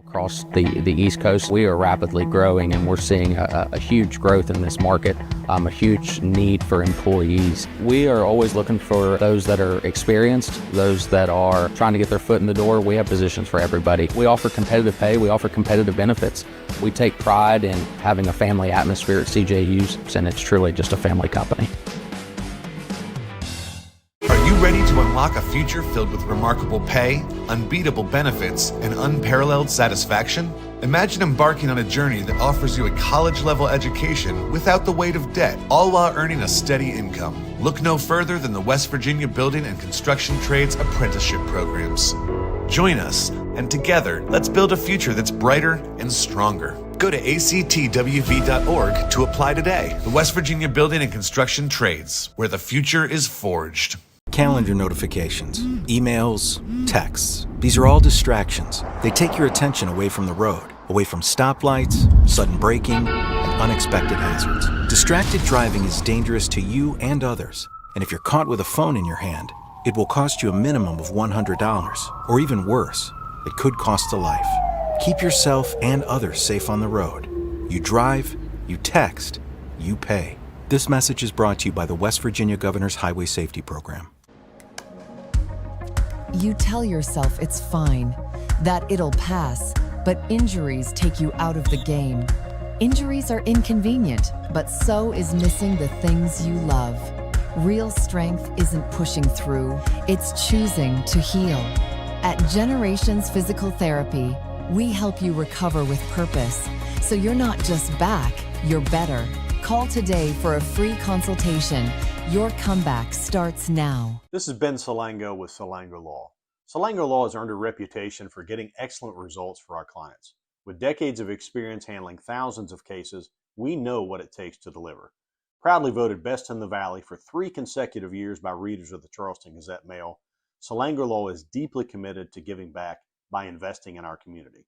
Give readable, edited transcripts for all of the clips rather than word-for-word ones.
Across the East Coast, we are rapidly growing, and we're seeing a huge growth in this market, a huge need for employees. We are always looking for those that are experienced, those that are trying to get their foot in the door. We have positions for everybody. We offer competitive pay, we offer competitive benefits. We take pride in having a family atmosphere at CJ Hughes, and it's truly just a family company. Are you ready to unlock a future filled with remarkable pay, unbeatable benefits, and unparalleled satisfaction? Imagine embarking on a journey that offers you a college-level education without the weight of debt, all while earning a steady income. Look no further than the West Virginia Building and Construction Trades Apprenticeship programs. Join us, and together, let's build a future that's brighter and stronger. Go to actwv.org to apply today. The West Virginia Building and Construction Trades, where the future is forged. Calendar notifications, emails, texts. These are all distractions. They take your attention away from the road, away from stoplights, sudden braking, and unexpected hazards. Distracted driving is dangerous to you and others. And if you're caught with a phone in your hand, it will cost you a minimum of $100, or even worse, it could cost a life. Keep yourself and others safe on the road. You drive, you text, you pay. This message is brought to you by the West Virginia Governor's Highway Safety Program. You tell yourself it's fine, that it'll pass, but injuries take you out of the game. Injuries are inconvenient, but so is missing the things you love. Real strength isn't pushing through, it's choosing to heal. At Generations Physical Therapy, we help you recover with purpose, so you're not just back, you're better. Call today for a free consultation. Your comeback starts now. This is Ben Salango with Salango Law. Salango Law has earned a reputation for getting excellent results for our clients. With decades of experience handling thousands of cases, we know what it takes to deliver. Proudly voted Best in the Valley for 3 consecutive years by readers of the Charleston Gazette-Mail, Salango Law is deeply committed to giving back by investing in our community.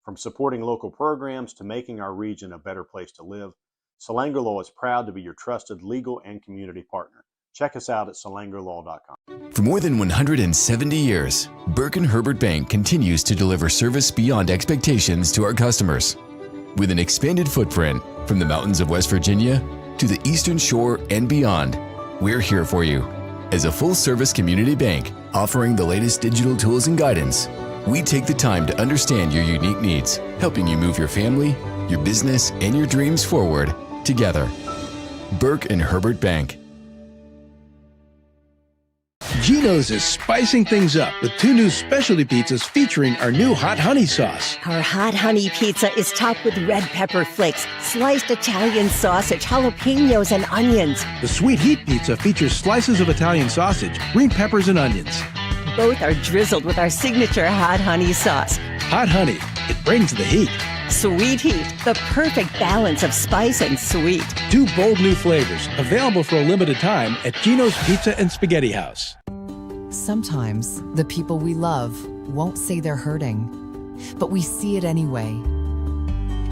From supporting local programs to making our region a better place to live, Salango Law is proud to be your trusted legal and community partner. Check us out at salangolaw.com. For more than 170 years, Burke & Herbert Bank continues to deliver service beyond expectations to our customers. With an expanded footprint from the mountains of West Virginia to the Eastern Shore and beyond, we're here for you. As a full-service community bank offering the latest digital tools and guidance, we take the time to understand your unique needs, helping you move your family, your business, and your dreams forward together. Burke & Herbert Bank. Geno's is spicing things up with 2 new specialty pizzas featuring our new hot honey sauce. Our hot honey pizza is topped with red pepper flakes, sliced Italian sausage, jalapenos, and onions. The sweet heat pizza features slices of Italian sausage, green peppers, and onions. Both are drizzled with our signature hot honey sauce. Hot honey, it brings the heat. Sweet heat, the perfect balance of spice and sweet. 2 bold new flavors, available for a limited time at Geno's Pizza and Spaghetti House. Sometimes the people we love won't say they're hurting, but we see it anyway.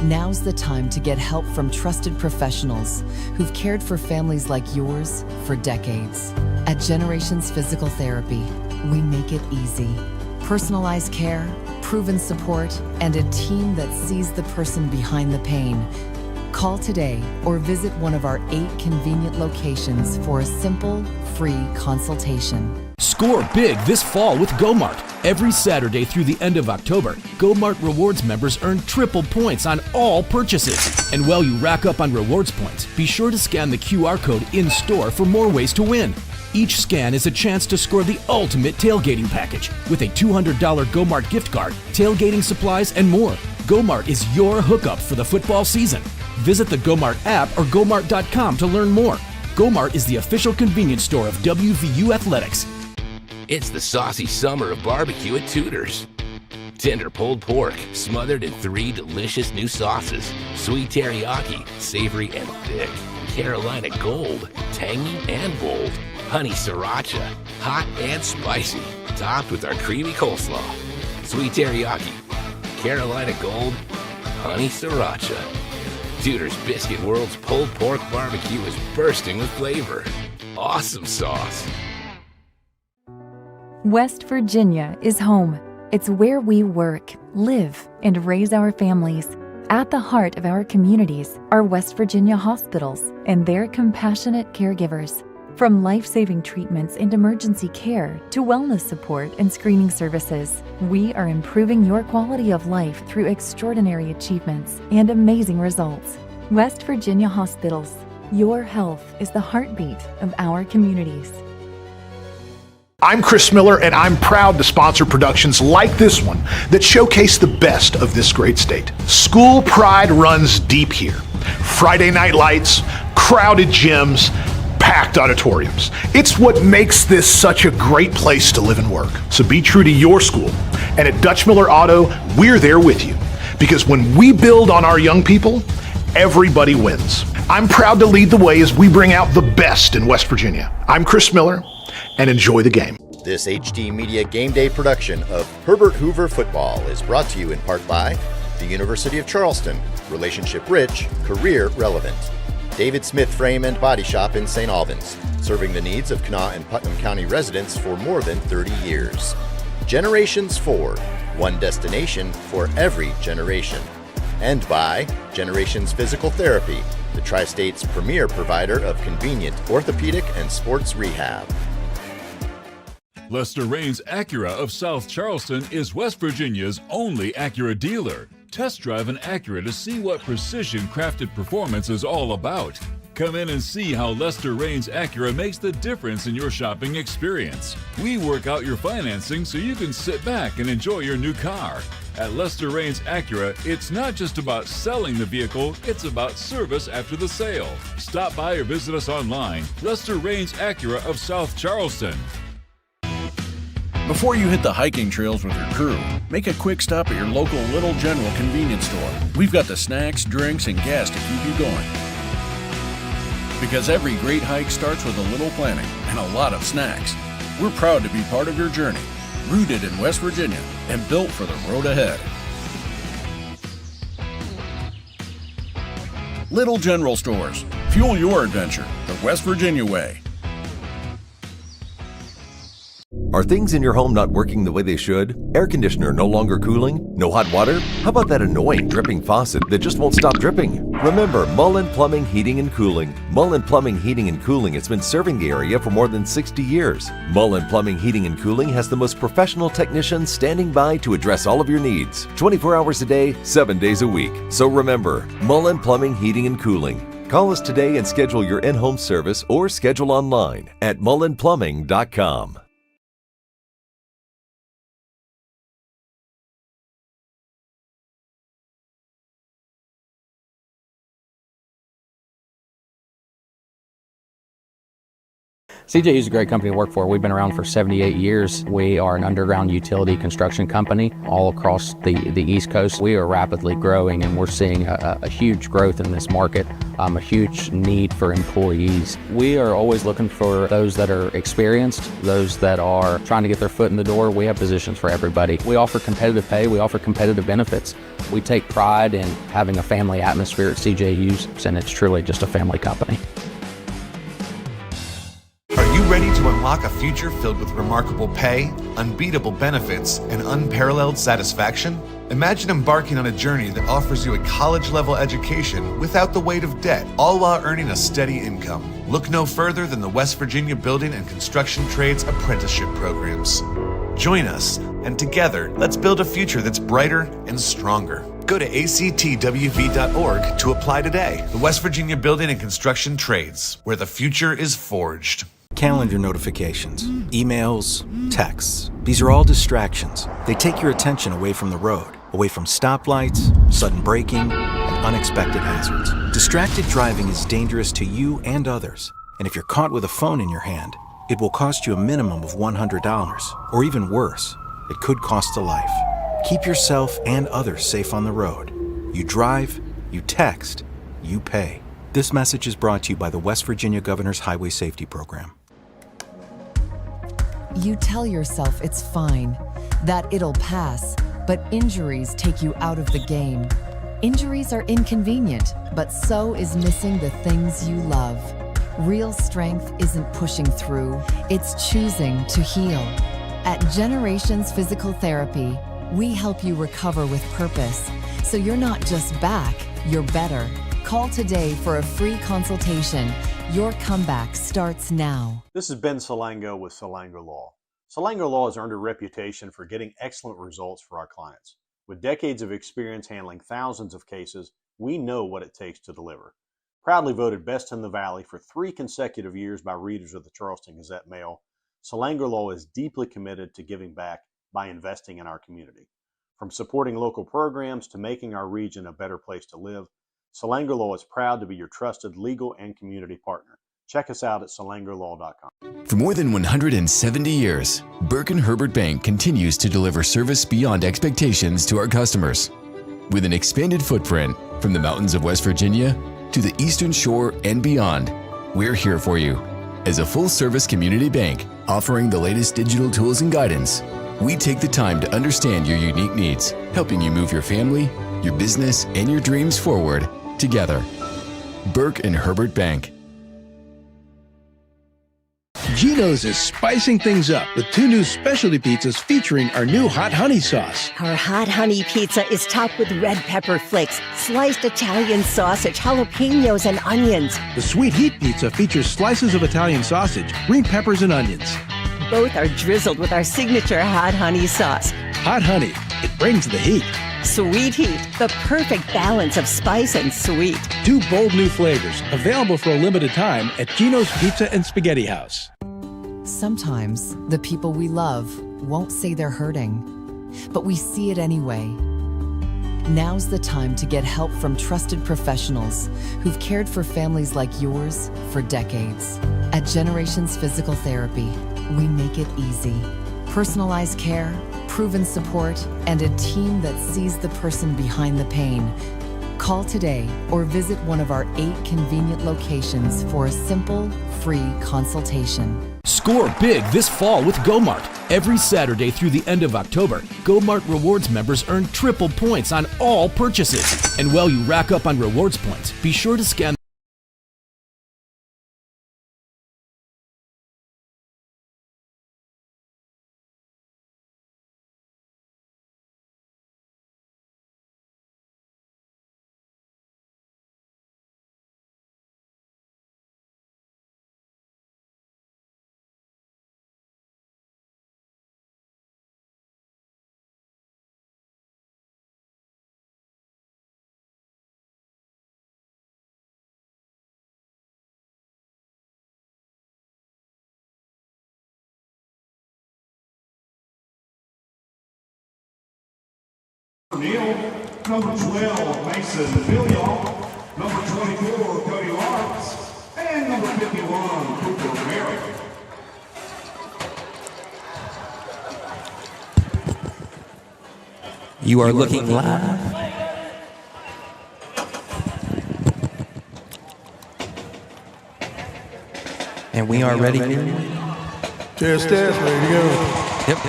Now's the time to get help from trusted professionals who've cared for families like yours for decades. At Generations Physical Therapy, we make it easy. Personalized care, proven support, and a team that sees the person behind the pain. Call today or visit one of our 8 convenient locations for a simple, free consultation. Score big this fall with GoMart. Every Saturday through the end of October, GoMart Rewards members earn triple points on all purchases. And while you rack up on rewards points, be sure to scan the QR code in-store for more ways to win. Each scan is a chance to score the ultimate tailgating package with a $200 GoMart gift card, tailgating supplies, and more. GoMart is your hookup for the football season. Visit the GoMart app or gomart.com to learn more. GoMart is the official convenience store of WVU Athletics. It's the saucy summer of barbecue at Tudor's. Tender pulled pork, smothered in 3 delicious new sauces. Sweet teriyaki, savory and thick. Carolina Gold, tangy and bold. Honey sriracha, hot and spicy. Topped with our creamy coleslaw. Sweet teriyaki, Carolina Gold, honey sriracha. Tudor's Biscuit World's pulled pork barbecue is bursting with flavor. Awesome sauce. West Virginia is home. It's where we work, live, and raise our families. At the heart of our communities are West Virginia hospitals and their compassionate caregivers. From life-saving treatments and emergency care to wellness support and screening services, we are improving your quality of life through extraordinary achievements and amazing results. West Virginia Hospitals. Your health is the heartbeat of our communities. I'm Chris Miller, and I'm proud to sponsor productions like this one that showcase the best of this great state. School pride runs deep here. Friday night lights, crowded gyms, packed auditoriums. It's what makes this such a great place to live and work. So be true to your school. And at Dutch Miller Auto, we're there with you. Because when we build on our young people, everybody wins. I'm proud to lead the way as we bring out the best in West Virginia. I'm Chris Miller, and enjoy the game. This HD Media Game Day production of Herbert Hoover Football is brought to you in part by the University of Charleston, relationship rich, career relevant. David Smith Frame and Body Shop in St. Albans, serving the needs of Kanawha and Putnam County residents for more than 30 years. Generations Ford, one destination for every generation. And by Generations Physical Therapy, the Tri-State's premier provider of convenient orthopedic and sports rehab. Lester Raines Acura of South Charleston is West Virginia's only Acura dealer. Test drive an Acura to see what precision-crafted performance is all about. Come in and see how Lester Raines Acura makes the difference in your shopping experience. We work out your financing so you can sit back and enjoy your new car. At Lester Raines Acura, it's not just about selling the vehicle, it's about service after the sale. Stop by or visit us online. Lester Raines Acura of South Charleston. Before you hit the hiking trails with your crew, make a quick stop at your local Little General convenience store. We've got the snacks, drinks, and gas to keep you going. Because every great hike starts with a little planning and a lot of snacks. We're proud to be part of your journey, rooted in West Virginia and built for the road ahead. Little General Stores. Fuel your adventure the West Virginia way. Are things in your home not working the way they should? Air conditioner no longer cooling? No hot water? How about that annoying dripping faucet that just won't stop dripping? Remember Mullen Plumbing, Heating and Cooling. Mullen Plumbing, Heating and Cooling has been serving the area for more than 60 years. Mullen Plumbing, Heating and Cooling has the most professional technicians standing by to address all of your needs. 24 hours a day, 7 days a week. So remember, Mullen Plumbing, Heating and Cooling. Call us today and schedule your in-home service or schedule online at mullenplumbing.com. CJU is a great company to work for. We've been around for 78 years. We are an underground utility construction company all across the East Coast. We are rapidly growing, and we're seeing a huge growth in this market, a huge need for employees. We are always looking for those that are experienced, those that are trying to get their foot in the door. We have positions for everybody. We offer competitive pay. We offer competitive benefits. We take pride in having a family atmosphere at CJU's, and it's truly just a family company. Are you ready to unlock a future filled with remarkable pay, unbeatable benefits, and unparalleled satisfaction? Imagine embarking on a journey that offers you a college-level education without the weight of debt, all while earning a steady income. Look no further than the West Virginia Building and Construction Trades Apprenticeship programs. Join us, and together, let's build a future that's brighter and stronger. Go to actwv.org to apply today. The West Virginia Building and Construction Trades, where the future is forged. Calendar notifications, emails, texts. These are all distractions. They take your attention away from the road, away from stoplights, sudden braking, and unexpected hazards. Distracted driving is dangerous to you and others. And if you're caught with a phone in your hand, it will cost you a minimum of $100, or even worse, it could cost a life. Keep yourself and others safe on the road. You drive, you text, you pay. This message is brought to you by the West Virginia Governor's Highway Safety Program. You tell yourself it's fine, that it'll pass, but injuries take you out of the game. Injuries are inconvenient, but so is missing the things you love. Real strength isn't pushing through, it's choosing to heal. At Generations Physical Therapy, we help you recover with purpose. So you're not just back, you're better. Call today for a free consultation. Your comeback starts now. This is Ben Salango with Salango Law. Salango Law has earned a reputation for getting excellent results for our clients. With decades of experience handling thousands of cases, we know what it takes to deliver. Proudly voted Best in the Valley for 3 consecutive years by readers of the Charleston Gazette Mail, Salango Law is deeply committed to giving back by investing in our community. From supporting local programs to making our region a better place to live, Salango Law is proud to be your trusted legal and community partner. Check us out at salangolaw.com. For more than 170 years, Burke & Herbert Bank continues to deliver service beyond expectations to our customers. With an expanded footprint from the mountains of West Virginia to the Eastern Shore and beyond, we're here for you. As a full-service community bank offering the latest digital tools and guidance, we take the time to understand your unique needs, helping you move your family, your business, and your dreams forward together. Burke & Herbert Bank. Geno's is spicing things up with 2 new specialty pizzas featuring our new hot honey sauce. Our hot honey pizza is topped with red pepper flakes, sliced Italian sausage, jalapenos, and onions. The sweet heat pizza features slices of Italian sausage, green peppers, and onions. Both are drizzled with our signature hot honey sauce. Hot honey, it brings the heat. Sweet heat, the perfect balance of spice and sweet. 2 bold new flavors, available for a limited time at Geno's Pizza and Spaghetti House. Sometimes the people we love won't say they're hurting, but we see it anyway. Now's the time to get help from trusted professionals who've cared for families like yours for decades. At Generations Physical Therapy, we make it easy. Personalized care, proven support, and a team that sees the person behind the pain. Call today or visit one of our 8 convenient locations for a simple, free consultation. Score big this fall with GoMart. Every Saturday through the end of October, GoMart Rewards members earn triple points on all purchases. And while you rack up on rewards points, be sure to scan Neal, number 12, Mason Villion, number 24, Cody Lawrence, and number 51, Cooper Merrick. You are looking live. And we are ready. Test, ready to go. Yep.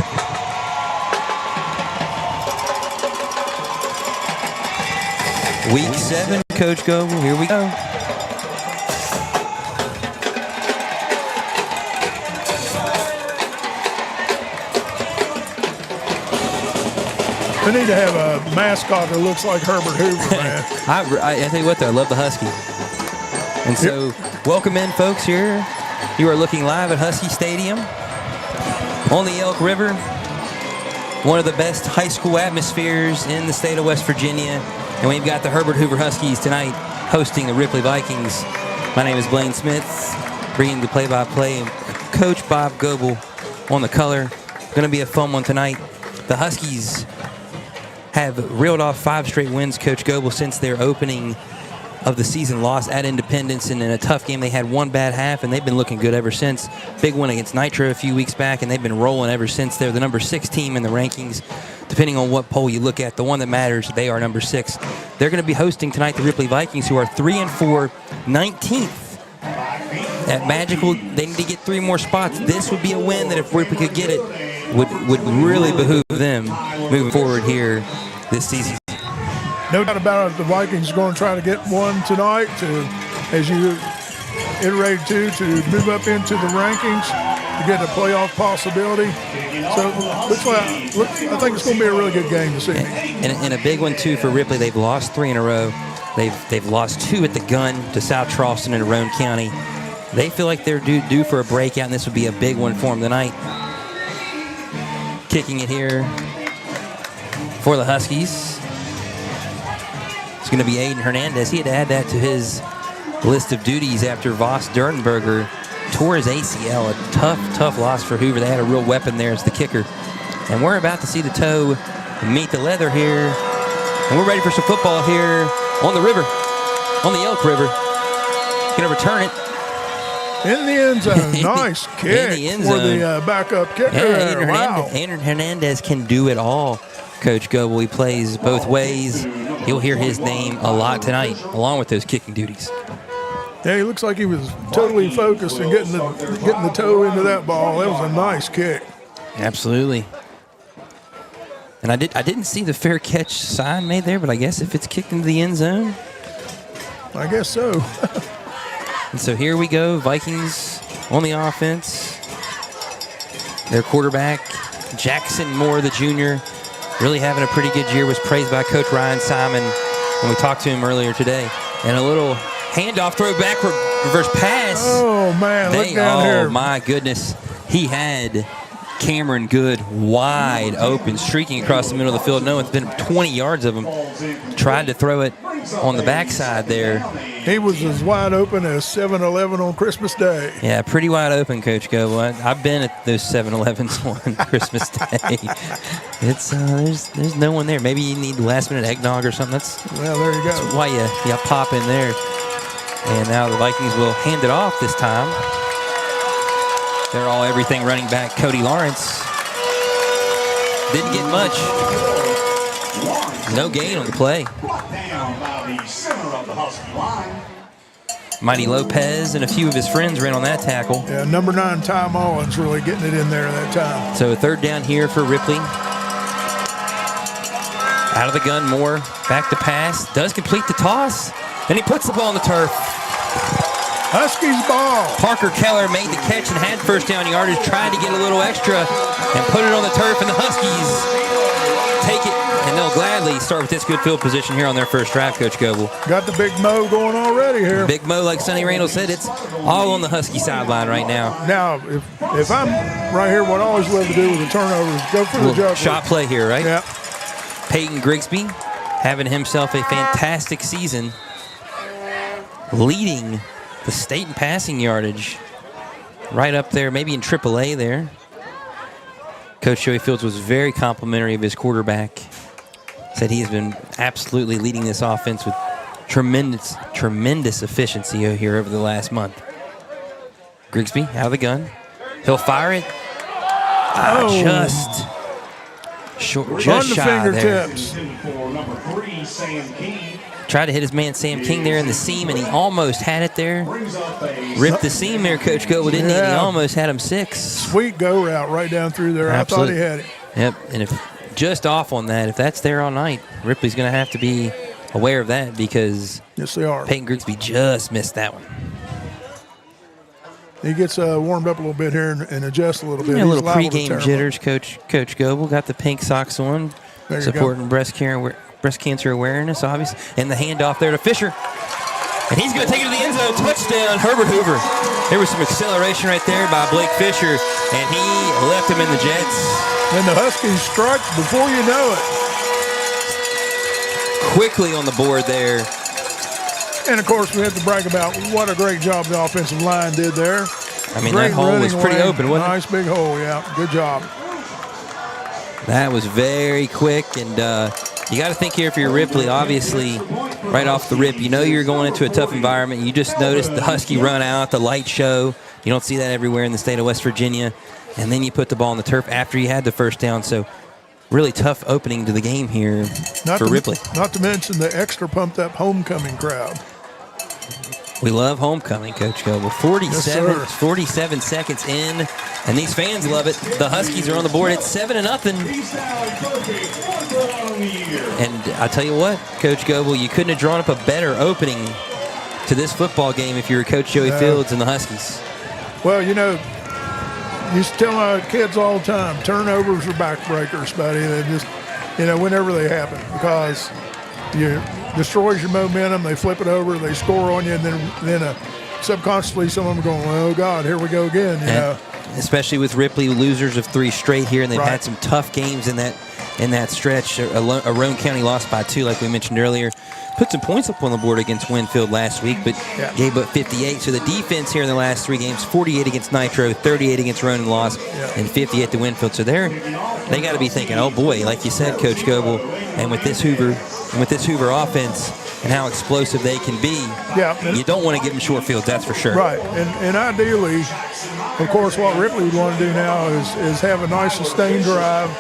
Week 7, Coach Goble, here we go. They need to have a mascot that looks like Herbert Hoover, man. I tell you what, though, I love the Husky. And so, welcome in, folks, here. You are looking live at Husky Stadium on the Elk River. One of the best high school atmospheres in the state of West Virginia. And we've got the Herbert Hoover Huskies tonight hosting the Ripley Vikings. My name is Blaine Smith, bringing the play-by-play. Coach Bob Goble on the color. Going to be a fun one tonight. The Huskies have reeled off 5 straight wins, Coach Goble, since their opening of the season. Lost at Independence, and in a tough game they had 1 bad half, and they've been looking good ever since. Big win against Nitro a few weeks back, and they've been rolling ever since. They're the number 6 team in the rankings, depending on what poll you look at. The one that matters, they are number 6. They're going to be hosting tonight the Ripley Vikings, who are 3-4, 19th at Magical. They need to get 3 more spots. This would be a win that if Ripley could get it, would really behoove them moving forward here this season. No doubt about it, the Vikings are going to try to get one tonight to, as you iterated to move up into the rankings. to get a playoff possibility. So I think it's going to be a really good game this evening. And a big one, too, for Ripley. They've lost 3 in a row. They've lost 2 at the gun to South Charleston and Roane County. They feel like they're due for a breakout, and this would be a big one for them tonight. Kicking it here for the Huskies. It's going to be Aiden Hernandez. He had to add that to his list of duties after Voss Dernberger tore his ACL. A tough loss for Hoover. They had a real weapon there as the kicker. And we're about to see the toe meet the leather here. And we're ready for some football here on the river, on the Elk River. Going to return it. In the end zone. Nice kick in the end for zone. the backup kicker. Yeah, Wow. Aiden Hernandez can do it all, Coach Goble. He plays both ways. You'll hear his name a lot tonight, along with those kicking duties. Yeah, he looks like he was totally focused and getting the toe into that ball. That was a nice kick. Absolutely. And I didn't see the fair catch sign made there, but I guess if it's kicked into the end zone. I guess so. And so here we go, Vikings on the offense. Their quarterback, Jackson Moore, the junior, really having a pretty good year, was praised by Coach Ryan Simon when we talked to him earlier today. And a little handoff, throw backward, reverse pass. Oh, man, look down here. Oh, my goodness. He had Cameron Good wide open, streaking across the middle of the field. No, it's been 20 yards of him. Tried to throw it on the backside there. He was as wide open as 7-Eleven on Christmas Day. Yeah, pretty wide open, Coach Goble. I've been at those 7-Elevens on Christmas Day. It's there's no one there. Maybe you need last-minute eggnog or something. Well, there you go. That's why you pop in there. And now the Vikings will hand it off this time. They're all everything running back. Cody Lawrence didn't get much. No gain on the play. Mighty Lopez and a few of his friends ran on that tackle. Yeah, number 9, Ty Mullins, really getting it in there that time. So third down here for Ripley. Out of the gun, Moore back to pass. Does complete the toss. And he puts the ball on the turf. Huskies ball. Parker Keller made the catch and had first down yardage. Tried to get a little extra and put it on the turf. And the Huskies take it. And they'll gladly start with this good field position here on their first drive, Coach Goble. Got the Big Mo going already here. Big Mo, like Sonny Randall said, it's all on the Husky sideline right now. Now, if I'm right here, what I always love to do with the turnover is go for the jump. Shot play here, right? Yeah. Peyton Grigsby having himself a fantastic season, leading the state in passing yardage right up there, maybe in AAA there. Coach Joey Fields was very complimentary of his quarterback. Said he has been absolutely leading this offense with tremendous efficiency here over the last month. Grigsby out of the gun. He'll fire it. Just shy there. Tried to hit his man Sam King there in the seam, and he almost had it there. Ripped the seam there, Coach Goble, didn't he? He almost had him 6. Sweet go route right down through there. Absolutely. I thought he had it. Yep, and if just off on that, if that's there all night, Ripley's going to have to be aware of that because yes, they are. Peyton Grigsby just missed that one. He gets warmed up a little bit here and adjusts a little bit. A little pregame jitters, Coach Goble. Got the pink socks on, supporting breast cancer awareness, obviously. And the handoff there to Fisher. And he's going to take it to the end zone. Touchdown, Herbert Hoover. There was some acceleration right there by Blake Fisher, and he left him in the Jets. And the Huskies strike before you know it. Quickly on the board there. And, of course, we have to brag about what a great job the offensive line did there. I mean, great that hole was pretty open, wasn't it? Nice big hole, yeah. Good job. That was very quick, and you got to think here if you're Ripley, obviously, right off the rip, you know you're going into a tough environment. You just noticed the Husky run out, the light show. You don't see that everywhere in the state of West Virginia. And then you put the ball on the turf after you had the first down. So really tough opening to the game here for Ripley. Not to mention the extra pumped-up homecoming crowd. We love homecoming, Coach Goble. 47 seconds in, and these fans love it. The Huskies are on the board at 7-0. And I tell you what, Coach Goble, you couldn't have drawn up a better opening to this football game if you were Coach Joey Fields and the Huskies. Well, you know, used to tell my kids all the time, turnovers are backbreakers, buddy. They just, whenever they happen, because you destroys your momentum. They flip it over, they score on you, and then subconsciously some of them are going, oh, God, here we go again, you know. Especially with Ripley, losers of 3 straight here, and they've had some tough games in that stretch. A Roane County lost by 2, like we mentioned earlier. Put some points up on the board against Winfield last week, but gave up 58. So the defense here in the last 3 games, 48 against Nitro, 38 against Roane and lost, and 58 to Winfield. So they got to be thinking, oh boy, like you said, Coach Goebel, and with this Hoover offense and how explosive they can be, you don't want to give them short fields, that's for sure. Right, and ideally, of course, what Ripley would want to do now is have a nice sustained drive,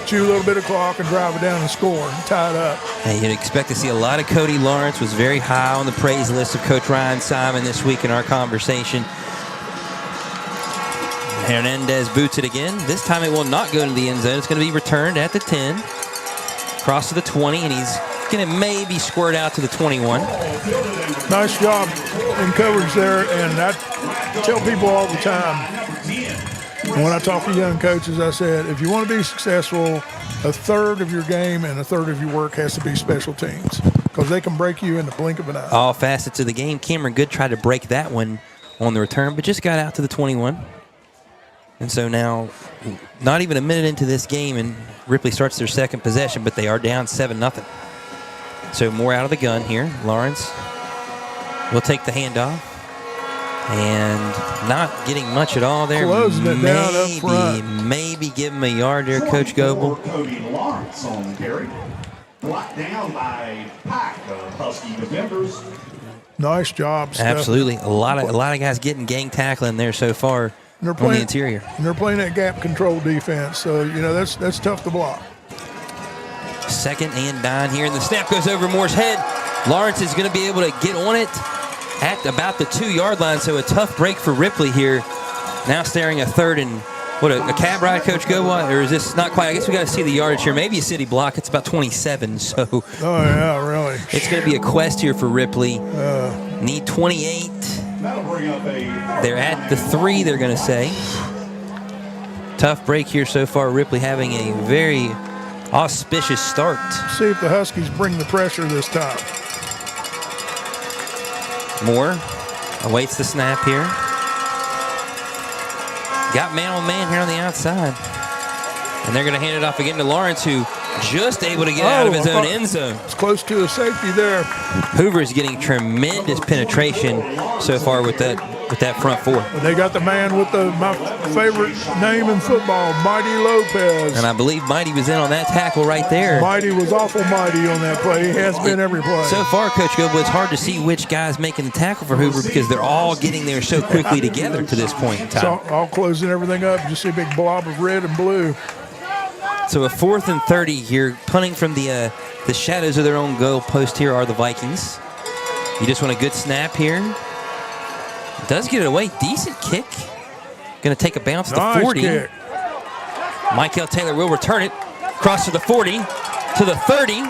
chew a little bit of clock, and drive it down and score and tie it up. And you'd expect to see a lot of Cody Lawrence. Was very high on the praise list of Coach Ryan Simon this week in our conversation. Hernandez boots it again. This time it will not go into the end zone. It's going to be returned at the 10. Cross to the 20, and he's going to maybe squirt out to the 21. Nice job in coverage there, and I tell people all the time, when I talk to young coaches, I said, if you want to be successful, a third of your game and a third of your work has to be special teams, because they can break you in the blink of an eye. All facets of the game. Cameron Good tried to break that one on the return, but just got out to the 21. And so now, not even a minute into this game, and Ripley starts their second possession, but they are down 7-0. So more out of the gun here. Lawrence will take the handoff. And not getting much at all there. Closing it down up front. Maybe give him a yard there, Coach Goebel. Cody Lawrence on the carry. Blocked down by pack of Husky defenders. Nice job, Steph. Absolutely. A lot of guys getting gang tackling there so far on the interior. And they're playing that gap control defense, so that's tough to block. 2nd and 9 here, and the snap goes over Moore's head. Lawrence is going to be able to get on it at about the 2-yard line, so a tough break for Ripley here. Now staring a 3rd and, a cab ride, Coach Goebel, or is this not quite? I guess we got to see the yardage here. Maybe a city block. It's about 27, so. Oh, yeah, really. It's going to be a quest here for Ripley. Need 28. They're at the 3, they're going to say. Tough break here so far. Ripley having a very auspicious start. See if the Huskies bring the pressure this time. Moore awaits the snap here. Got man-on-man here on the outside. And they're going to hand it off again to Lawrence, who just able to get out of his own end zone. It's close to a safety there. Hoover's getting tremendous penetration so far with that front 4. They got the man with my favorite name in football, Mighty Lopez. And I believe Mighty was in on that tackle right there. Mighty was awful mighty on that play. He has been every play. So far, Coach Goebel, it's hard to see which guy's making the tackle for Hoover because they're all getting there so quickly together to this point in time. So all closing everything up. You see a big blob of red and blue. So a 4th and 30. You're punting from the shadows of their own goal post here are the Vikings. You just want a good snap here. Does get it away. Decent kick. Going to take a bounce to the 40. Kick. Michael Taylor will return it. Cross to the 40, to the 30.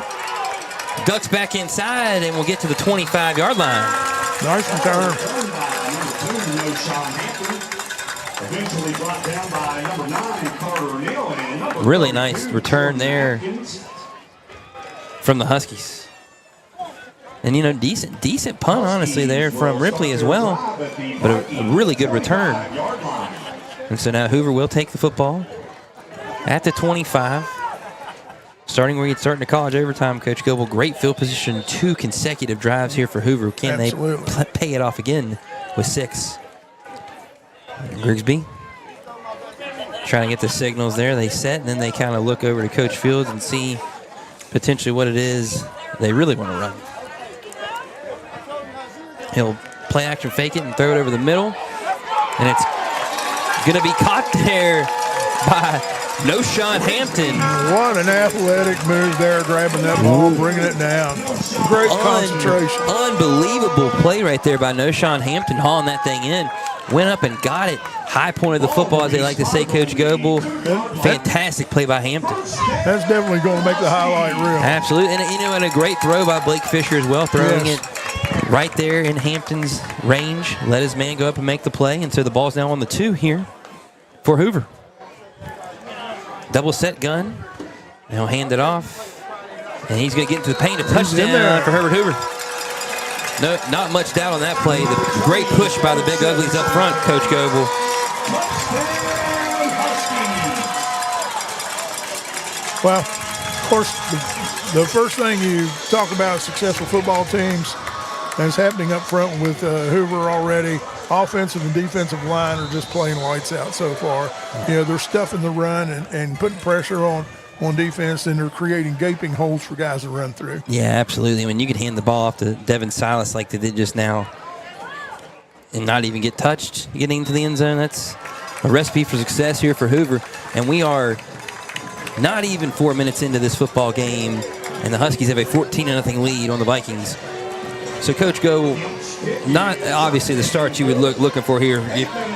Ducks back inside and will get to the 25-yard line. Nice return. Eventually brought down by number 9, Carter Neal. Really nice return there from the Huskies. And, decent punt, honestly, there from Ripley as well. But a really good return. And so now Hoover will take the football at the 25. Starting where you'd start in the college overtime, Coach Goebel. Great field position, 2 consecutive drives here for Hoover. Can they pay it off again with 6? Grigsby trying to get the signals there. They set, and then they kind of look over to Coach Fields and see potentially what it is they really want to run. He'll play action fake it and throw it over the middle. And it's going to be caught there by Noshawn Hampton. What an athletic move there, grabbing that ball, bringing it down. Great concentration. Unbelievable play right there by Noshawn Hampton, hauling that thing in. Went up and got it. High point of the football, as they like to say, Coach Goebel. Fantastic play by Hampton. That's definitely going to make the highlight reel. Absolutely. And a great throw by Blake Fisher as well, throwing it right there in Hampton's range. Let his man go up and make the play. And so the ball's now on the 2 here for Hoover. Double set gun. He'll hand it off. And he's going to get into the paint. A touchdown for Herbert Hoover. No, not much doubt on that play. The great push by the Big Uglies up front, Coach Goebel. Well, of course, the first thing you talk about successful football teams that's happening up front with Hoover already. Offensive and defensive line are just playing lights out so far. You know, they're stuffing the run and putting pressure on defense, and they're creating gaping holes for guys to run through. Yeah, absolutely. I mean, you could hand the ball off to Devin Silas like they did just now and not even get touched getting into the end zone. That's a recipe for success here for Hoover. And we are not even 4 minutes into this football game, and the Huskies have a 14-0 lead on the Vikings. So, Coach Go, not obviously the start you would looking for here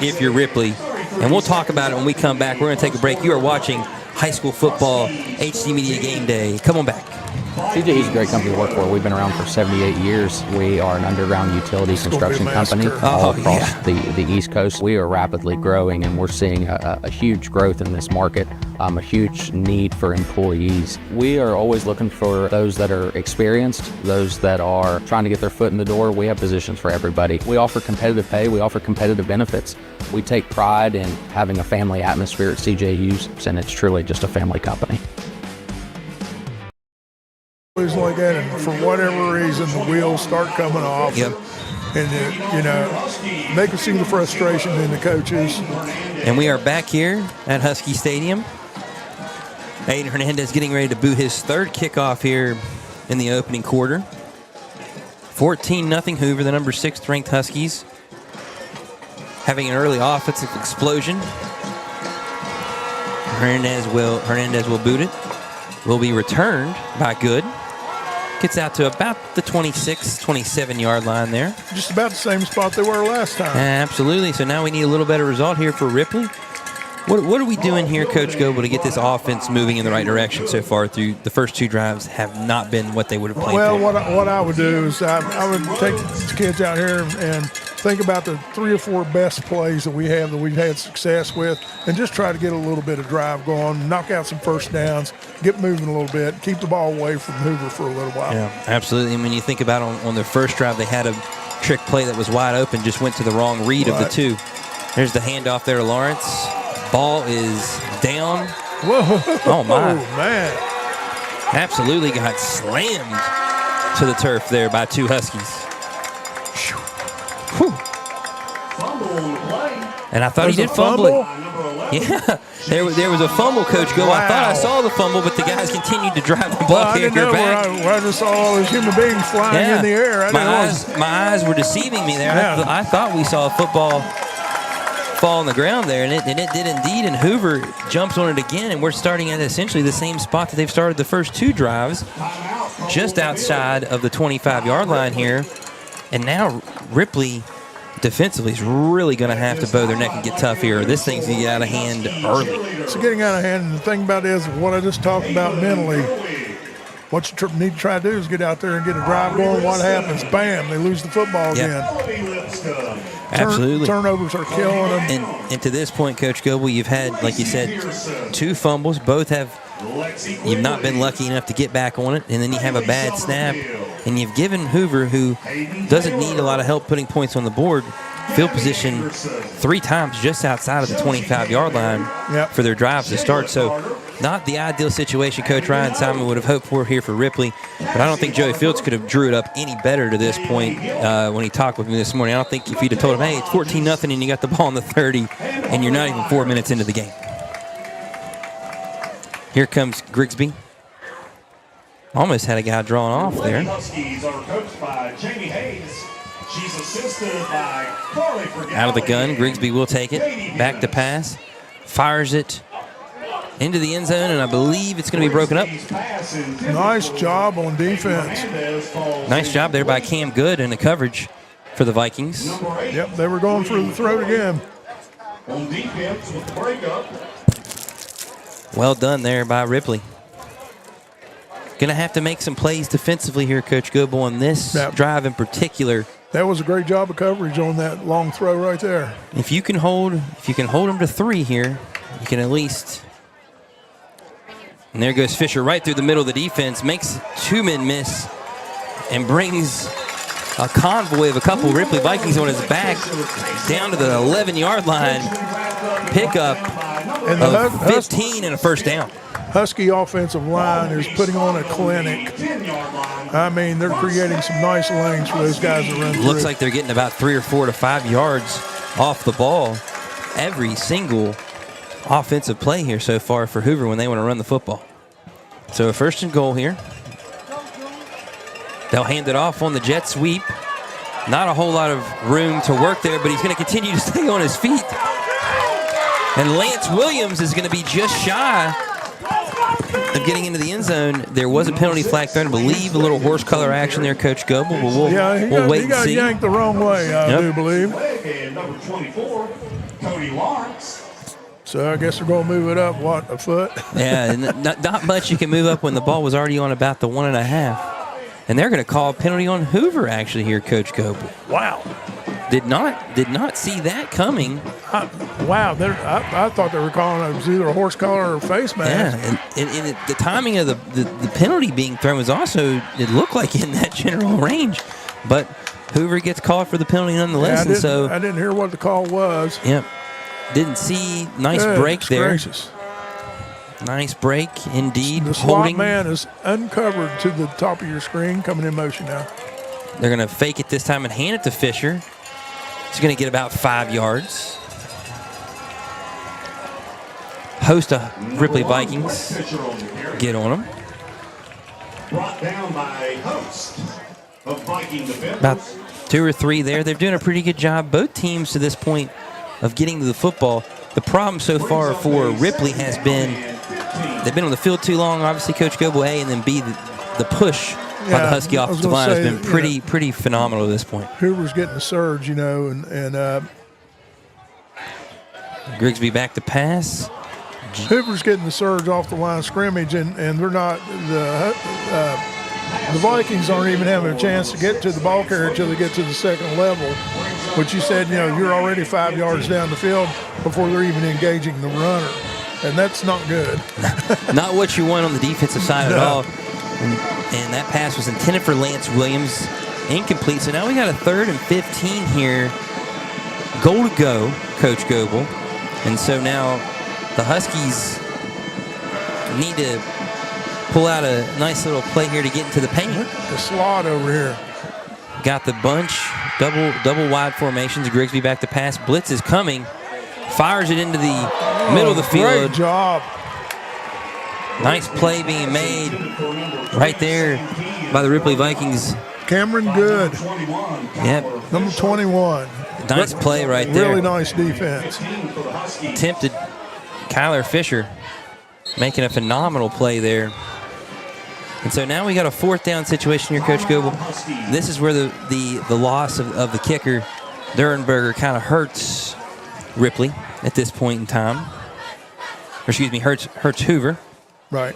if you're Ripley. And we'll talk about it when we come back. We're going to take a break. You are watching high school football, HD Media Game Day. Come on back. CJE is a great company to work for. We've been around for 78 years. We are an underground utility construction company all across the East Coast. We are rapidly growing, and we're seeing a huge growth in this market, a huge need for employees. We are always looking for those that are experienced, those that are trying to get their foot in the door. We have positions for everybody. We offer competitive pay. We offer competitive benefits. We take pride in having a family atmosphere at CJ Hughes, and it's truly just a family company. Like that, and for whatever reason, the wheels start coming off. Yep. And you know, they can see the frustration in the coaches. And we are back here at Husky Stadium. Aiden Hernandez getting ready to boot his third kickoff here in the opening quarter. 14-0 Hoover, the number 6th ranked Huskies, having an early offensive explosion. Hernandez will boot it. Will be returned by Good. Gets out to about the 26, 27-yard line there. Just about the same spot they were last time. Absolutely. So now we need a little better result here for Ripley. What are we doing here, Coach Goebel, to get this offense moving in the right direction so far through the first two drives have not been what they would have played Well, for? what I would do is I would take these kids out here and think about the 3 or 4 best plays that we've had success with, and just try to get a little bit of drive going, knock out some first downs, get moving a little bit, keep the ball away from Hoover for a little while. Yeah, absolutely. And when you think about on their first drive, they had a trick play that was wide open, just went to the wrong read of the two. There's the handoff there to Lawrence. Ball is down. Whoa. Oh, my. Oh, man. Absolutely got slammed to the turf there by two Huskies. Whew. And I thought he did fumble it. Yeah, there was a fumble, Coach Go. Wow. I thought I saw the fumble, but the guys continued to drive the ball here back. I just saw all these human beings flying in the air. My eyes were deceiving me there. Yeah. I thought we saw a football fall on the ground there, and it did indeed, and Hoover jumps on it again, and we're starting at essentially the same spot that they've started the first two drives, just outside of the 25-yard line here. And now Ripley defensively is really going to have to bow their neck and get tough here. This thing's going to get out of hand early. It's getting out of hand, and the thing about it is what I just talked about mentally. What you need to try to do is get out there and get a drive going. What happens? Bam, they lose the football again. Absolutely. Turnovers are killing them. And to this point, Coach Goebel, you've had, like you said, 2 fumbles. You've not been lucky enough to get back on it, and then you have a bad snap. And you've given Hoover, who doesn't need a lot of help putting points on the board, field position 3 times just outside of the 25-yard line for their drives to start. So not the ideal situation Coach Ryan Simon would have hoped for here for Ripley. But I don't think Joey Fields could have drew it up any better to this point when he talked with me this morning. I don't think if he'd have told him, hey, it's 14-0 and you got the ball on the 30 and you're not even 4 minutes into the game. Here comes Grigsby. Almost had a guy drawn off there. Huskies are coached by Jamie Hayes. She's assisted by Carly Fergal. Out of the gun, Grigsby will take it. Back to pass. Fires it into the end zone, and I believe it's going to be broken up. Nice job on defense. Nice job there by Cam Good in the coverage for the Vikings. Yep, they were going for the throat again. On defense with the breakup. Well done there by Ripley. Going to have to make some plays defensively here, Coach Goebel, on this drive in particular That was a great job of coverage on that long throw right there. If you can hold them to 3 here, you can at least. And there goes Fisher right through the middle of the defense, makes 2 men miss, and brings a convoy of a couple Ripley Vikings on his back down to the 11-yard line. Pickup of 15 and a first down. Husky offensive line is putting on a clinic. I mean, they're creating some nice lanes for those guys to run through. Looks like they're getting about 3 or 4 to 5 yards off the ball every single offensive play here so far for Hoover when they want to run the football. So a 1st and goal here. They'll hand it off on the jet sweep. Not a whole lot of room to work there, but he's going to continue to stay on his feet. And Lance Williams is going to be just shy of getting into the end zone. There was a penalty flag thrown, I believe, a little horse color action there, Coach Goebel. But we'll wait and see. He got yanked the wrong way, I do believe. And number 24, Cody Lawrence. So I guess they're going to move it up, a foot? Yeah, and not much you can move up when the ball was already on about the 1.5. And they're going to call a penalty on Hoover actually here, Coach Goebel. Wow. Did not see that coming. Wow, I thought they were calling it either a horse collar or face mask. Yeah, and the timing of the penalty being thrown was also, it looked like in that general range. But Hoover gets called for the penalty nonetheless. I didn't hear what the call was. Yep. Didn't see. Nice break there. Gracious. Nice break indeed. The slot man is uncovered to the top of your screen, coming in motion now. They're going to fake it this time and hand it to Fisher. He's going to get about 5 yards. Host of Ripley Vikings. Get on them. Brought down by host of Viking defenders. About 2 or 3 there. They're doing a pretty good job, both teams to this point, of getting to the football. The problem so far for Ripley has been they've been on the field too long. Obviously, Coach Goebel, A, and then B, the push by the Husky offensive line has been pretty phenomenal at this point. Hoover's getting the surge, and Grigsby back to pass. Hoover's getting the surge off the line of scrimmage, and they're not the Vikings aren't even having a chance to get to the ball carrier until they get to the second level. Which you said, you're already 5 yards down the field before they're even engaging the runner, and that's not good. Not what you want on the defensive side at all. And that pass was intended for Lance Williams, incomplete. So now we got a 3rd and 15 here. Goal to go, Coach Goebel. And so now the Huskies need to pull out a nice little play here to get into the paint. The slot over here. Got the bunch, double wide formations. Grigsby back to pass. Blitz is coming. Fires it into the middle of the field. Great job. Nice play being made right there by the Ripley Vikings. Cameron Good. Yep. Number 21. Nice play right there. Really nice defense. Tempted Kyler Fisher making a phenomenal play there. And so now we got a 4th down situation here, Coach Goebel. This is where the loss of the kicker, Durenberger, kind of hurts Ripley at this point in time. Or excuse me, hurts Hoover. Right.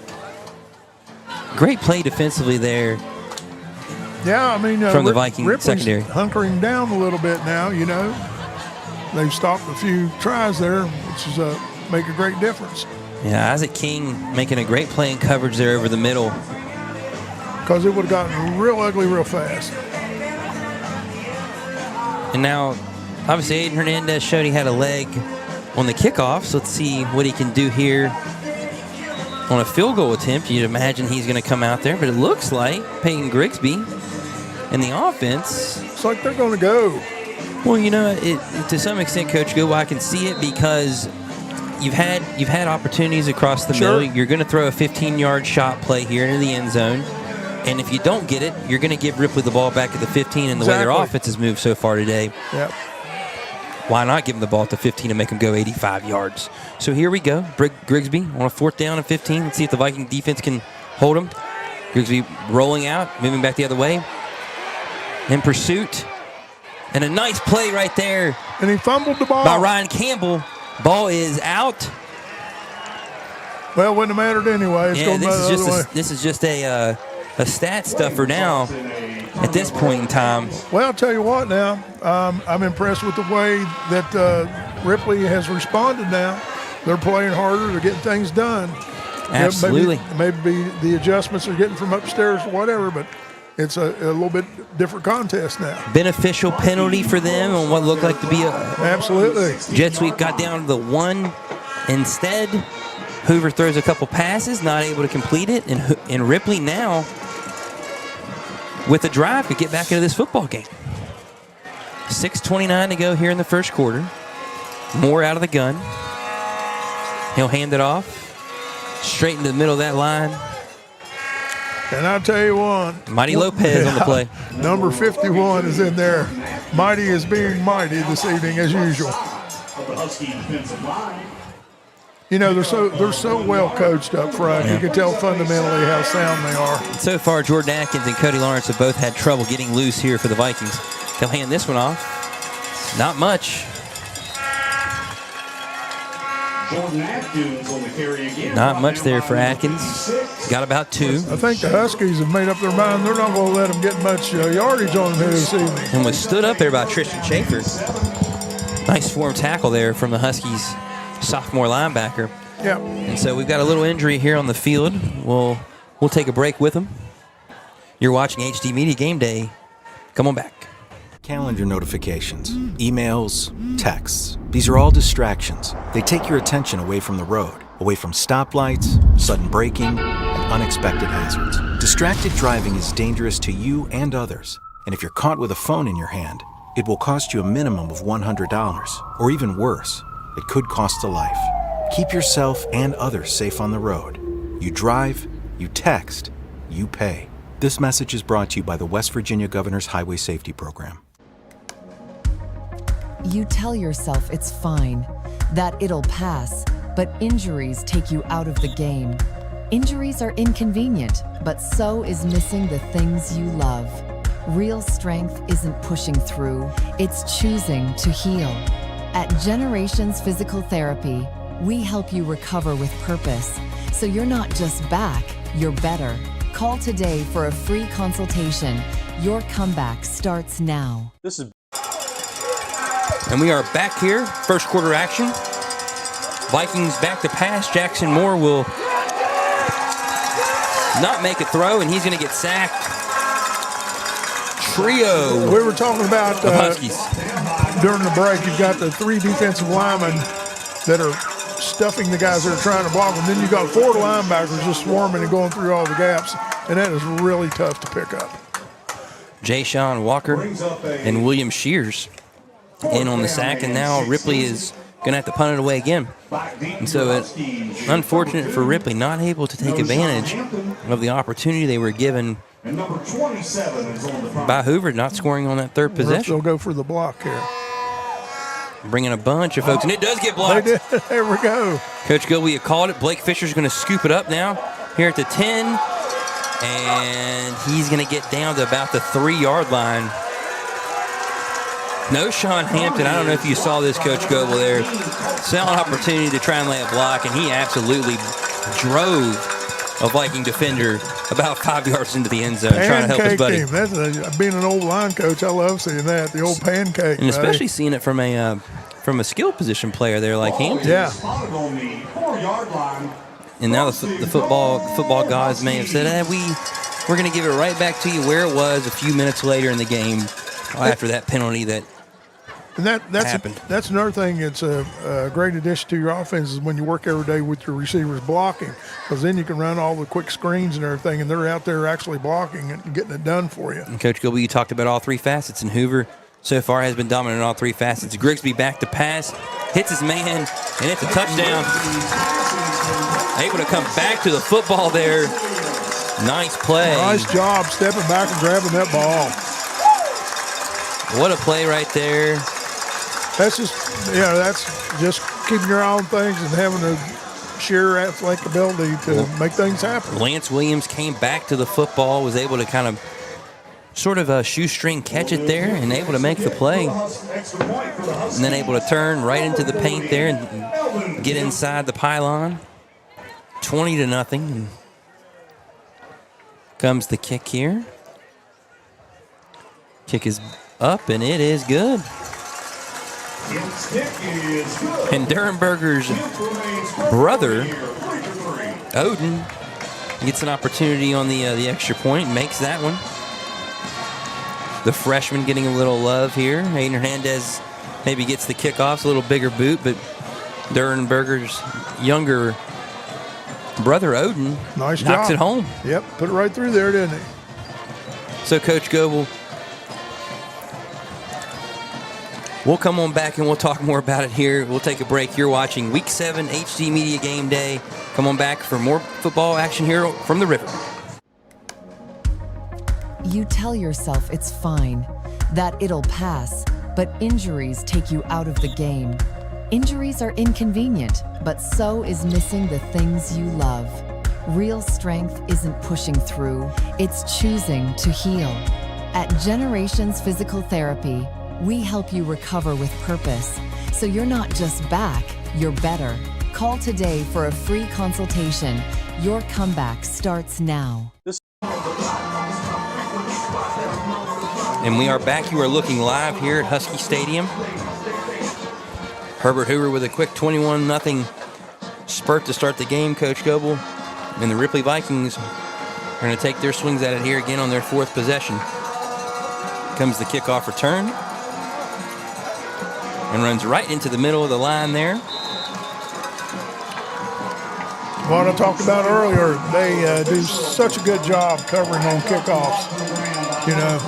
Great play defensively there. Yeah, I mean, from the Viking Ripley's secondary. Hunkering down a little bit now, They've stopped a few tries there, which is make a great difference. Yeah, Isaac King making a great play in coverage there over the middle. Because it would have gotten real ugly real fast. And now, obviously, Aiden Hernandez showed he had a leg on the kickoff, so let's see what he can do here on a field goal attempt. You'd imagine he's going to come out there, but it looks like Peyton Grigsby and the offense. It's like they're going to go. Well, to some extent, Coach Goebel, I can see it because you've had opportunities across the middle. You're going to throw a 15-yard shot play here into the end zone. And if you don't get it, you're going to give Ripley the ball back at the 15, and the way their offense has moved so far today. Yep. Why not give him the ball at the 15 and make him go 85 yards? So here we go. Grigsby on a 4th down and 15. Let's see if the Viking defense can hold him. Grigsby rolling out, moving back the other way. In pursuit. And a nice play right there. And he fumbled the ball. By Ryan Campbell. Ball is out. Well, wouldn't have mattered anyway. It's this is just a stat stuffer now. at this point in time? Well, I'll tell you what now. I'm impressed with the way that Ripley has responded now. They're playing harder. They're getting things done. Absolutely. Maybe the adjustments are getting from upstairs or whatever, but it's a little bit different contest now. Beneficial penalty for them on what looked like to be a absolutely jet sweep. Got down to the 1 instead. Hoover throws a couple passes, not able to complete it, and Ripley now with a drive to get back into this football game. 6:29 to go here in the first quarter. Moore out of the gun. He'll hand it off straight into the middle of that line. And I'll tell you one. Mighty Lopez on the play. Number 51 is in there. Mighty is being mighty this evening as usual. You know, they're so well coached up front. You can tell fundamentally how sound they are. So far, Jordan Atkins and Cody Lawrence have both had trouble getting loose here for the Vikings. They'll hand this one off. Not much. Not much there for Atkins. Got about 2. I think the Huskies have made up their mind they're not going to let them get much yardage on them here this evening. And was stood up there by Tristan Schaefer. Nice form tackle there from the Huskies sophomore linebacker. Yeah. And so we've got a little injury here on the field. We'll take a break with them. You're watching HD Media Game Day. Come on back. Calendar notifications, emails, texts. These are all distractions. They take your attention away from the road, away from stoplights, sudden braking, and unexpected hazards. Distracted driving is dangerous to you and others. And if you're caught with a phone in your hand, it will cost you a minimum of $100, or even worse, it could cost a life. Keep yourself and others safe on the road. You drive, you text, you pay. This message is brought to you by the West Virginia Governor's Highway Safety Program. You tell yourself it's fine, that it'll pass, but injuries take you out of the game. Injuries are inconvenient, but so is missing the things you love. Real strength isn't pushing through, it's choosing to heal. At Generations Physical Therapy, we help you recover with purpose, so you're not just back, you're better. Call today for a free consultation. Your comeback starts now. And we are back here, first quarter action. Vikings back to pass. Jackson Moore will not make a throw, and he's going to get sacked. Trio. We were talking about the Huskies. During the break, you've got the 3 defensive linemen that are stuffing the guys that are trying to block them. Then you've got 4 linebackers just swarming and going through all the gaps, and that is really tough to pick up. Jay-Sean Walker and William Shears in on the sack, and now Ripley is going to have to punt it away again. And so it's unfortunate for Ripley, not able to take advantage of the opportunity they were given by Hoover, not scoring on that third possession. They'll go for the block here. Bringing a bunch of folks, and it does get blocked. They did. There we go. Coach Gilby called it. Blake Fisher's going to scoop it up now here at the 10, and he's going to get down to about the 3-yard line. No Sean Hampton. I don't know if you saw this, Coach Goebel there. Saw an opportunity to try and lay a block, and he absolutely drove a Viking defender about 5 yards into the end zone, trying to help his buddy. That's being an old line coach, I love seeing that, the old pancake. And especially seeing it from a skill position player there like Hampton. Yeah. And now the football gods may have said, we're going to give it right back to you where it was a few minutes later in the game after that penalty that and happened. That's another thing. It's a great addition to your offense is when you work every day with your receivers blocking, because then you can run all the quick screens and everything, and they're out there actually blocking and getting it done for you. And Coach Gilby, you talked about all 3 facets, and Hoover so far has been dominant in all 3 facets. Grigsby back to pass, hits his man, and it's a touchdown. Able to come back to the football there. Nice play. Nice job stepping back and grabbing that ball. What a play right there. That's just keeping your eye on things and having a sheer athletic ability to make things happen. Lance Williams came back to the football, was able to kind of sort of a shoestring catch it there and able to make the play. And then able to turn right into the paint there and get inside the pylon. 20-0. Comes the kick here. Kick is up, and it is good. And Durenberger's brother, Odin, gets an opportunity on the extra point, makes that one. The freshman getting a little love here. Hayden Hernandez maybe gets the kickoffs, a little bigger boot, but Durenberger's younger brother, Odin, knocks it home. Yep, put it right through there, didn't he? So, Coach Goebel, we'll come on back and we'll talk more about it here. We'll take a break. You're watching Week 7 HD Media Game Day. Come on back for more football action here from the River. You tell yourself it's fine, that it'll pass, but injuries take you out of the game. Injuries are inconvenient, but so is missing the things you love. Real strength isn't pushing through, it's choosing to heal. At Generations Physical Therapy, we help you recover with purpose, so you're not just back, you're better. Call today for a free consultation. Your comeback starts now. And we are back. You are looking live here at Husky Stadium. Herbert Hoover with a quick 21-0 spurt to start the game, Coach Goebel. And the Ripley Vikings are going to take their swings at it here again on their 4th possession. Comes the kickoff return. And runs right into the middle of the line there. What I talked about earlier, they do such a good job covering on kickoffs, you know.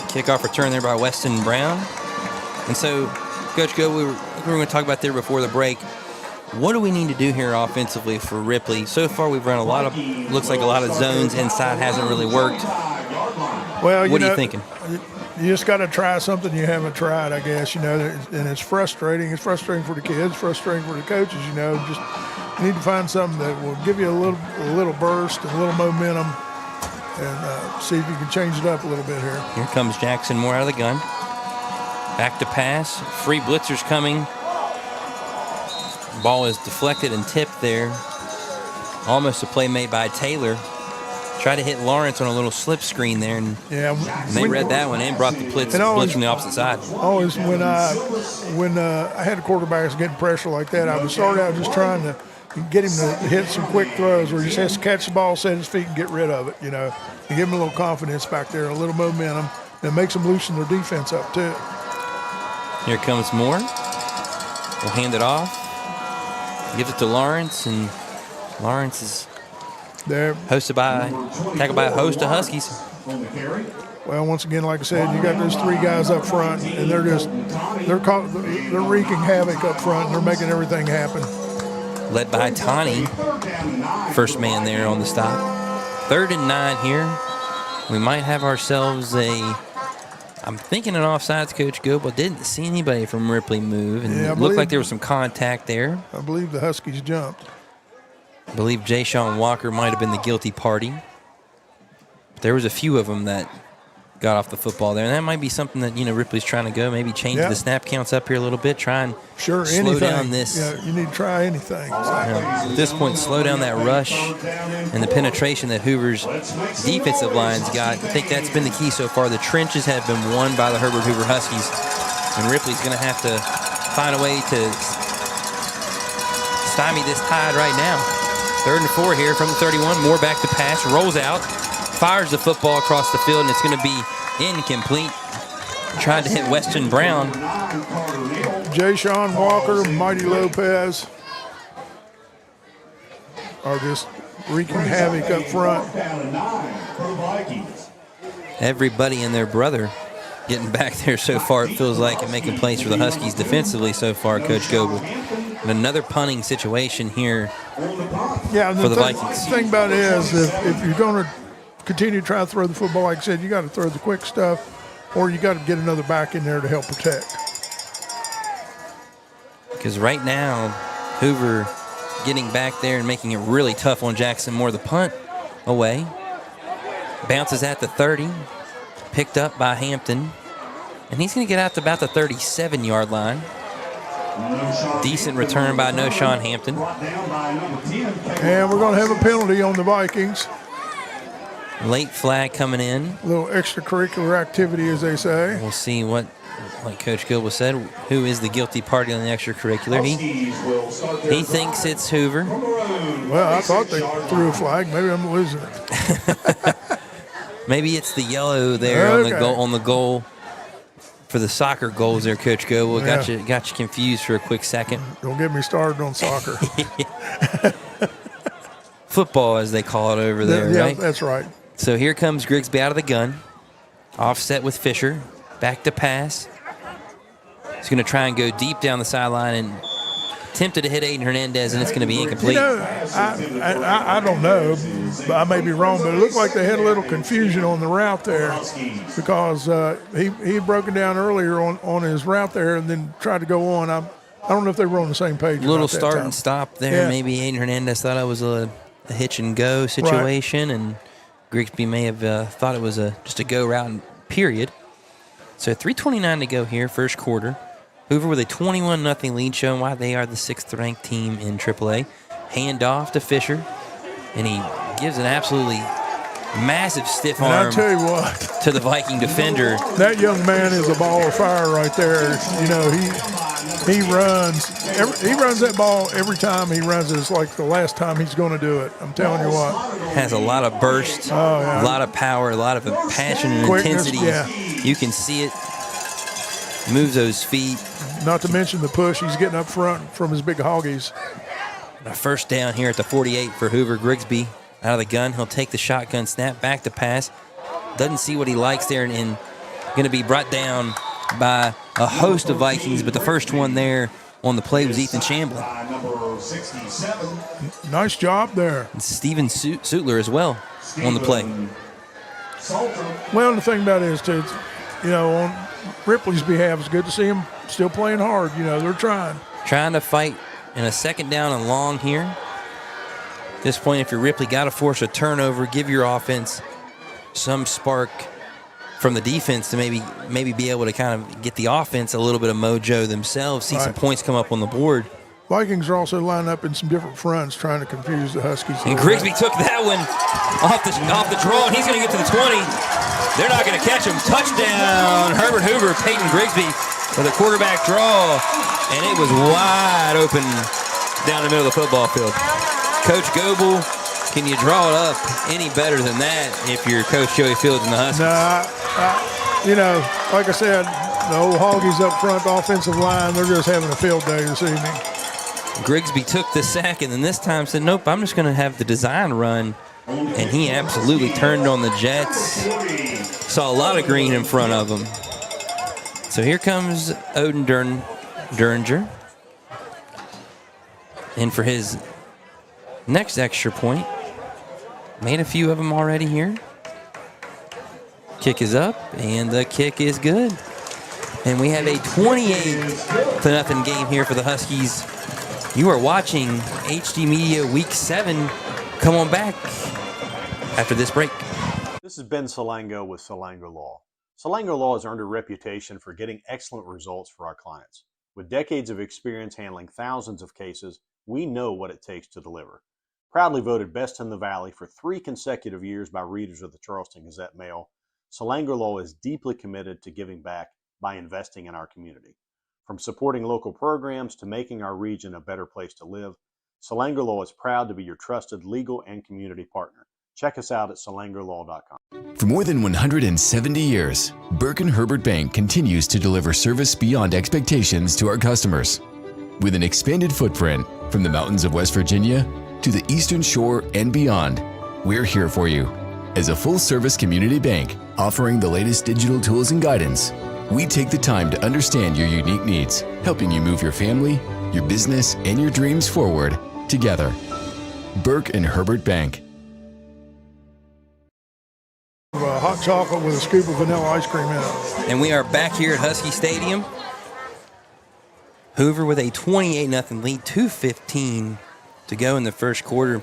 Kickoff return there by Weston Brown. And so, Coach Go, we were going to talk about there before the break. What do we need to do here offensively for Ripley? So far, we've run looks like a lot of zones inside, hasn't really worked. Well, what are you thinking? You just got to try something you haven't tried, I guess, you know, and it's frustrating. It's frustrating for the kids, frustrating for the coaches, you know. Just you need to find something that will give you a little burst, a little momentum, and see if you can change it up a little bit here. Here comes Jackson Moore out of the gun. Back to pass. Free blitzers coming. Ball is deflected and tipped there. Almost a play made by Taylor. Tried to hit Lawrence on a little slip screen there, and they read that one and brought the blitz from the opposite side. Always when I had a quarterback that's getting pressure like that, I would start out just trying to get him to hit some quick throws where he just has to catch the ball, set his feet, and get rid of it, you know, and give him a little confidence back there, a little momentum, and it makes them loosen their defense up too. Here comes Moore. We'll hand it off. Gives it to Lawrence, and Lawrence is there, tackled by a host of Huskies. Well, once again, like I said, you got those 3 guys up front, and they're wreaking havoc up front, and they're making everything happen. Led by Tani, first man there on the stop. 3rd and 9 here. We might have ourselves I'm thinking an offsides, Coach Goebel. Didn't see anybody from Ripley move, and it looked like there was some contact there. I believe the Huskies jumped. I believe Ja'Shawn Walker might have been the guilty party. There was a few of them that got off the football there, and that might be something that, you know, Ripley's trying to go, maybe change the snap counts up here a little bit, try and slow down this. Yeah, you need to try anything. At this point, slow down that rush and the penetration that Hoover's defensive line's got. I think that's been the key so far. The trenches have been won by the Herbert Hoover Huskies, and Ripley's going to have to find a way to stymie this tide right now. 3rd and 4 here from the 31. Moore back to pass, rolls out, fires the football across the field, and it's going to be incomplete. Tried to hit Weston Brown. Ja'Shawn Walker, Mighty Lopez are just wreaking havoc up front. Everybody and their brother getting back there so far, it feels like, and making plays for the Huskies defensively so far, Coach Goebel. And another punting situation here for the Vikings. The thing about it is, if you're going to continue to try to throw the football, like I said, you got to throw the quick stuff, or you got to get another back in there to help protect. Because right now, Hoover getting back there and making it really tough on Jackson Moore. The punt away. Bounces at the 30. Picked up by Hampton. And he's going to get out to about the 37-yard line. Decent return by Noshawn Hampton. And we're going to have a penalty on the Vikings. Late flag coming in. A little extracurricular activity, as they say. We'll see what, like Coach Gilbert said, who is the guilty party on the extracurricular. He thinks it's Hoover. Well, I thought they threw a flag. Maybe I'm losing it. Maybe it's the yellow there on the goal for the soccer goals there, Coach Go. Well, got you confused for a quick second. Don't get me started on soccer. Football, as they call it over there, right? Yeah, that's right. So here comes Grigsby out of the gun. Offset with Fisher. Back to pass. He's going to try and go deep down the sideline and tempted to hit Aiden Hernandez, and it's going to be incomplete. You know, I don't know. I may be wrong, but it looked like they had a little confusion on the route there because he had broken down earlier on his route there and then tried to go on. I don't know if they were on the same page. A little start and stop there. Yeah. Maybe Aiden Hernandez thought it was a hitch and go situation, right. And Grigsby may have thought it was just a go route, period. So 3:29 to go here, first quarter. Hoover with a 21-0 lead, showing why they are the 6th-ranked team in AAA. Hand off to Fisher, and he gives an absolutely massive stiff arm to the Viking defender. That young man is a ball of fire right there. You know, he runs. He runs that ball every time he runs it. It's like the last time he's going to do it. I'm telling you what. Has a lot of burst, a lot of power, a lot of passion and intensity. Yeah. You can see it. Moves those feet. Not to mention the push he's getting up front from his big hoggies. A first down here at the 48 for Hoover. Grigsby out of the gun. He'll take the shotgun snap, back to pass. Doesn't see what he likes there and going to be brought down by a host of Vikings, but the first one there on the play was Ethan Shamblin. Nice job there. And Steven Sutler as well on the play. Well, the thing about it is, too, you know, on Ripley's behalf, it's good to see him still playing hard. You know, they're trying. Trying to fight in a second down and long here. At this point, if you're Ripley, got to force a turnover, give your offense some spark from the defense to maybe be able to kind of get the offense a little bit of mojo themselves, see some points come up on the board. Vikings are also lined up in some different fronts trying to confuse the Huskies. And Grigsby took that one off the draw, and he's going to get to the 20. They're not going to catch him. Touchdown, Herbert Hoover, Peyton Grigsby with a quarterback draw, and it was wide open down the middle of the football field. Coach Goebel, can you draw it up any better than that if you're Coach Joey Fields and the Huskies? You know, like I said, the old Hoggies up front, the offensive line, they're just having a field day this evening. Grigsby took the sack and then this time said, nope, I'm just going to have the design run. And he absolutely turned on the Jets. Saw a lot of green in front of him. So here comes Odin Duringer. And for his next extra point, made a few of them already here. Kick is up, and the kick is good. And we have a 28-0 game here for the Huskies. You are watching HD Media Week 7. Come on back after this break. This is Ben Salango with Salango Law. Salango Law has earned a reputation for getting excellent results for our clients. With decades of experience handling thousands of cases, we know what it takes to deliver. Proudly voted Best in the Valley for 3 consecutive years by readers of the Charleston Gazette Mail, Salango Law is deeply committed to giving back by investing in our community. From supporting local programs to making our region a better place to live, Salango Law is proud to be your trusted legal and community partner. Check us out at salangolaw.com. For more than 170 years, Burke & Herbert Bank continues to deliver service beyond expectations to our customers. With an expanded footprint from the mountains of West Virginia to the Eastern Shore and beyond, we're here for you. As a full-service community bank offering the latest digital tools and guidance, we take the time to understand your unique needs, helping you move your family, your business, and your dreams forward together. Burke & Herbert Bank. Hot chocolate with a scoop of vanilla ice cream in it. And we are back here at Husky Stadium. Hoover with a 28-0 lead, 2:15 to go in the first quarter.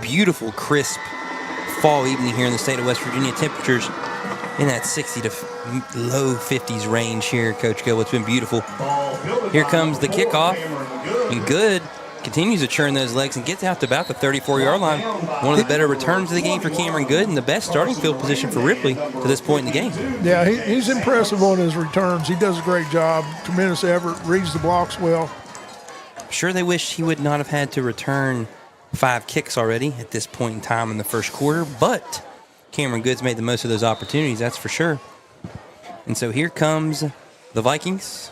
Beautiful, crisp fall evening here in the state of West Virginia. Temperatures in that 60 to low 50s range here, Coach Go. It's been beautiful. Here comes the kickoff. And good continues to churn those legs and gets out to about the 34-yard line. One of the better returns of the game for Cameron Good and the best starting field position for Ripley to this point in the game. Yeah, he's impressive on his returns. He does a great job. Tremendous effort. Reads the blocks well. I'm sure they wish he would not have had to return 5 kicks already at this point in time in the first quarter, but Cameron Good's made the most of those opportunities, that's for sure. And so here comes the Vikings.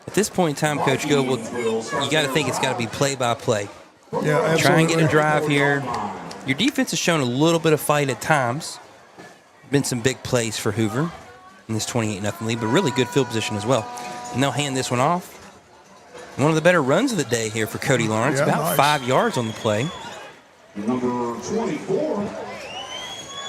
At this point in time, Coach Go, you got to think it's got to be play-by-play. Yeah, absolutely. Try and get a drive here. Your defense has shown a little bit of fight at times. Been some big plays for Hoover in this 28-0 lead, but really good field position as well. And they'll hand this one off. One of the better runs of the day here for Cody Lawrence, about 5 yards on the play. Number 24.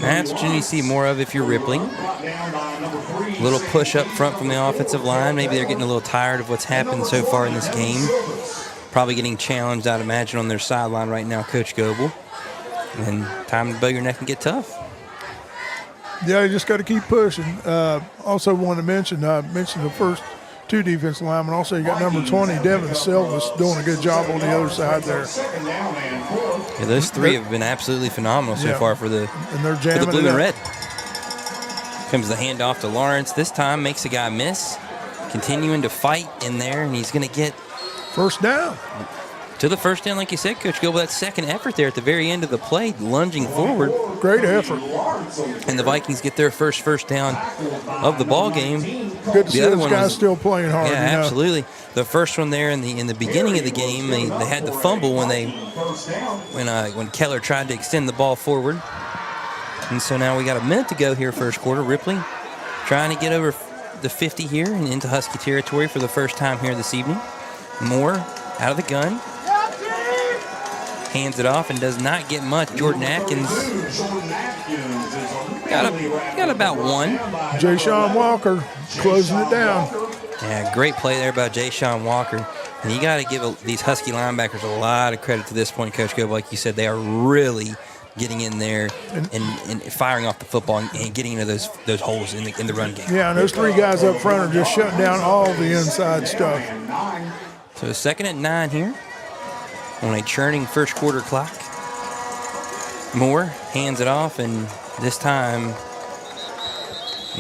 That's what you need to see more of if you're Ripley. A little push up front from the offensive line. Maybe they're getting a little tired of what's happened so far in this game. Probably getting challenged, I'd imagine, on their sideline right now, Coach Goebel. And time to bow your neck and get tough. Yeah, you just got to keep pushing. Also want to mention, I mentioned the first 2 defensive linemen. Also, you got number 20, Devin Silva's doing a good job on the other side there. Yeah, those 3 have been absolutely phenomenal so far for the blue and red. Comes the handoff to Lawrence. This time makes a guy miss. Continuing to fight in there, and he's going to get first down. To the first down, like you said, Coach Goebel, that second effort there at the very end of the play, lunging forward. Great effort. And the Vikings get their first down of the ball game. Good to see this guy's still playing hard. Yeah, absolutely. The first one there in the beginning of the game, they had the fumble when Keller tried to extend the ball forward. And so now we got a minute to go here, first quarter. Ripley trying to get over the 50 here and into Husky territory for the first time here this evening. Moore out of the gun. Hands it off and does not get much. Jordan Atkins got about 1. Jay Sean Walker closing it down. Yeah, great play there by Jay Sean Walker. And you got to give these Husky linebackers a lot of credit to this point, Coach Goebel. Like you said, they are really getting in there and firing off the football and getting into those holes in the run game. Yeah, and those 3 guys up front are just shutting down all the inside stuff. So 2nd and 9 here on a churning first quarter clock. Moore hands it off, and this time,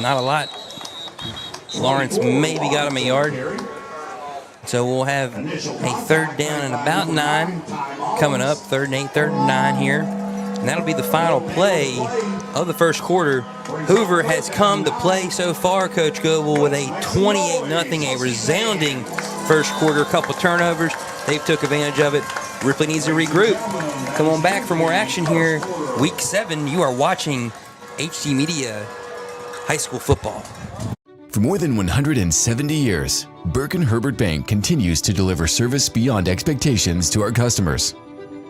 not a lot. Lawrence maybe got him a yard. So we'll have a 3rd down and about 9 coming up. 3rd and 8, 3rd and 9 here. And that'll be the final play of the first quarter. Hoover has come to play so far, Coach Goebel, with a 28-0, a resounding first quarter. A couple turnovers. They've took advantage of it. Ripley needs to regroup. Come on back for more action here. Week 7, you are watching HD Media High School Football. For more than 170 years, Burke and Herbert Bank continues to deliver service beyond expectations to our customers.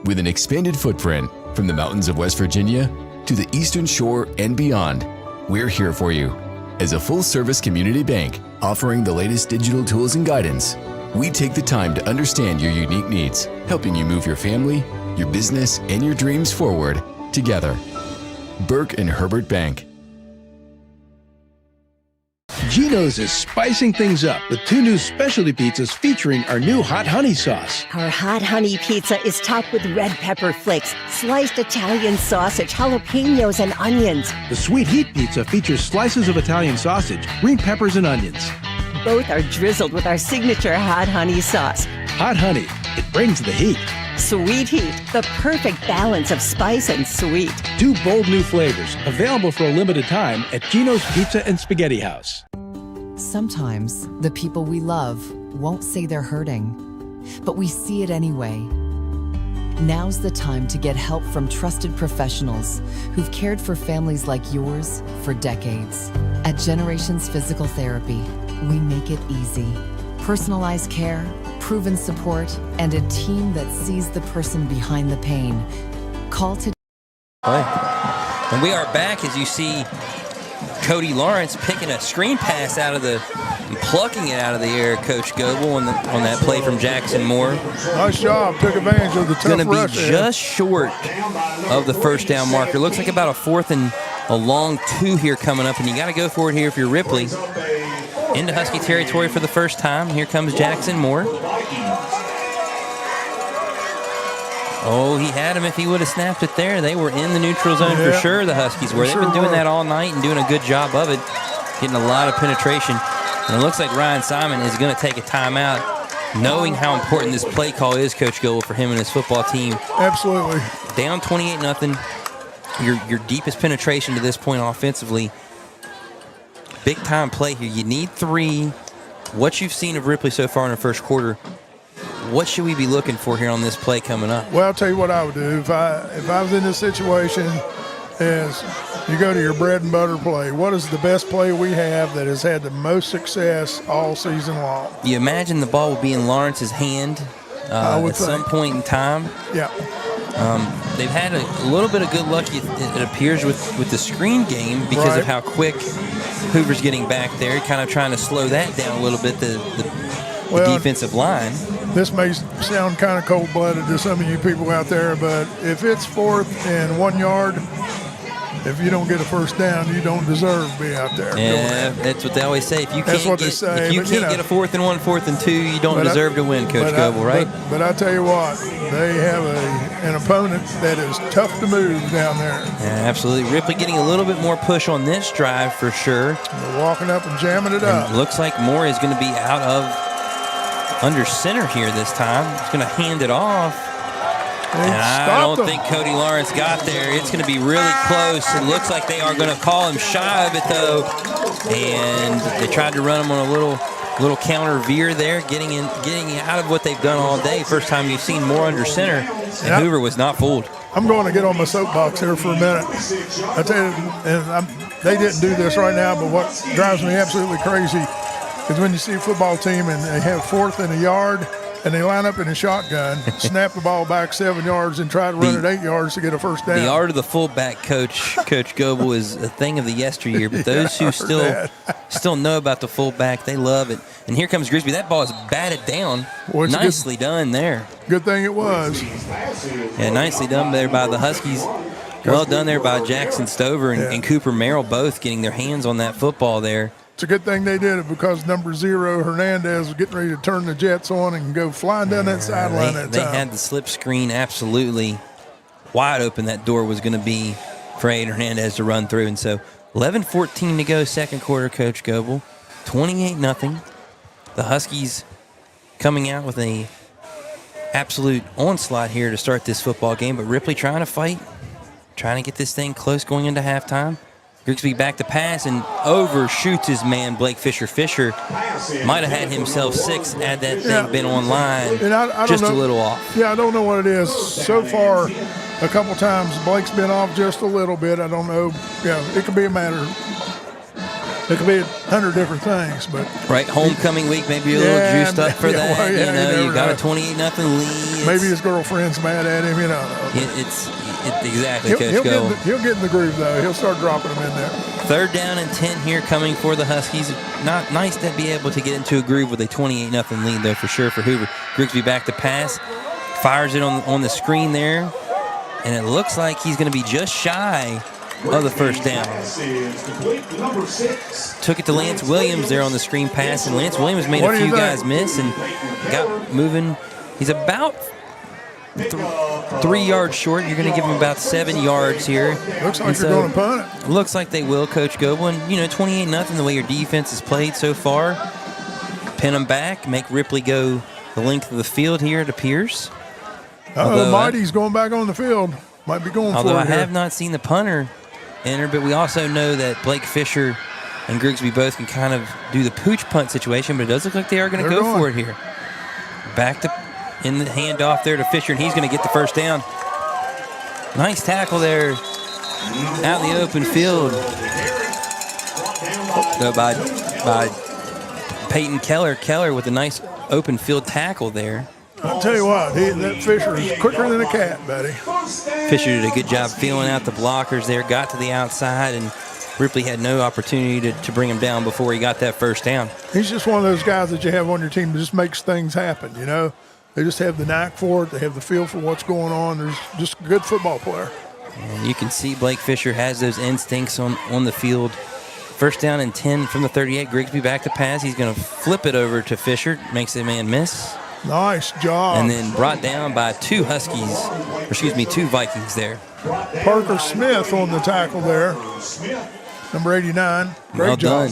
With an expanded footprint from the mountains of West Virginia to the Eastern Shore and beyond, we're here for you. As a full-service community bank offering the latest digital tools and guidance, we take the time to understand your unique needs, helping you move your family, your business, and your dreams forward together. Burke and Herbert Bank. Geno's is spicing things up with 2 new specialty pizzas featuring our new hot honey sauce. Our hot honey pizza is topped with red pepper flakes, sliced Italian sausage, jalapenos, and onions. The sweet heat pizza features slices of Italian sausage, green peppers, and onions. Both are drizzled with our signature hot honey sauce. Hot honey, it brings the heat. Sweet heat, the perfect balance of spice and sweet. 2 bold new flavors, available for a limited time at Geno's Pizza and Spaghetti House. Sometimes the people we love won't say they're hurting, but we see it anyway. Now's the time to get help from trusted professionals who've cared for families like yours for decades. At Generations Physical Therapy, we make it easy. Personalized care, proven support, and a team that sees the person behind the pain. Call today. And we are back as you see Cody Lawrence picking a screen pass out of the, and plucking it out of the air, Coach Goebel, on that play from Jackson Moore. Nice job. Took advantage of the tough rush. Going to be just short of the first down marker. Looks like about a 4th and a long 2 here coming up, and you got to go for it here if you're Ripley. Into Husky territory for the first time. Here comes Jackson Moore. Oh, he had him if he would have snapped it there. They were in the neutral zone for sure, the Huskies were. They've been doing that all night and doing a good job of it, getting a lot of penetration. And it looks like Ryan Simon is going to take a timeout, knowing how important this play call is, Coach Goble, for him and his football team. Absolutely. Down 28-0. Your deepest penetration to this point offensively. Big time play here. You need 3. What you've seen of Ripley so far in the first quarter, what should we be looking for here on this play coming up? Well, I'll tell you what I would do. If I was in this situation, is you go to your bread and butter play. What is the best play we have that has had the most success all season long? You imagine the ball will be in Lawrence's hand at some point in time. Yeah. They've had a little bit of good luck, it appears, with the screen game because of how quick Hoover's getting back there, kind of trying to slow that down a little bit, the defensive line. This may sound kind of cold-blooded to some of you people out there, but if it's 4th and 1 yard, if you don't get a first down, you don't deserve to be out there. Yeah, that's what they always say. If you That's can't what they say, if you but, can't you know. get a 4th and 1, 4th and 2, you don't deserve to win, Coach Goble, right? But I tell you what, they have an opponent that is tough to move down there. Yeah, absolutely. Ripley getting a little bit more push on this drive for sure. They're walking up and jamming it up. Looks like Moore is going to be out of under center here this time. He's going to hand it off. And I don't think Cody Lawrence got there. It's going to be really close. It looks like they are going to call him shy of it, though. And they tried to run him on a little counter veer there, getting out of what they've done all day. First time you've seen Moore under center, and Hoover was not fooled. I'm going to get on my soapbox here for a minute. I tell you, and they didn't do this right now, but what drives me absolutely crazy is when you see a football team and they have 4th and a yard, and they line up in a shotgun, snap the ball back 7 yards, and try to run it 8 yards to get a first down. The art of the fullback, Coach Goble, is a thing of the yesteryear. But those who still know about the fullback, they love it. And here comes Grigsby. That ball is batted down. Well, nicely done there. Good thing it was. Yeah, nicely done there by the Huskies. Well done there by Jackson Stover and Cooper Merrill, both getting their hands on that football there. It's a good thing they did it because number 0, Hernandez, was getting ready to turn the Jets on and go flying down that sideline that time. They had the slip screen absolutely wide open. That door was going to be for Aiden Hernandez to run through. And so 11-14 to go second quarter, Coach Goble. 28-0. The Huskies coming out with a absolute onslaught here to start this football game. But Ripley trying to fight, trying to get this thing close going into halftime. Grigsby back to pass and overshoots his man, Blake Fisher. Fisher might have had himself 6 had that thing been online, and I just don't know, a little off. Yeah, I don't know what it is. So far, a couple times, Blake's been off just a little bit. I don't know. Yeah, it could be a matter. It could be 100 different things, but right, homecoming week, maybe a little juiced up for that. Well, you got a 28-0 lead. Maybe his girlfriend's mad at him. Exactly, Coach Goble. He'll get in the groove, though. He'll start dropping them in there. 3rd down and 10 here coming for the Huskies. Not nice to be able to get into a groove with a 28-0 lead, though, for sure, for Hoover. Grigsby back to pass. Fires it on the screen there. And it looks like he's going to be just shy of the first down. Took it to Lance Williams there on the screen pass, and Lance Williams made a few guys miss and got moving. He's about 3 yards short. You're going to give him about 7 yards here. Looks like they're going to punt it. Looks like they will, Coach Goble. And, 28-0 the way your defense has played so far. Pin them back, make Ripley go the length of the field here, it appears. Mighty's going back on the field. Might be going for it. Although I have not seen the punter enter, but we also know that Blake Fisher and Grigsby both can kind of do the pooch punt situation, but it does look like they are going to go for it here. Back to in the handoff there to Fisher, and he's going to get the first down. Nice tackle there out in the open field. So by Peyton Keller. Keller with a nice open field tackle there. I'll tell you what, that Fisher is quicker than a cat, buddy. Fisher did a good job feeling out the blockers there, got to the outside, and Ripley had no opportunity to bring him down before he got that first down. He's just one of those guys that you have on your team that just makes things happen, They just have the knack for it. They have the feel for what's going on. There's just a good football player. And you can see Blake Fisher has those instincts on the field. First down and 10 from the 38. Grigsby back to pass. He's going to flip it over to Fisher. Makes the man miss. Nice job. And then brought down by two Vikings there. Parker Smith on the tackle there. Number 89. Great job.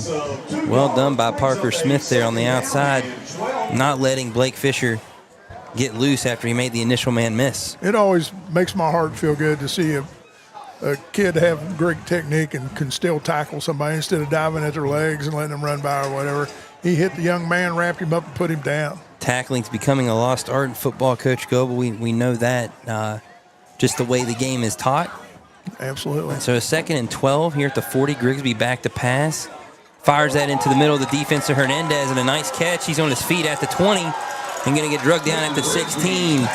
Well done by Parker Smith there on the outside, not letting Blake Fisher get loose after he made the initial man miss. It always makes my heart feel good to see a kid have great technique and can still tackle somebody instead of diving at their legs and letting them run by or whatever. He hit the young man, wrapped him up, and put him down. Tackling's becoming a lost art in football, Coach Goebel. We know that just the way the game is taught. Absolutely. So a 2nd and 12 here at the 40. Grigsby back to pass. Fires that into the middle of the defense to Hernandez, and a nice catch. He's on his feet at the 20 and going to get drugged down at the 16.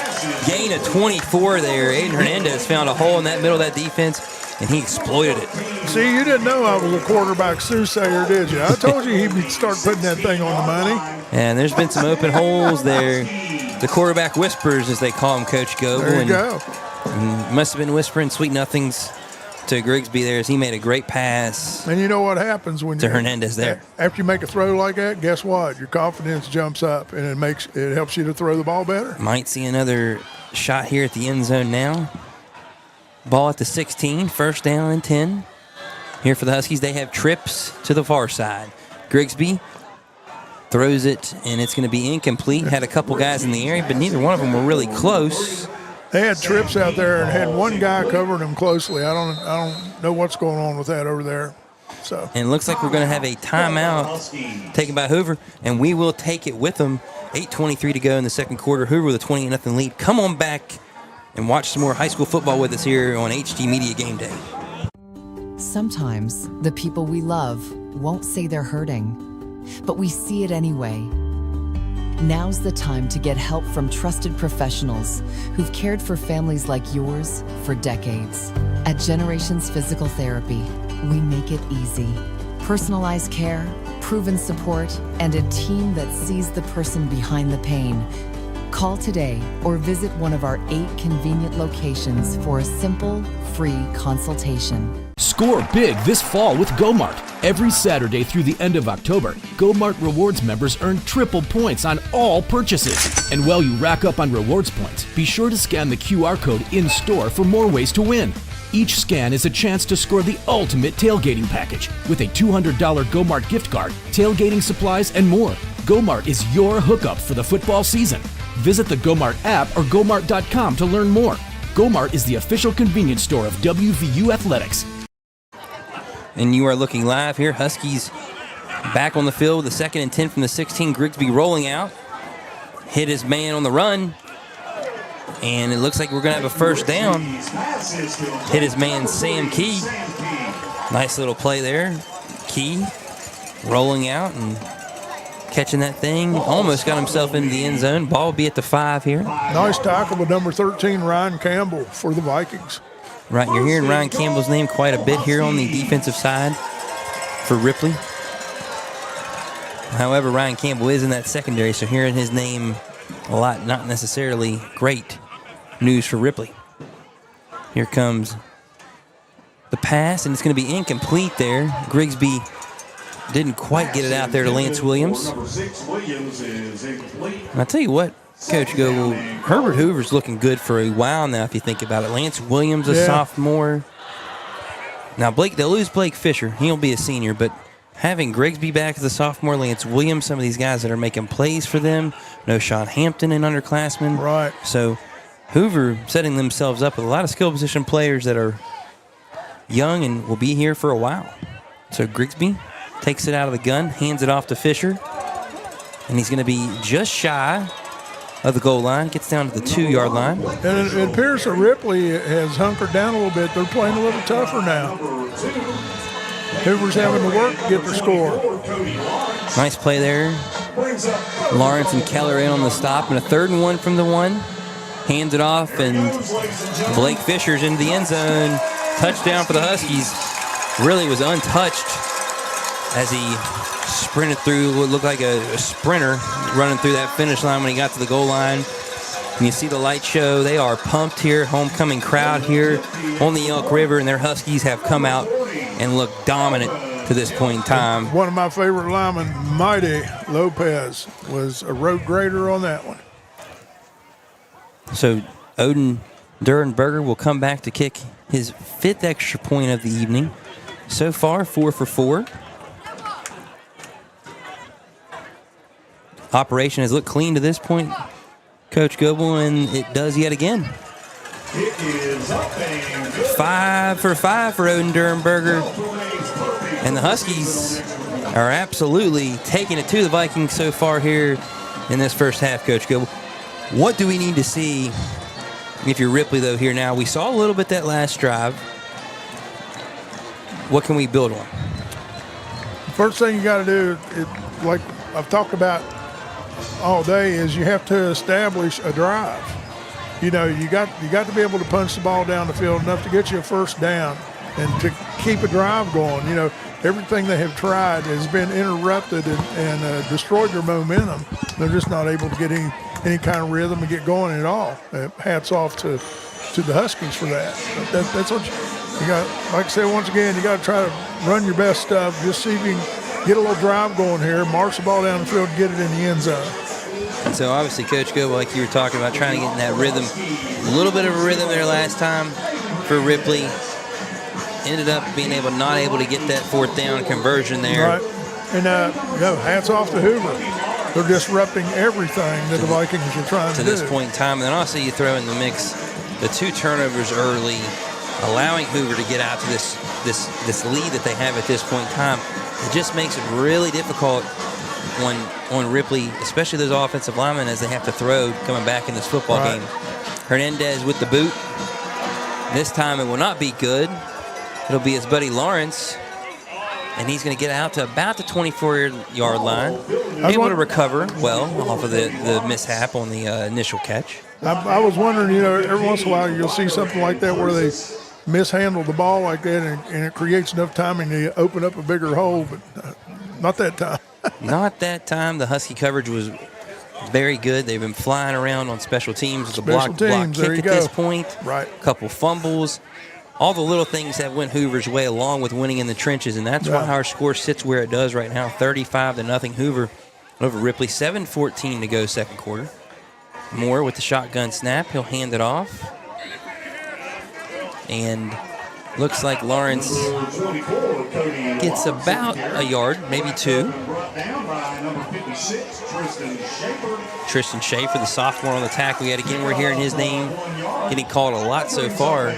Gain of 24 there. Aiden Hernandez found a hole in that middle of that defense, and he exploited it. See, you didn't know I was a quarterback soothsayer, did you? I told you he'd start putting that thing on the money. And there's been some open holes there. The quarterback whispers, as they call him, Coach Goebel. There you go. And must have been whispering sweet nothings to Grigsby there as he made a great pass. And you know what happens when to Hernandez there. After you make a throw like that, guess what? Your confidence jumps up, and it helps you to throw the ball better. Might see another shot here at the end zone now. Ball at the 16, 1st down and 10. Here for the Huskies, they have trips to the far side. Grigsby throws it, and it's going to be incomplete. Had a couple guys in the area, but neither one of them were really close. They had trips out there and had one guy covering them closely. I don't know what's going on with that over there. So. And it looks like we're going to have a timeout taken by Hoover, and we will take it with them. 8:23 to go in the second quarter. Hoover with a 20-0 lead. Come on back and watch some more high school football with us here on HG Media Game Day. Sometimes the people we love won't say they're hurting, but we see it anyway. Now's the time to get help from trusted professionals who've cared for families like yours for decades. At Generations Physical Therapy, we make it easy. Personalized care, proven support, and a team that sees the person behind the pain. Call today or visit one of our 8 convenient locations for a simple, free consultation. Score big this fall with GoMart. Every Saturday through the end of October, GoMart Rewards members earn triple points on all purchases. And while you rack up on rewards points, be sure to scan the QR code in-store for more ways to win. Each scan is a chance to score the ultimate tailgating package with a $200 GoMart gift card, tailgating supplies, and more. GoMart is your hookup for the football season. Visit the GoMart app or gomart.com to learn more. GoMart is the official convenience store of WVU Athletics. And you are looking live here. Huskies back on the field with a 2nd and 10 from the 16. Grigsby rolling out. Hit his man on the run. And it looks like we're going to have a 1st down. Hit his man, Sam Key. Nice little play there. Key rolling out and catching that thing. Almost got himself into the end zone. Ball will be at the 5 here. Nice tackle with number 13, Ryan Campbell, for the Vikings. Right, you're hearing Ryan Campbell's name quite a bit here on the defensive side for Ripley. However, Ryan Campbell is in that secondary, so hearing his name a lot, not necessarily great news for Ripley. Here comes the pass, and it's going to be incomplete there. Grigsby didn't quite get it out there to Lance Williams. And I tell you what, Coach Goebel, Herbert Hoover's looking good for a while now if you think about it. Lance Williams, a sophomore. Now, they'll lose Blake Fisher. He'll be a senior, but having Grigsby back as a sophomore, Lance Williams, some of these guys that are making plays for them. No Sean Hampton, an underclassman. Right. So Hoover setting themselves up with a lot of skill position players that are young and will be here for a while. So Grigsby takes it out of the gun, hands it off to Fisher, and he's going to be just shy of the goal line, gets down to the 2-yard line. And it appears that Ripley has hunkered down a little bit. They're playing a little tougher now. Hoover's having to work to get their score. Nice play there. Lawrence and Keller in on the stop, and a 3rd and 1 from the 1. Hands it off, and Blake Fisher's into the end zone. Touchdown for the Huskies. Really was untouched as he sprinted through what looked like a sprinter running through that finish line when he got to the goal line. And you see the light show. They are pumped here. Homecoming crowd here on the Elk River, and their Huskies have come out and looked dominant to this point in time. One of my favorite linemen, Mighty Lopez, was a road grader on that one. So Odin Durenberger will come back to kick his 5th extra point of the evening. So far, 4 for 4. Operation has looked clean to this point, Coach Goebel, and it does yet again. It is up and good. 5 for 5 for Odin Durenberger. And the Huskies are absolutely taking it to the Vikings so far here in this first half, Coach Goebel. What do we need to see if you're Ripley, though, here now? We saw a little bit that last drive. What can we build on? First thing you got to do, like I've talked about all day, is you have to establish a drive. You know, you got to be able to punch the ball down the field enough to get you a first down and to keep a drive going. You know, everything they have tried has been interrupted and destroyed their momentum. They're just not able to get any kind of rhythm and get going at all. Hats off to the Huskies for that. That's what you got. Like I said, once again, you got to try to run your best stuff. Just see if you can get a little drive going here, march the ball down the field, get it in the end zone. So obviously, Coach Goebel, like you were talking about, trying to get in that rhythm. A little bit of a rhythm there last time for Ripley. Ended up being not able to get that 4th down conversion there. Right. And hats off to Hoover. They're disrupting everything that the Vikings are trying to do. To this point in time. And then also you throw in the mix the 2 turnovers early, allowing Hoover to get out to this lead that they have at this point in time. It just makes it really difficult on Ripley, especially those offensive linemen, as they have to throw coming back in this football game. Hernandez with the boot. This time it will not be good. It'll be his buddy Lawrence, and he's going to get out to about the 24-yard line. Able to recover well off of the mishap on the initial catch. I was wondering, you know, every once in a while you'll see something like that where they mishandle the ball like that and it creates enough timing to open up a bigger hole, but not that time. Not that time. The Husky coverage was very good. They've been flying around on special teams with a block kick at this point. Right. A couple fumbles. All the little things that went Hoover's way along with winning in the trenches, and that's why our score sits where it does right now, 35-0 Hoover over Ripley. 7:14 to go second quarter. Moore with the shotgun snap. He'll hand it off. And looks like Lawrence gets about a yard, maybe 2. Tristan Schaefer, the sophomore on the tackle. Yet again, we're hearing his name getting called a lot so far.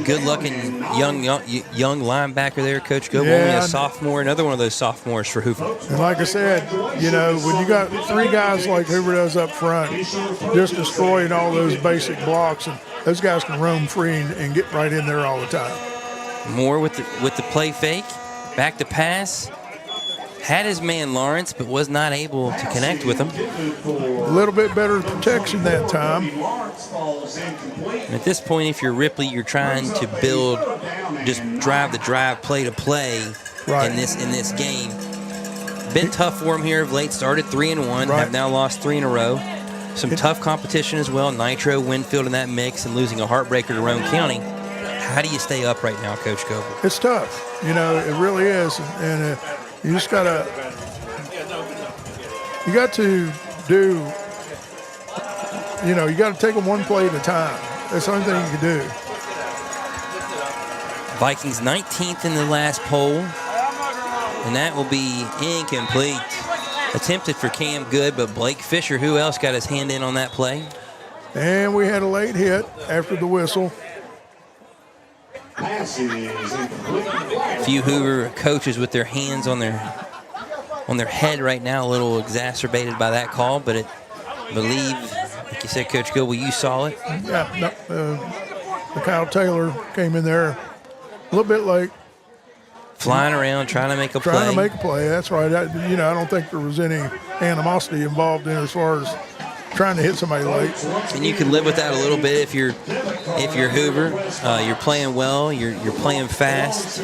Good-looking young linebacker there, Coach Goebel. Only a sophomore, another one of those sophomores for Hoover. And like I said, you know, when you got 3 guys like Hoover does up front, just destroying all those basic blocks, and those guys can roam free and get right in there all the time. Moore with the play fake, back to pass. Had his man Lawrence, but was not able to connect with him. A little bit better protection that time. And at this point, if you're Ripley, you're trying to build, just drive the drive, play to play in this game. Been tough for him here of late. Started 3-1, have now lost 3 in a row. Some tough competition as well. Nitro, Winfield in that mix, and losing a heartbreaker to Roane County. How do you stay up right now, Coach Goebel? It's tough. You know, it really is. And you just got to do, you know, you got to take them one play at a time. That's the only thing you can do. Vikings 19th in the last poll, and that will be incomplete. Attempted for Cam Good, but Blake Fisher, who else got his hand in on that play? And we had a late hit after the whistle. A few Hoover coaches with their hands on their head right now, a little exacerbated by that call, but I believe, like you said, Coach Goebel, you saw it. Yeah, Kyle Taylor came in there a little bit late. Flying around, trying to make a play. Trying to make a play, that's right. I don't think there was any animosity involved in it as far as trying to hit somebody late. And you can live with that a little bit if you're Hoover. You're playing well, you're playing fast.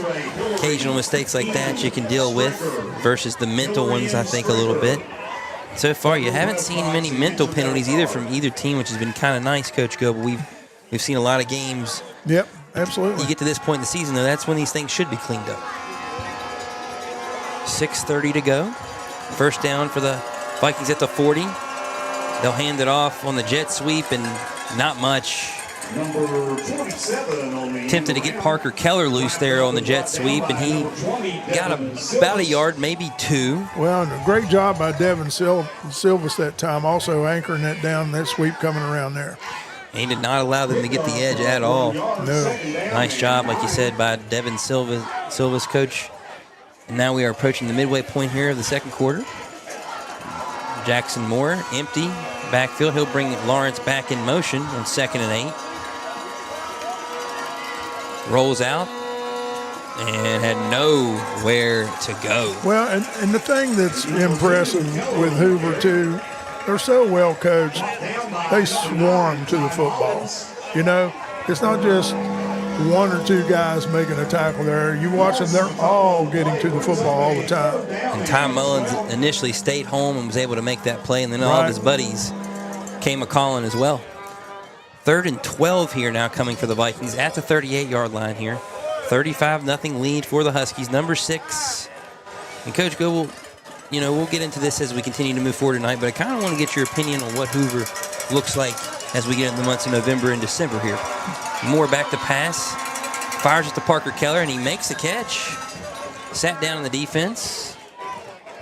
Occasional mistakes like that you can deal with versus the mental ones, I think, a little bit. So far, you haven't seen many mental penalties either from either team, which has been kind of nice, Coach Goebel. We've seen a lot of games. Yep, absolutely. You get to this point in the season, though, that's when these things should be cleaned up. 6:30 to go. First down for the Vikings at the 40. They'll hand it off on the jet sweep, and Not much. Number 27 on the Attempted to get Parker Keller loose there on the jet sweep, and he got about a yard, maybe 2. Well, and a great job by Devin Silvas that time, also anchoring that down, that sweep coming around there. He did not allow them to get the edge at all. No. Nice job, like you said, by Devin Silva's coach. And now we are approaching the midway point here of the second quarter. Jackson Moore, empty backfield. He'll bring Lawrence back in motion on 2nd and 8. Rolls out and had nowhere to go. Well, and the thing that's impressive with Hoover, too, they're so well coached, they swarm to the football. You know, it's not just 1 or 2 guys making a tackle there. You watch them, they're all getting to the football all the time. And Ty Mullins initially stayed home and was able to make that play, and then all of his buddies came a-calling as well. 3rd and 12 here now coming for the Vikings at the 38-yard line here. 35-0 lead for the Huskies. Number 6. And Coach Go, we'll get into this as we continue to move forward tonight, but I kind of want to get your opinion on what Hoover looks like as we get into the months of November and December here. Moore back to pass. Fires it to Parker Keller, and he makes the catch. Sat down in the defense.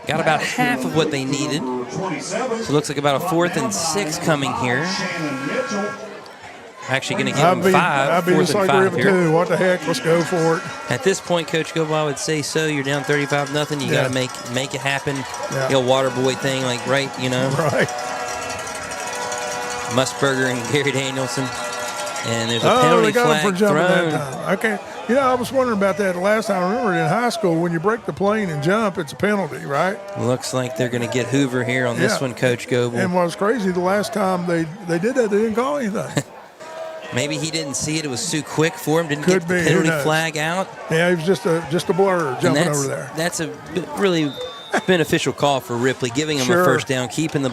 Got about half of what they needed. So it looks like about a 4th and 6 coming here. Actually going to give him 5. I'd be just like Ripley, too. What the heck? Let's go for it. At this point, Coach Gobo, I would say so. You're down 35-0. You got to make it happen. Yeah. The old water boy thing, like Right. Musburger and Gary Danielson. And there's a penalty flag thrown. That time. Okay. I was wondering about that last time. I remember in high school, when you break the plane and jump, it's a penalty, right? Looks like they're going to get Hoover here on this one, Coach Goble. And what was crazy, the last time they did that, they didn't call anything. Maybe he didn't see it. It was too quick for him. Didn't get the penalty flag out. Yeah, he was just a blur jumping over there. That's a really beneficial call for Ripley, giving him a first down, keeping the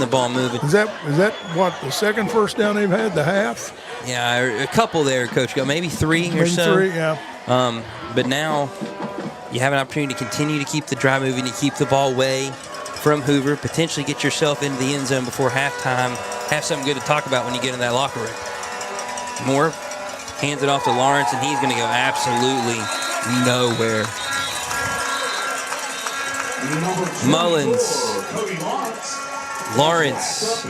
ball moving. Is that what, the second first down they've had, the half? Yeah, a couple there, Coach. Maybe 3 or so. Maybe 3, yeah. But now you have an opportunity to continue to keep the drive moving, to keep the ball away from Hoover, potentially get yourself into the end zone before halftime. Have something good to talk about when you get in that locker room. Moore hands it off to Lawrence, and he's going to go absolutely nowhere. Mullins. Lawrence.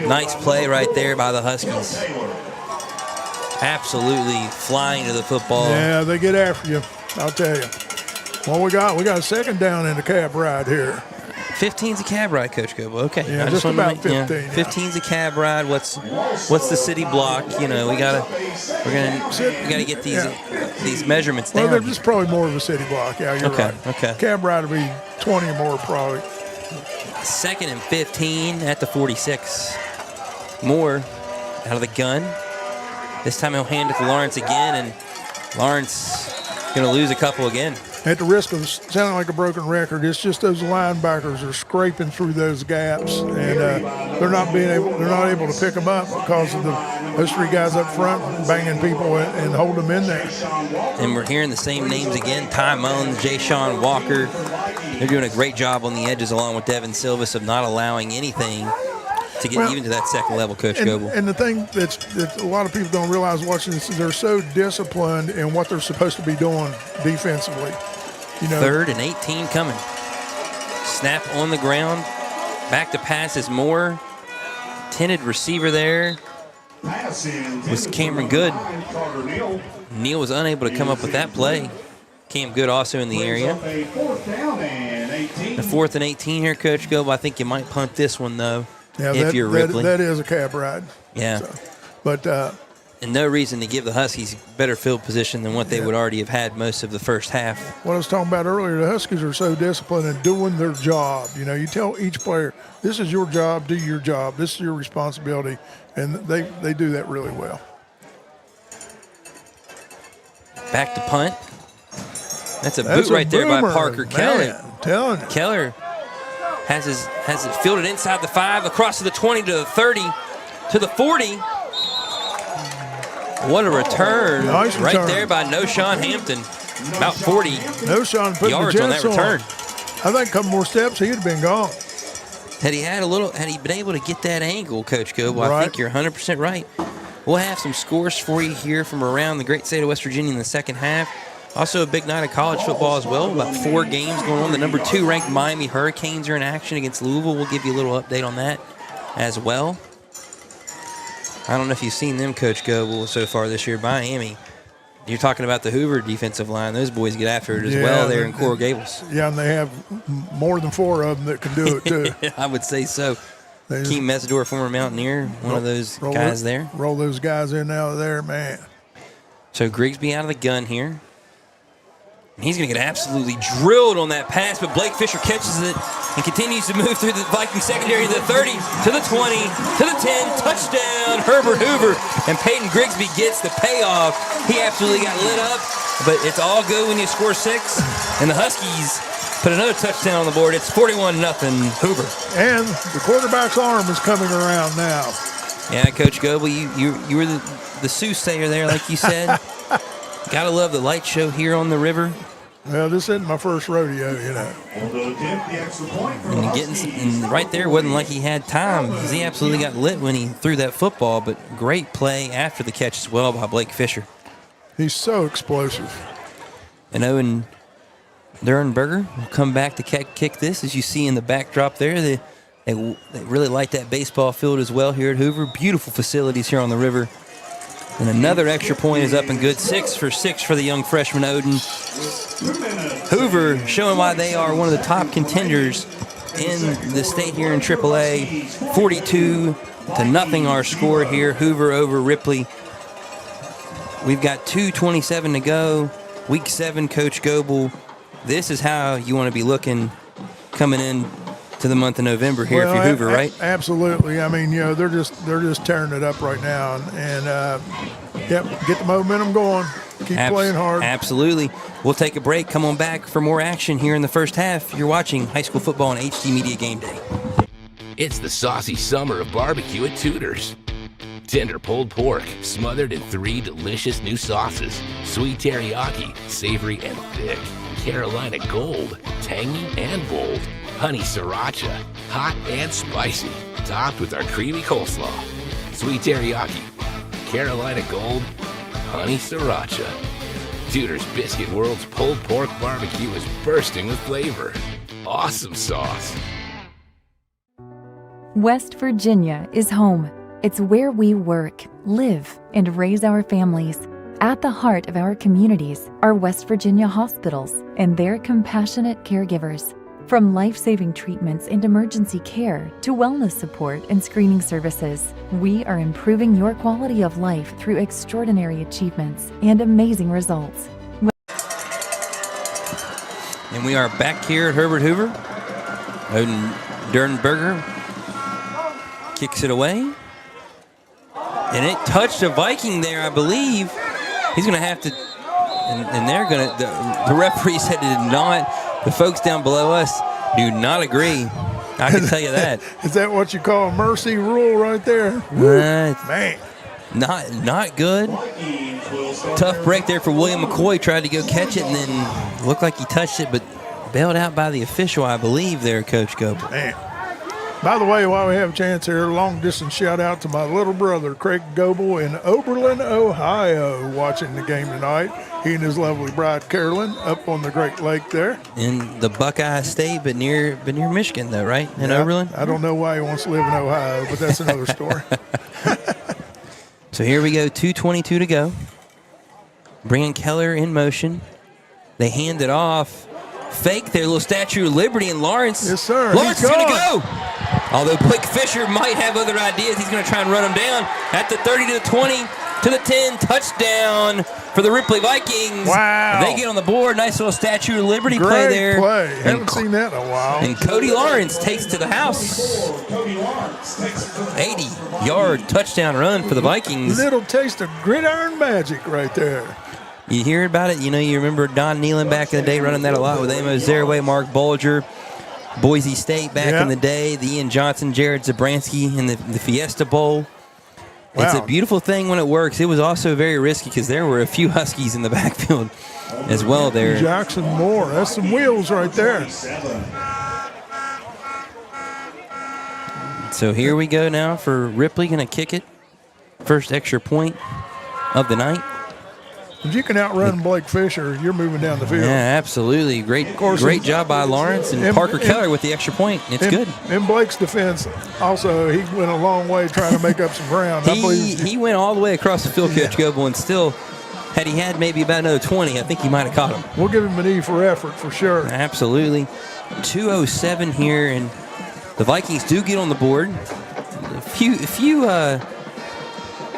Nice play right there by the Huskies. Absolutely flying to the football. Yeah, they get after you, I'll tell you. Well, we got a 2nd down in the cab ride here. 15's a cab ride, Coach Gobo. Okay. Yeah, just about 15. Yeah. 15's a cab ride. What's the city block? We gotta get these measurements down. Well, they're just probably more of a city block. Yeah, you're right. Okay. Cab ride will be 20 or more probably. 2nd and 15 at the 46. Moore out of the gun. This time he'll hand it to Lawrence again, and Lawrence going to lose a couple again. At the risk of sounding like a broken record, it's just those linebackers are scraping through those gaps, and they're not able to pick them up because of those 3 guys up front banging people and holding them in there. And we're hearing the same names again: Ty Mullins, Jay-Sean Walker. They're doing a great job on the edges, along with Devin Silvas, of not allowing anything to get even to that second level, Coach Goble. And the thing that a lot of people don't realize watching this is they're so disciplined in what they're supposed to be doing defensively. 3rd and 18 coming. Snap on the ground. Back to pass is Moore. Intended receiver there was Cameron Good. Neal was unable to come up with that play. Cam Good also in the area. The 4th and 18 here, Coach Goble. I think you might punt this one, though, if you're Ripley. That is a cab ride. Yeah. So, but and no reason to give the Huskies better field position than what they would already have had most of the first half. What I was talking about earlier, the Huskies are so disciplined in doing their job. You tell each player, this is your job, do your job, this is your responsibility, and they do that really well. Back to punt. That's a boot right there by Parker Keller. Telling you. Keller has it fielded inside the 5, across to the 20, to the 30, to the 40. What a return. Nice right return. there by Noshawn Hampton. About 40 Noshawn put yards the on that return. I think a couple more steps, he'd have been gone. Had he been able to get that angle, Coach Goble, Right. I think you're 100% right. We'll have some scores for you here from around the great state of West Virginia in the second half. Also a big night of college football as well. About 4 games going on. The number 2 ranked Miami Hurricanes are in action against Louisville. We'll give you a little update on that as well. I don't know if you've seen them, Coach Goble, so far this year. Miami, you're talking about the Hoover defensive line. Those boys get after it as well there in Coral Gables. Yeah, and they have more than 4 of them that can do it, too. I would say so. Keem Mesidor, former Mountaineer, one of those guys there. Roll those guys in out of there, man. So Grigsby out of the gun here. He's going to get absolutely drilled on that pass, but Blake Fisher catches it and continues to move through the Viking secondary to the 30, to the 20, to the 10. Touchdown, Herbert Hoover. And Peyton Grigsby gets the payoff. He absolutely got lit up, but it's all good when you score 6. And the Huskies put another touchdown on the board. It's 41-0 Hoover. And the quarterback's arm is coming around now. Yeah, Coach Goble, you were the soothsayer there, like you said. Gotta love the light show here on the river. Well, this isn't my first rodeo, you know. And right there wasn't like he had time, because he absolutely got lit when he threw that football, but great play after the catch as well by Blake Fisher. He's so explosive. And Owen Durenberger will come back to kick this, as you see in the backdrop there. They really like that baseball field as well here at Hoover. Beautiful facilities here on the river. And another extra point is up and good. 6 for 6 for the young freshman Oden. Hoover showing why they are one of the top contenders in the state here in AAA. 42-0 our score here. Hoover over Ripley. We've got 2:27 to go. Week 7, Coach Goble. This is how you want to be looking coming in to the month of November here, if you're Hoover, right? Absolutely. I mean, you know, they're just tearing it up right now, and yep, get the momentum going. Keep playing hard. Absolutely. We'll take a break. Come on back for more action here in the first half. You're watching high school football on HD Media Game Day. It's the saucy summer of barbecue at Tudor's. Tender pulled pork, smothered in 3 delicious new sauces: sweet teriyaki, savory and thick; Carolina Gold, tangy and bold; honey sriracha, hot and spicy, topped with our creamy coleslaw. Sweet teriyaki, Carolina Gold, honey sriracha. Tudor's Biscuit World's pulled pork barbecue is bursting with flavor. Awesome sauce. West Virginia is home. It's where we work, live, and raise our families. At the heart of our communities are West Virginia hospitals and their compassionate caregivers. From life-saving treatments and emergency care to wellness support and screening services, we are improving your quality of life through extraordinary achievements and amazing results. And we are back here at Herbert Hoover. Oden Durenberger kicks it away. And it touched a Viking there, I believe. He's going to have to, and they're going to, the referee said it did not. The folks down below us do not agree. I can tell you that. Is that what you call a mercy rule right there? Man. Not good. Tough break there for William McCoy. Tried to go catch it and then looked like he touched it, but bailed out by the official, I believe, there, Coach Goble. Man. By the way, while we have a chance here, long distance shout out to my little brother, Craig Goble, in Oberlin, Ohio, watching the game tonight. He and his lovely bride, Carolyn, up on the Great Lake there. In the Buckeye State, but near Michigan, though, right? In Oberlin? I don't know why he wants to live in Ohio, but that's another story. So here we go, 2:22 to go. Bringing Keller in motion. They hand it off. Fake their little Statue of Liberty, and Lawrence. Yes, sir. Lawrence is going to go. Although Blake Fisher might have other ideas, he's going to try and run him down at the 30 to the 20 to the 10. Touchdown for the Ripley Vikings. Wow. They get on the board. Nice little Statue of Liberty Great play there. Play. Haven't seen that in a while. And Cody Lawrence takes to the house. 80-yard touchdown run for the Vikings. Little taste of gridiron magic right there. You hear about it, you know, you remember Don Nealon back in the day running that a lot with Amos Zaraway, Mark Bolger, Boise State back in the day, the Ian Johnson, Jared Zabransky in the Fiesta Bowl. Wow. It's a beautiful thing when it works. It was also very risky because there were a few Huskies in the backfield as well there. Jackson Moore, that's some wheels right there. So here we go now for Ripley, going to kick it. First extra point of the night. If you can outrun Blake Fisher, you're moving down the field. Yeah, absolutely. Great job by Lawrence and Parker Keller with the extra point. It's good. In Blake's defense, also, he went a long way trying to make up some ground. He went all the way across the field, Coach Goebel, and still, had he had maybe about another 20, I think he might have caught him. We'll give him an E for effort for sure. Absolutely. 2:07 here, and the Vikings do get on the board. A few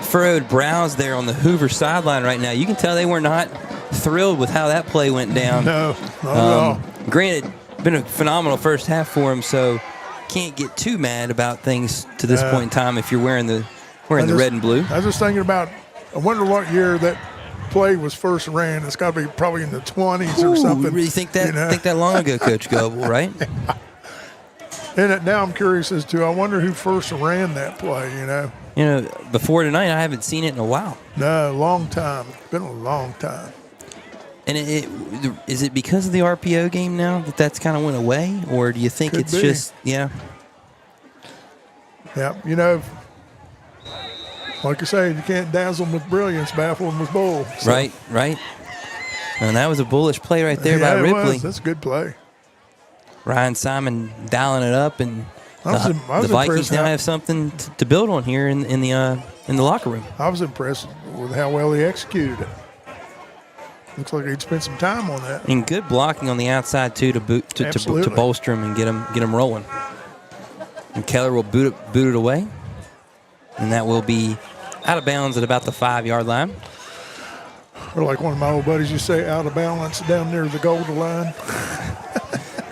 furrowed brows there on the Hoover sideline right now. You can tell they were not thrilled with how that play went down. No, not at all. Granted, been a phenomenal first half for him, so can't get too mad about things to this point in time if you're wearing the red and blue. I was just thinking about, I wonder what year that play was first ran. It's got to be probably in the 20s or something. You really think that long ago, Coach Goebel, right? And now I'm curious as to, I wonder who first ran that play, Before tonight, I haven't seen it in a while. No, long time. It's been a long time. And is it because of the RPO game now that's kind of went away? Or do you think Could it's be. just, Yeah, like you say, you can't dazzle them with brilliance, baffle them with bull. So. Right. And that was a bullish play right there by Ripley. That's a good play. Ryan Simon dialing it up, and the Vikings now have something to build on here in the locker room. I was impressed with how well he executed it. Looks like he'd spent some time on that. And good blocking on the outside too to bolster him and get him rolling. And Keller will boot it away, and that will be out of bounds at about the 5-yard line. Or like one of my old buddies used to say, out of balance down near the goal line.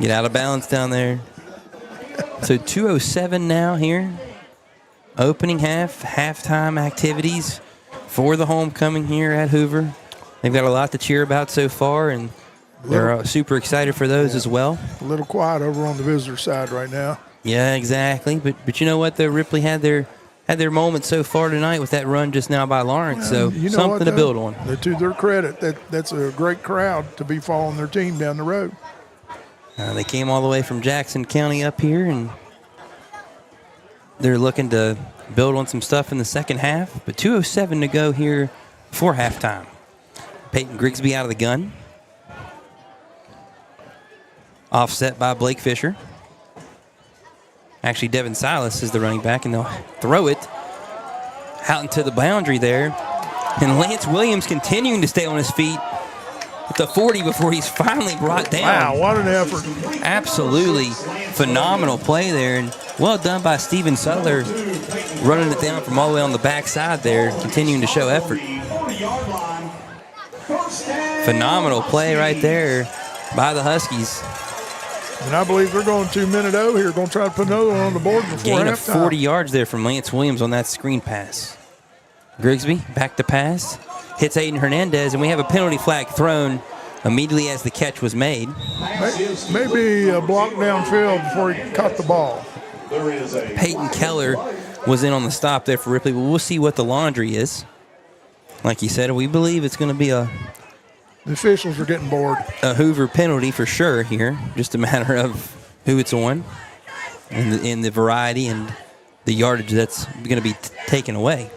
Get out of balance down there. So 2:07 now here. Opening halftime activities for the homecoming here at Hoover. They've got a lot to cheer about so far, and they're super excited for those as well. A little quiet over on the visitor side right now. Yeah, exactly. But you know what, though? Ripley had their moment so far tonight with that run just now by Lawrence. So something to build on. To their credit, that's a great crowd to be following their team down the road. They came all the way from Jackson County up here, and they're looking to build on some stuff in the second half. But 2:07 to go here before halftime. Peyton Grigsby out of the gun. Offset by Blake Fisher. Actually, Devin Silas is the running back, and they'll throw it out into the boundary there. And Lance Williams continuing to stay on his feet at the 40 before he's finally brought down. Wow, what an effort. Absolutely phenomenal play there, and well done by Steven Sutler, running it down from all the way on the backside there, continuing to show effort. Phenomenal play right there by the Huskies. And I believe they're going 2-minute O here, going to try to put another one on the board before Gain of halftime. 40 yards there from Lance Williams on that screen pass. Grigsby back to pass. Hits Aiden Hernandez, and we have a penalty flag thrown immediately as the catch was made. Maybe a block downfield before he caught the ball. Peyton Keller was in on the stop there for Ripley, but we'll see what the laundry is. Like you said, we believe it's going to be The officials are getting bored. a Hoover penalty for sure here. Just a matter of who it's on and the variety and the yardage that's going to be taken away.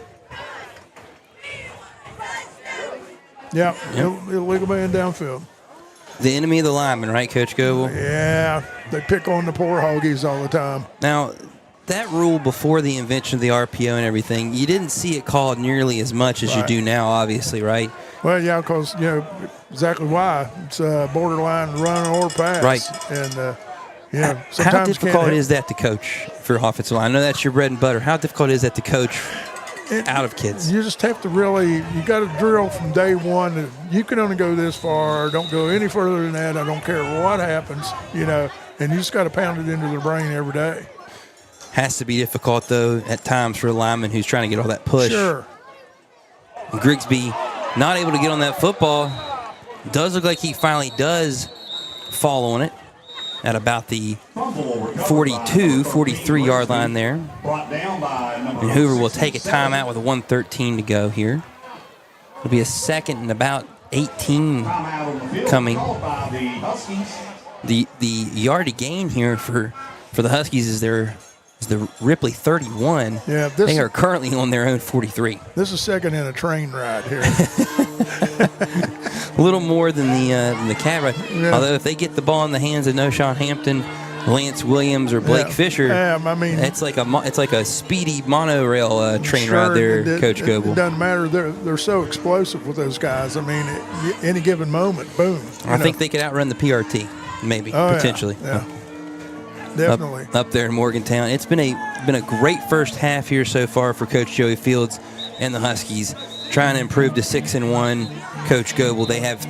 Yeah, illegal man downfield. The enemy of the lineman, right, Coach Goebel? Yeah, they pick on the poor Hoagies all the time. Now, that rule before the invention of the RPO and everything, you didn't see it called nearly as much as you do now, obviously, right? Well, yeah, because, exactly why. It's borderline run or pass. Right. And, sometimes how difficult can't is that to coach for offensive line? I know that's your bread and butter. How difficult is that to coach out of kids? You just have to you got to drill from day one that you can only go this far. Don't go any further than that. I don't care what happens, and you just got to pound it into their brain every day. Has to be difficult, though, at times for a lineman who's trying to get all that push. Sure. Grigsby not able to get on that football. Does look like he finally does fall on it at about the 42, 43-yard line there. And Hoover will take a timeout with a 1:13 to go here. It'll be a second and about 18 coming. The yardage gain here for the Huskies is they're The Ripley 31. Yeah, they are currently on their own 43. This is second in a train ride here. A little more than the cat ride. Yeah. Although if they get the ball in the hands of Noshawn Hampton, Lance Williams, or Blake Fisher, I mean, it's like a speedy monorail train ride there, Coach Goebel. It doesn't matter. They're so explosive with those guys. I mean, any given moment, boom. I think they could outrun the PRT, maybe, potentially. Yeah. Definitely. Up there in Morgantown. It's been a great first half here so far for Coach Joey Fields and the Huskies, trying to improve to 6-1. Coach Goebel, they have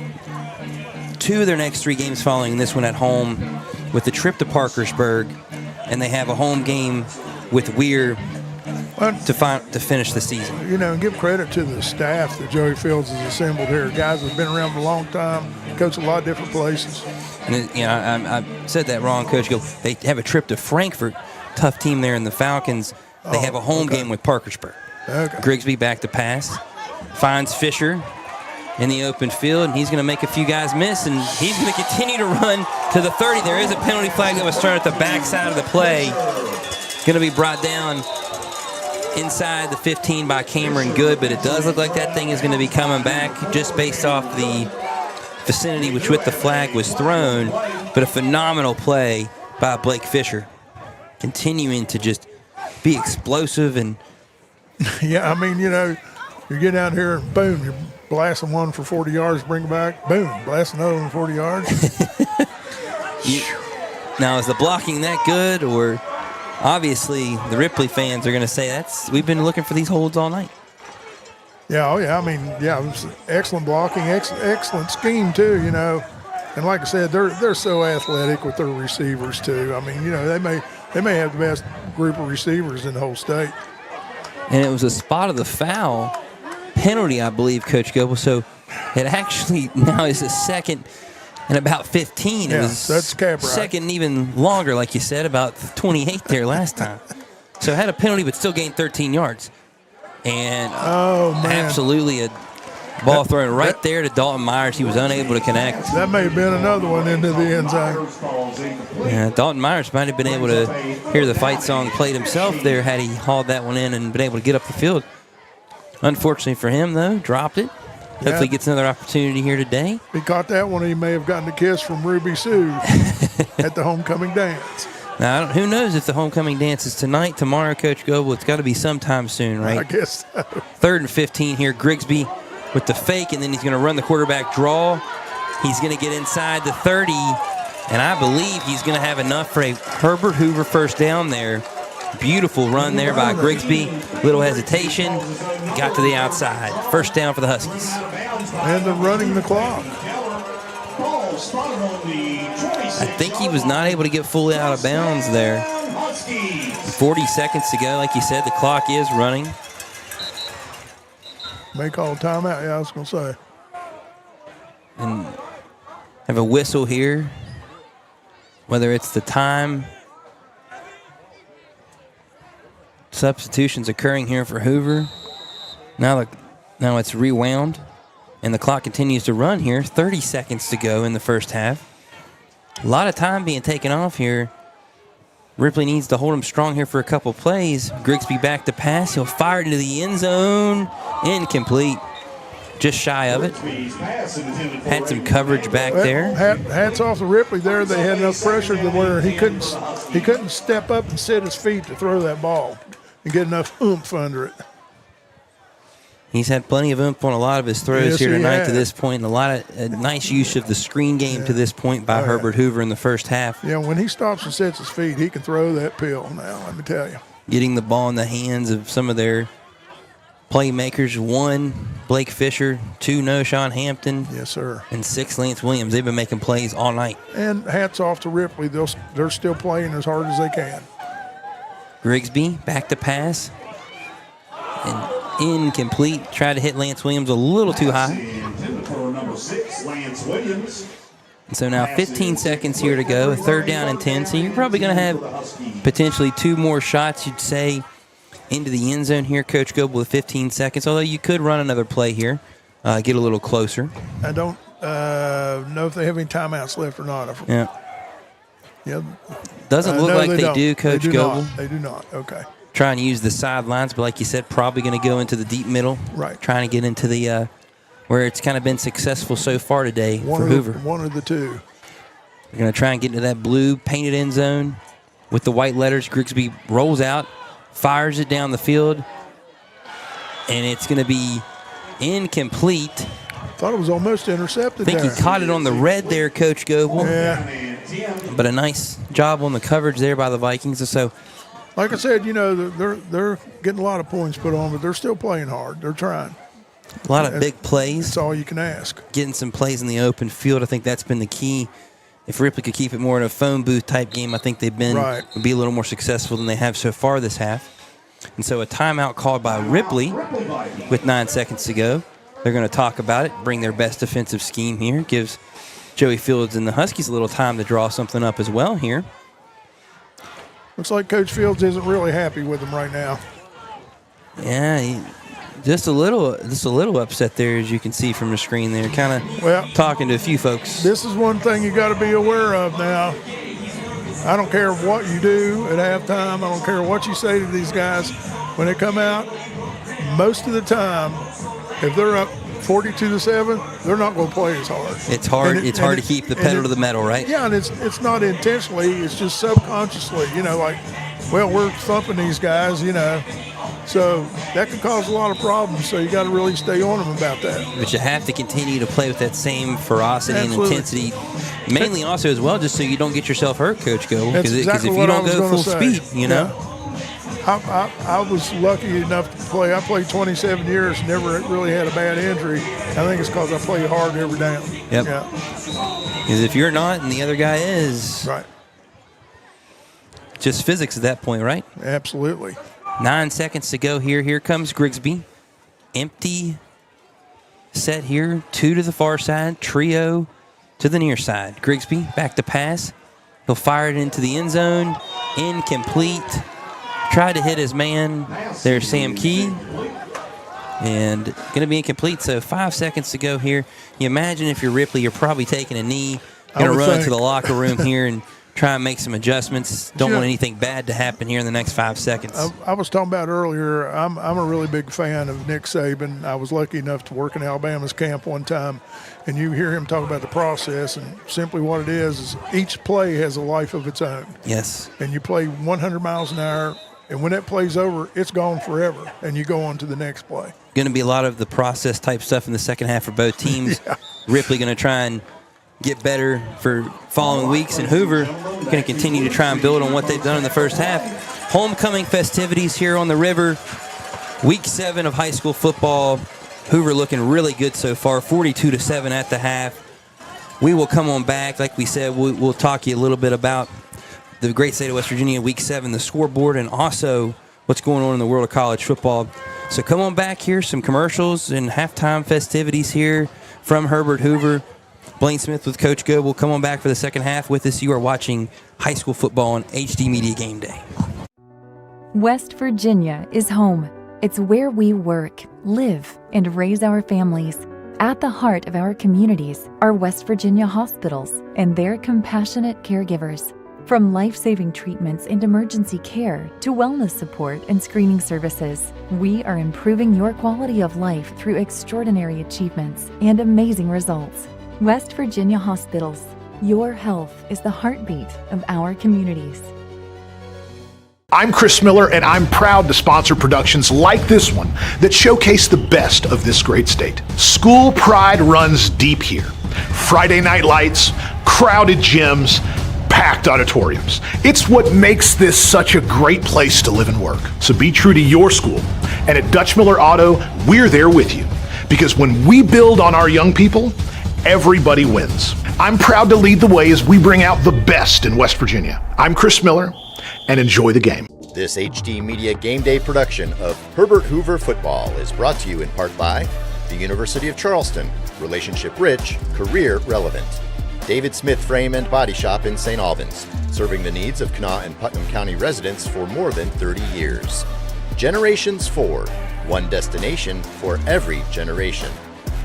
2 of their next 3 games following this one at home, with the trip to Parkersburg, and they have a home game with Weir to finish the season. You know, give credit to the staff that Joey Fields has assembled here. Guys that have been around for a long time, coached a lot of different places. And I said that wrong, Coach Gill. They have a trip to Frankfurt, tough team there in the Falcons. They have a home game with Parkersburg. Okay. Grigsby back to pass, finds Fisher in the open field, and he's going to make a few guys miss, and he's going to continue to run to the 30. There is a penalty flag that was thrown at the backside of the play. Going to be brought down inside the 15 by Cameron Good, but it does look like that thing is going to be coming back just based off the vicinity which with the flag was thrown. But a phenomenal play by Blake Fisher, continuing to just be explosive. And yeah, I mean, you know, you get out here and boom, you're blasting one for 40 yards, bring it back, boom, blast another one for 40 yards. Now, is the blocking that good, or obviously the Ripley fans are going to say we've been looking for these holds all night? Yeah, oh yeah, I mean, yeah, it was excellent blocking, excellent scheme too, you know. And like I said, they're so athletic with their receivers too. I mean, you know, they may have the best group of receivers in the whole state. And it was a spot of the foul penalty, I believe, Coach Goebel. So it actually now is a second and about 15. Yeah, it was that's cap right. Second and even longer, like you said, about 28 there last time. So it had a penalty, but still gained 13 yards. And absolutely a ball thrown right there to Dalton Myers. He was unable to connect. That may have been another one into the end zone. Yeah, Dalton Myers might have been able to hear the fight song played himself there had he hauled that one in and been able to get up the field. Unfortunately for him, though, dropped it. Hopefully gets another opportunity here today. If he caught that one, he may have gotten a kiss from Ruby Sue at the homecoming dance. Now, who knows if the homecoming dance is tonight, tomorrow, Coach Goebel. It's got to be sometime soon, right? I guess so. 3rd and 15 here. Grigsby with the fake, and then he's going to run the quarterback draw. He's going to get inside the 30, and I believe he's going to have enough for a Herbert Hoover first down there. Beautiful run there by Grigsby. Little hesitation. Got to the outside. First down for the Huskies. And they're running the clock. I think he was not able to get fully out of bounds there. 40 seconds to go. Like you said, the clock is running. May call timeout, yeah, I was going to say. And have a whistle here. Whether it's the time. Substitutions occurring here for Hoover. Now it's rewound. And the clock continues to run here. 30 seconds to go in the first half. A lot of time being taken off here. Ripley needs to hold him strong here for a couple plays. Grigsby back to pass. He'll fire it into the end zone. Incomplete. Just shy of it. Had some coverage back there. Hats off to Ripley there. They had enough pressure to where he couldn't step up and set his feet to throw that ball and get enough oomph under it. He's had plenty of oomph on a lot of his throws here tonight to this point, and a lot of nice use of the screen game to this point by Herbert Hoover in the first half. Yeah, when he stops and sets his feet, he can throw that pill now, let me tell you. Getting the ball in the hands of some of their playmakers. 1, Blake Fisher. 2, Noshawn Hampton. Yes, sir. And 6, Lance Williams. They've been making plays all night. And hats off to Ripley. They're still playing as hard as they can. Grigsby back to pass. And incomplete. Tried to hit Lance Williams a little too high. And so now 15 seconds here to go. A 3rd down and 10. So you're probably going to have potentially 2 more shots, you'd say, into the end zone here, Coach Goebel, with 15 seconds. Although you could run another play here, get a little closer. I don't know if they have any timeouts left or not. Yeah. Doesn't look no, like they don't. do, Coach They do Goebel. not. They do not. Okay. Trying to use the sidelines, but like you said, probably going to go into the deep middle. Right. Trying to get into the where it's kind of been successful so far today for Hoover. One of the two. They're going to try and get into that blue painted end zone with the white letters. Grigsby rolls out, fires it down the field, and it's going to be incomplete. Thought it was almost intercepted. I think there. he caught it on the red there, Coach Goebel. Yeah. But a nice job on the coverage there by the Vikings. So, like I said, they're getting a lot of points put on, but they're still playing hard. They're trying. A lot of big plays. That's all you can ask. Getting some plays in the open field, I think that's been the key. If Ripley could keep it more in a phone booth type game, I think they've been would be a little more successful than they have so far this half. And so a timeout called by Ripley with 9 seconds to go. They're going to talk about it, bring their best defensive scheme here. Gives Joey Fields and the Huskies a little time to draw something up as well here. Looks like Coach Fields isn't really happy with them right now. Yeah, just a little upset there, as you can see from the screen there. Kind of talking to a few folks. This is one thing you got to be aware of now. I don't care what you do at halftime. I don't care what you say to these guys. When they come out, most of the time, if they're up 42-7, they're not going to play as hard. It's hard. It's hard to keep the pedal to the metal, right? Yeah, and it's not intentionally. It's just subconsciously. We're thumping these guys. So that could cause a lot of problems. So you got to really stay on them about that. But you have to continue to play with that same ferocity Absolutely. and intensity, mainly also as well, just so you don't get yourself hurt, Coach Goebel. That's exactly if you what don't I was go gonna full say. speed, you know. I was lucky enough to play. I played 27 years, never really had a bad injury. I think it's because I play hard every down. Yep. Yeah. Because if you're not and the other guy is, right, just physics at that point, right? Absolutely. 9 seconds to go here. Here comes Grigsby. Empty set here. 2 to the far side. Trio to the near side. Grigsby back to pass. He'll fire it into the end zone. Incomplete. Tried to hit his man. There's Sam Key. And going to be incomplete. So 5 seconds to go here. You imagine if you're Ripley, you're probably taking a knee. Going to run into the locker room here and try and make some adjustments. Don't want anything bad to happen here in the next 5 seconds. I was talking about earlier, I'm a really big fan of Nick Saban. I was lucky enough to work in Alabama's camp one time, and you hear him talk about the process, and simply what it is each play has a life of its own. Yes. And you play 100 miles an hour, and when that play's over, it's gone forever, and you go on to the next play. Going to be a lot of the process type stuff in the second half for both teams. Yeah. Ripley going to try and get better for following weeks, and Hoover going to continue to try and build on what they've done in the first half. Homecoming festivities here on the river. Week 7 of high school football. Hoover looking really good so far, 42-7 at the half. We will come on back. Like we said, we'll talk to you a little bit about the great state of West Virginia, Week 7, the scoreboard, and also what's going on in the world of college football. So come on back here, some commercials and halftime festivities here from Herbert Hoover. Blaine Smith with Coach Goebel. Come on back for the second half with us. You are watching high school football on HD Media Game Day. West Virginia is home. It's where we work, live, and raise our families. At the heart of our communities are West Virginia hospitals and their compassionate caregivers. From life-saving treatments and emergency care to wellness support and screening services, we are improving your quality of life through extraordinary achievements and amazing results. West Virginia Hospitals. Your health is the heartbeat of our communities. I'm Chris Miller, and I'm proud to sponsor productions like this one that showcase the best of this great state. School pride runs deep here. Friday night lights, crowded gyms, packed auditoriums. It's what makes this such a great place to live and work. So be true to your school. And at Dutch Miller Auto, we're there with you. Because when we build on our young people, everybody wins. I'm proud to lead the way as we bring out the best in West Virginia. I'm Chris Miller, and enjoy the game. This HD Media Game Day production of Herbert Hoover Football is brought to you in part by the University of Charleston, relationship rich, career relevant. David Smith Frame and Body Shop in St. Albans, serving the needs of Kanawha and Putnam County residents for more than 30 years. Generations Ford, one destination for every generation.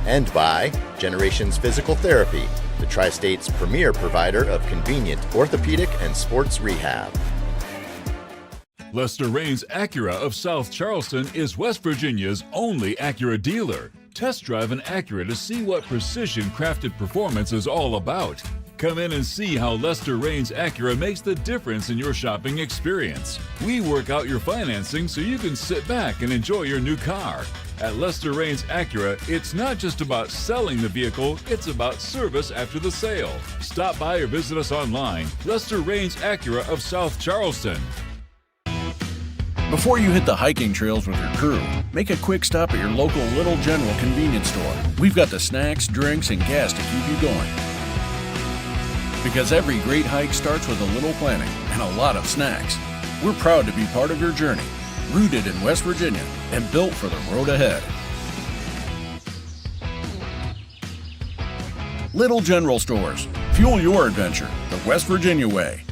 And by Generations Physical Therapy, the Tri-State's premier provider of convenient orthopedic and sports rehab. Lester Raines Acura of South Charleston is West Virginia's only Acura dealer. Test drive an Acura to see what precision-crafted performance is all about. Come in and see how Lester Raines Acura makes the difference in your shopping experience. We work out your financing so you can sit back and enjoy your new car. At Lester Raines Acura, it's not just about selling the vehicle, it's about service after the sale. Stop by or visit us online. Lester Raines Acura of South Charleston. Before you hit the hiking trails with your crew, make a quick stop at your local Little General convenience store. We've got the snacks, drinks, and gas to keep you going. Because every great hike starts with a little planning and a lot of snacks. We're proud to be part of your journey, rooted in West Virginia and built for the road ahead. Little General Stores. Fuel your adventure the West Virginia way.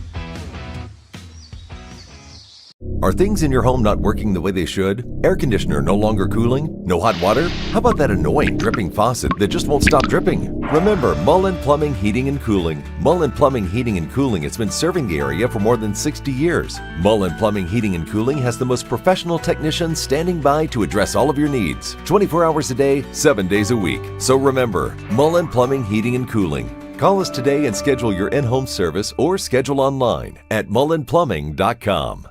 Are things in your home not working the way they should? Air conditioner no longer cooling? No hot water? How about that annoying dripping faucet that just won't stop dripping? Remember Mullen Plumbing, Heating and Cooling. Mullen Plumbing, Heating and Cooling has been serving the area for more than 60 years. Mullen Plumbing, Heating and Cooling has the most professional technicians standing by to address all of your needs. 24 hours a day, 7 days a week. So remember, Mullen Plumbing, Heating and Cooling. Call us today and schedule your in-home service or schedule online at mullenplumbing.com.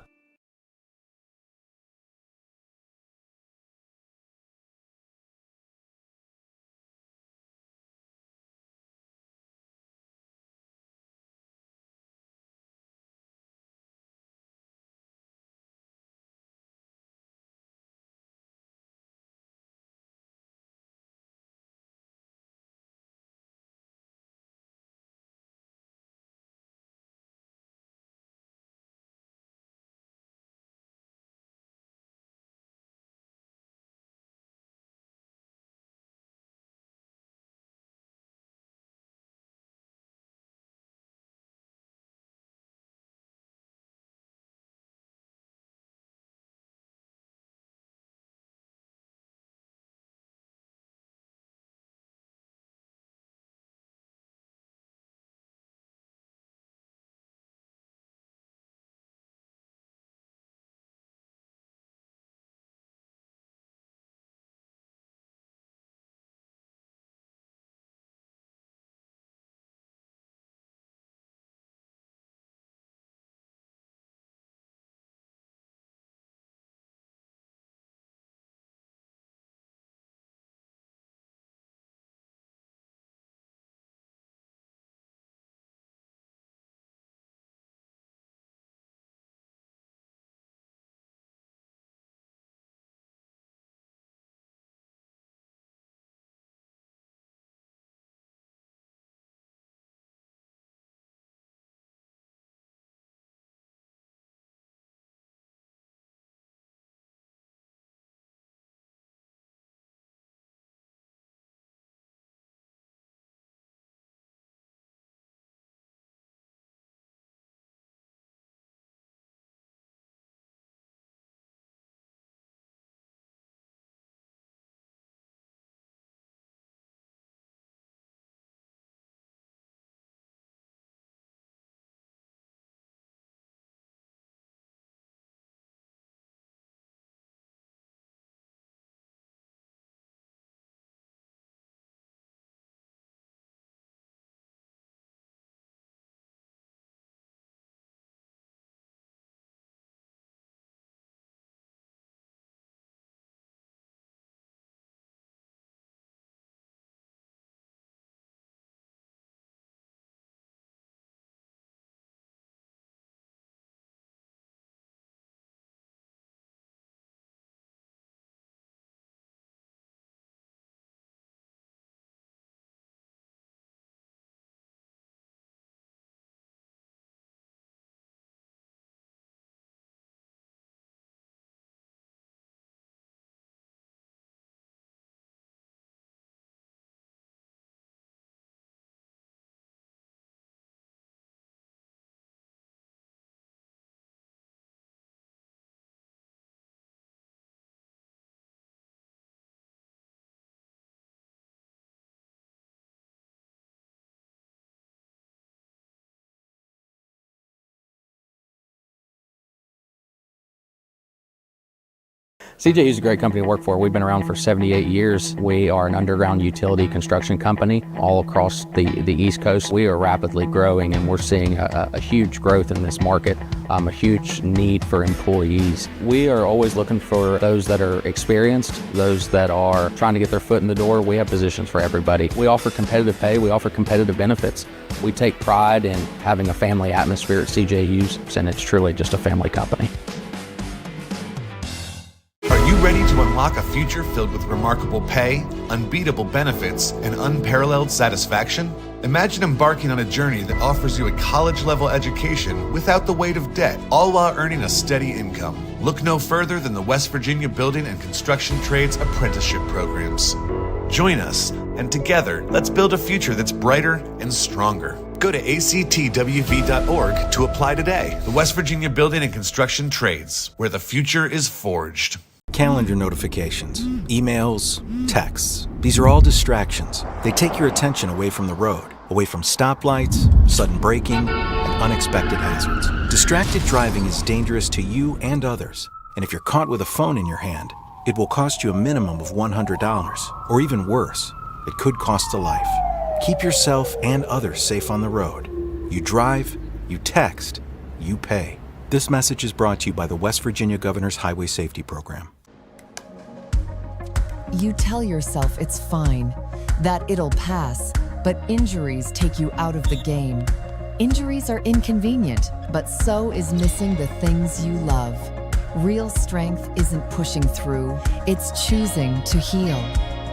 CJU is a great company to work for. We've been around for 78 years. We are an underground utility construction company all across the East Coast. We are rapidly growing and we're seeing a huge growth in this market, a huge need for employees. We are always looking for those that are experienced, those that are trying to get their foot in the door. We have positions for everybody. We offer competitive pay, we offer competitive benefits. We take pride in having a family atmosphere at CJU's, and it's truly just a family company. Are you ready to unlock a future filled with remarkable pay, unbeatable benefits, and unparalleled satisfaction? Imagine embarking on a journey that offers you a college-level education without the weight of debt, all while earning a steady income. Look no further than the West Virginia Building and Construction Trades Apprenticeship programs. Join us, and together, let's build a future that's brighter and stronger. Go to actwv.org to apply today. The West Virginia Building and Construction Trades, where the future is forged. Calendar notifications, emails, texts. These are all distractions. They take your attention away from the road, away from stoplights, sudden braking, and unexpected hazards. Distracted driving is dangerous to you and others. And if you're caught with a phone in your hand, it will cost you a minimum of $100, or even worse, it could cost a life. Keep yourself and others safe on the road. You drive, you text, you pay. This message is brought to you by the West Virginia Governor's Highway Safety Program. You tell yourself it's fine, that it'll pass, but injuries take you out of the game. Injuries are inconvenient, but so is missing the things you love. Real strength isn't pushing through, it's choosing to heal.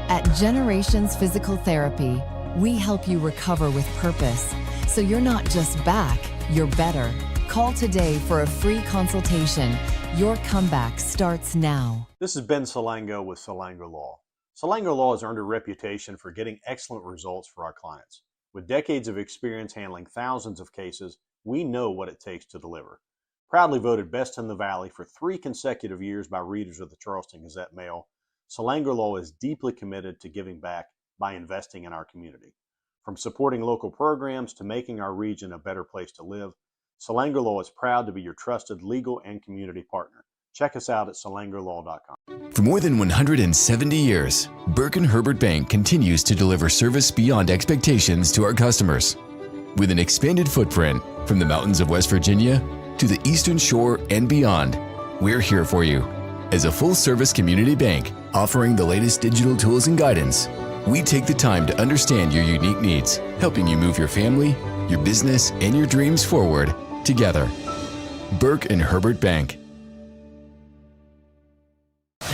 At Generations Physical Therapy, we help you recover with purpose, so you're not just back, you're better. Call today for a free consultation. Your comeback starts now. This is Ben Salango with Salango Law. Salango Law has earned a reputation for getting excellent results for our clients. With decades of experience handling thousands of cases, we know what it takes to deliver. Proudly voted Best in the Valley for 3 consecutive years by readers of the Charleston Gazette-Mail, Salango Law is deeply committed to giving back by investing in our community. From supporting local programs to making our region a better place to live, Salango Law is proud to be your trusted legal and community partner. Check us out at salangolaw.com. For more than 170 years, Burke & Herbert Bank continues to deliver service beyond expectations to our customers. With an expanded footprint from the mountains of West Virginia to the Eastern Shore and beyond, we're here for you. As a full-service community bank offering the latest digital tools and guidance, we take the time to understand your unique needs, helping you move your family, your business, and your dreams forward together. Burke & Herbert Bank.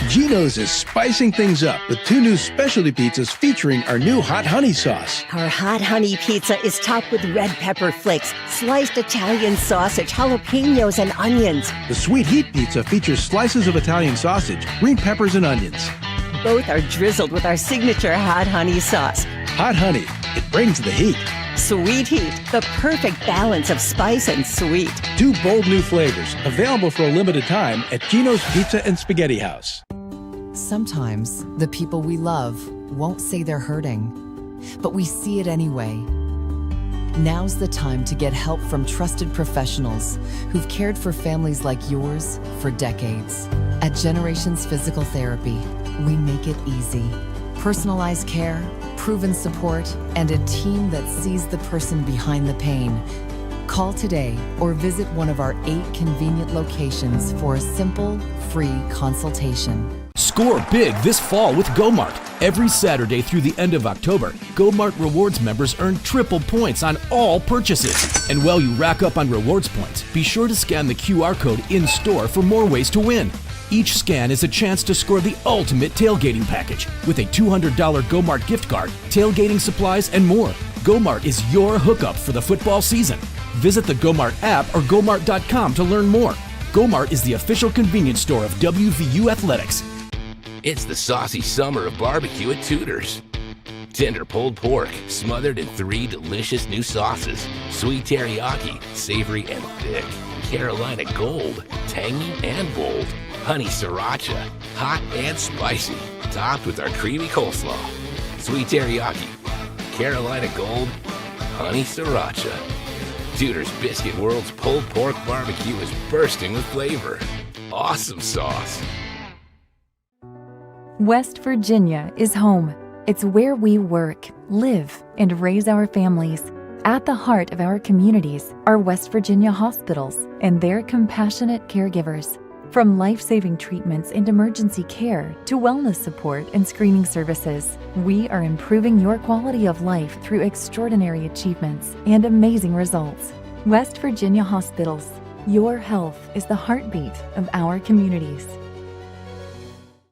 Geno's is spicing things up with 2 new specialty pizzas featuring our new hot honey sauce. Our hot honey pizza is topped with red pepper flakes, sliced Italian sausage, jalapenos, and onions. The sweet heat pizza features slices of Italian sausage, green peppers, and onions. Both are drizzled with our signature hot honey sauce. Hot honey, it brings the heat. Sweet heat, the perfect balance of spice and sweet. 2 bold new flavors, available for a limited time at Geno's Pizza and Spaghetti House. Sometimes the people we love won't say they're hurting, but we see it anyway. Now's the time to get help from trusted professionals who've cared for families like yours for decades. At Generations Physical Therapy, we make it easy. Personalized care, proven support, and a team that sees the person behind the pain. Call today or visit one of our 8 convenient locations for a simple, free consultation. Score big this fall with GoMart. Every Saturday through the end of October, GoMart Rewards members earn triple points on all purchases. And while you rack up on rewards points, be sure to scan the QR code in-store for more ways to win. Each scan is a chance to score the ultimate tailgating package with a $200 GoMart gift card, tailgating supplies, and more. GoMart is your hookup for the football season. Visit the GoMart app or gomart.com to learn more. GoMart is the official convenience store of WVU Athletics. It's the saucy summer of barbecue at Tudor's. Tender pulled pork, smothered in 3 delicious new sauces. Sweet teriyaki, savory and thick. Carolina Gold, tangy and bold. Honey sriracha, hot and spicy. Topped with our creamy coleslaw. Sweet teriyaki, Carolina Gold, honey sriracha. Tudor's Biscuit World's pulled pork barbecue is bursting with flavor. Awesome sauce. West Virginia is home. It's where we work, live, and raise our families. At the heart of our communities are West Virginia hospitals and their compassionate caregivers. From life-saving treatments and emergency care to wellness support and screening services, we are improving your quality of life through extraordinary achievements and amazing results. West Virginia Hospitals. Your health is the heartbeat of our communities.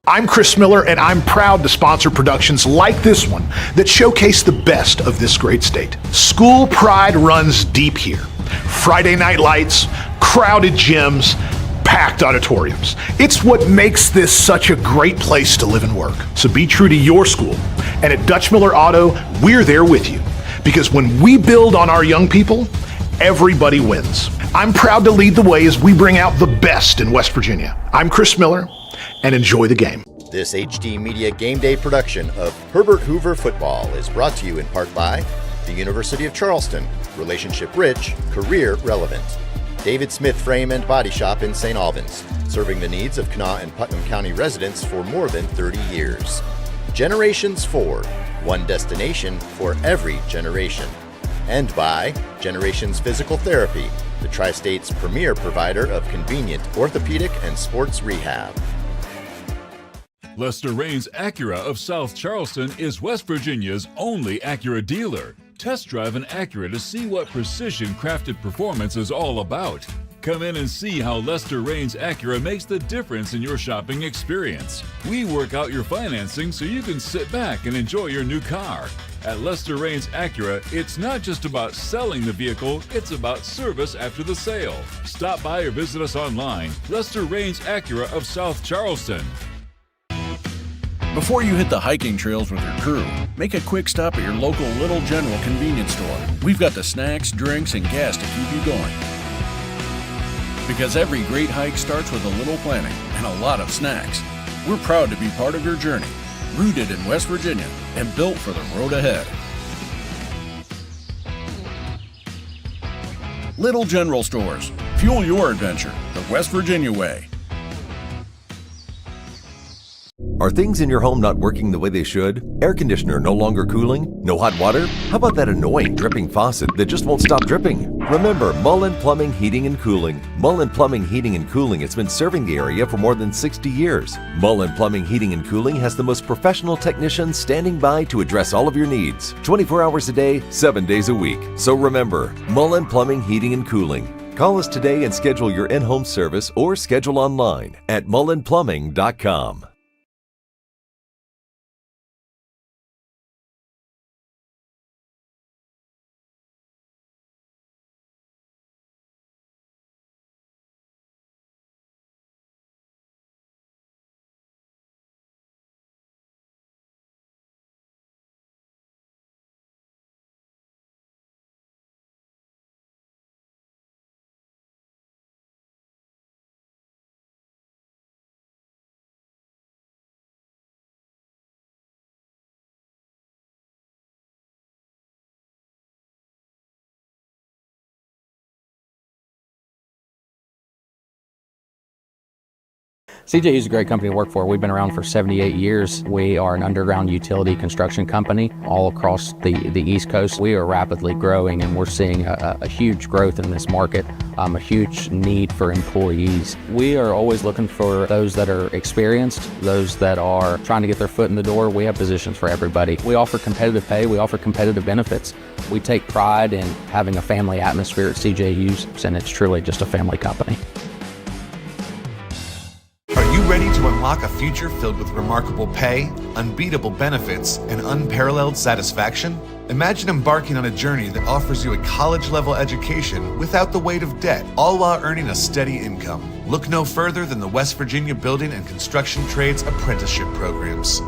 I'm Chris Miller, and I'm proud to sponsor productions like this one that showcase the best of this great state. School pride runs deep here. Friday night lights, crowded gyms, packed auditoriums. It's what makes this such a great place to live and work. So be true to your school. And at Dutch Miller Auto, we're there with you. Because when we build on our young people, everybody wins. I'm proud to lead the way as we bring out the best in West Virginia. I'm Chris Miller, and enjoy the game. This HD Media Game Day production of Herbert Hoover Football is brought to you in part by the University of Charleston, relationship rich, career relevant. David Smith Frame and Body Shop in St. Albans, serving the needs of Kanawha and Putnam County residents for more than 30 years. Generations Ford, one destination for every generation. And by Generations Physical Therapy, the Tri-State's premier provider of convenient orthopedic and sports rehab. Lester Raines Acura of South Charleston is West Virginia's only Acura dealer. Test drive an Acura to see what precision-crafted performance is all about. Come in and see how Lester Raines Acura makes the difference in your shopping experience. We work out your financing so you can sit back and enjoy your new car. At Lester Raines Acura, it's not just about selling the vehicle, it's about service after the sale. Stop by or visit us online. Lester Raines Acura of South Charleston. Before you hit the hiking trails with your crew, make a quick stop at your local Little General convenience store. We've got the snacks, drinks, and gas to keep you going. Because every great hike starts with a little planning and a lot of snacks. We're proud to be part of your journey, rooted in West Virginia and built for the road ahead. Little General Stores. Fuel your adventure the West Virginia way. Are things in your home not working the way they should? Air conditioner no longer cooling? No hot water? How about that annoying dripping faucet that just won't stop dripping? Remember Mullen Plumbing, Heating and Cooling. Mullen Plumbing, Heating and Cooling has been serving the area for more than 60 years. Mullen Plumbing, Heating and Cooling has the most professional technicians standing by to address all of your needs. 24 hours a day, 7 days a week. So remember, Mullen Plumbing, Heating and Cooling. Call us today and schedule your in-home service or schedule online at mullenplumbing.com. CJU is a great company to work for. We've been around for 78 years. We are an underground utility construction company all across the East Coast. We are rapidly growing, and we're seeing a huge growth in this market, a huge need for employees. We are always looking for those that are experienced, those that are trying to get their foot in the door. We have positions for everybody. We offer competitive pay. We offer competitive benefits. We take pride in having a family atmosphere at CJU's, and it's truly just a family company. Are you ready to unlock a future filled with remarkable pay, unbeatable benefits, and unparalleled satisfaction? Imagine embarking on a journey that offers you a college-level education without the weight of debt, all while earning a steady income. Look no further than the West Virginia Building and Construction Trades Apprenticeship programs.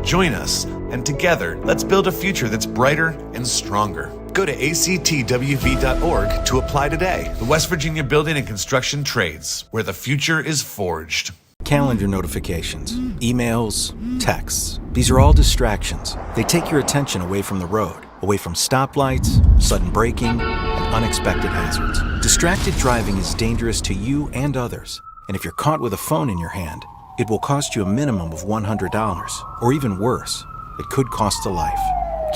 Join us, and together, let's build a future that's brighter and stronger. Go to actwv.org to apply today. The West Virginia Building and Construction Trades, where the future is forged. Calendar notifications, emails, texts. These are all distractions. They take your attention away from the road, away from stoplights, sudden braking, and unexpected hazards. Distracted driving is dangerous to you and others. And if you're caught with a phone in your hand, It will cost you a minimum of $100, or even worse, it could cost a life.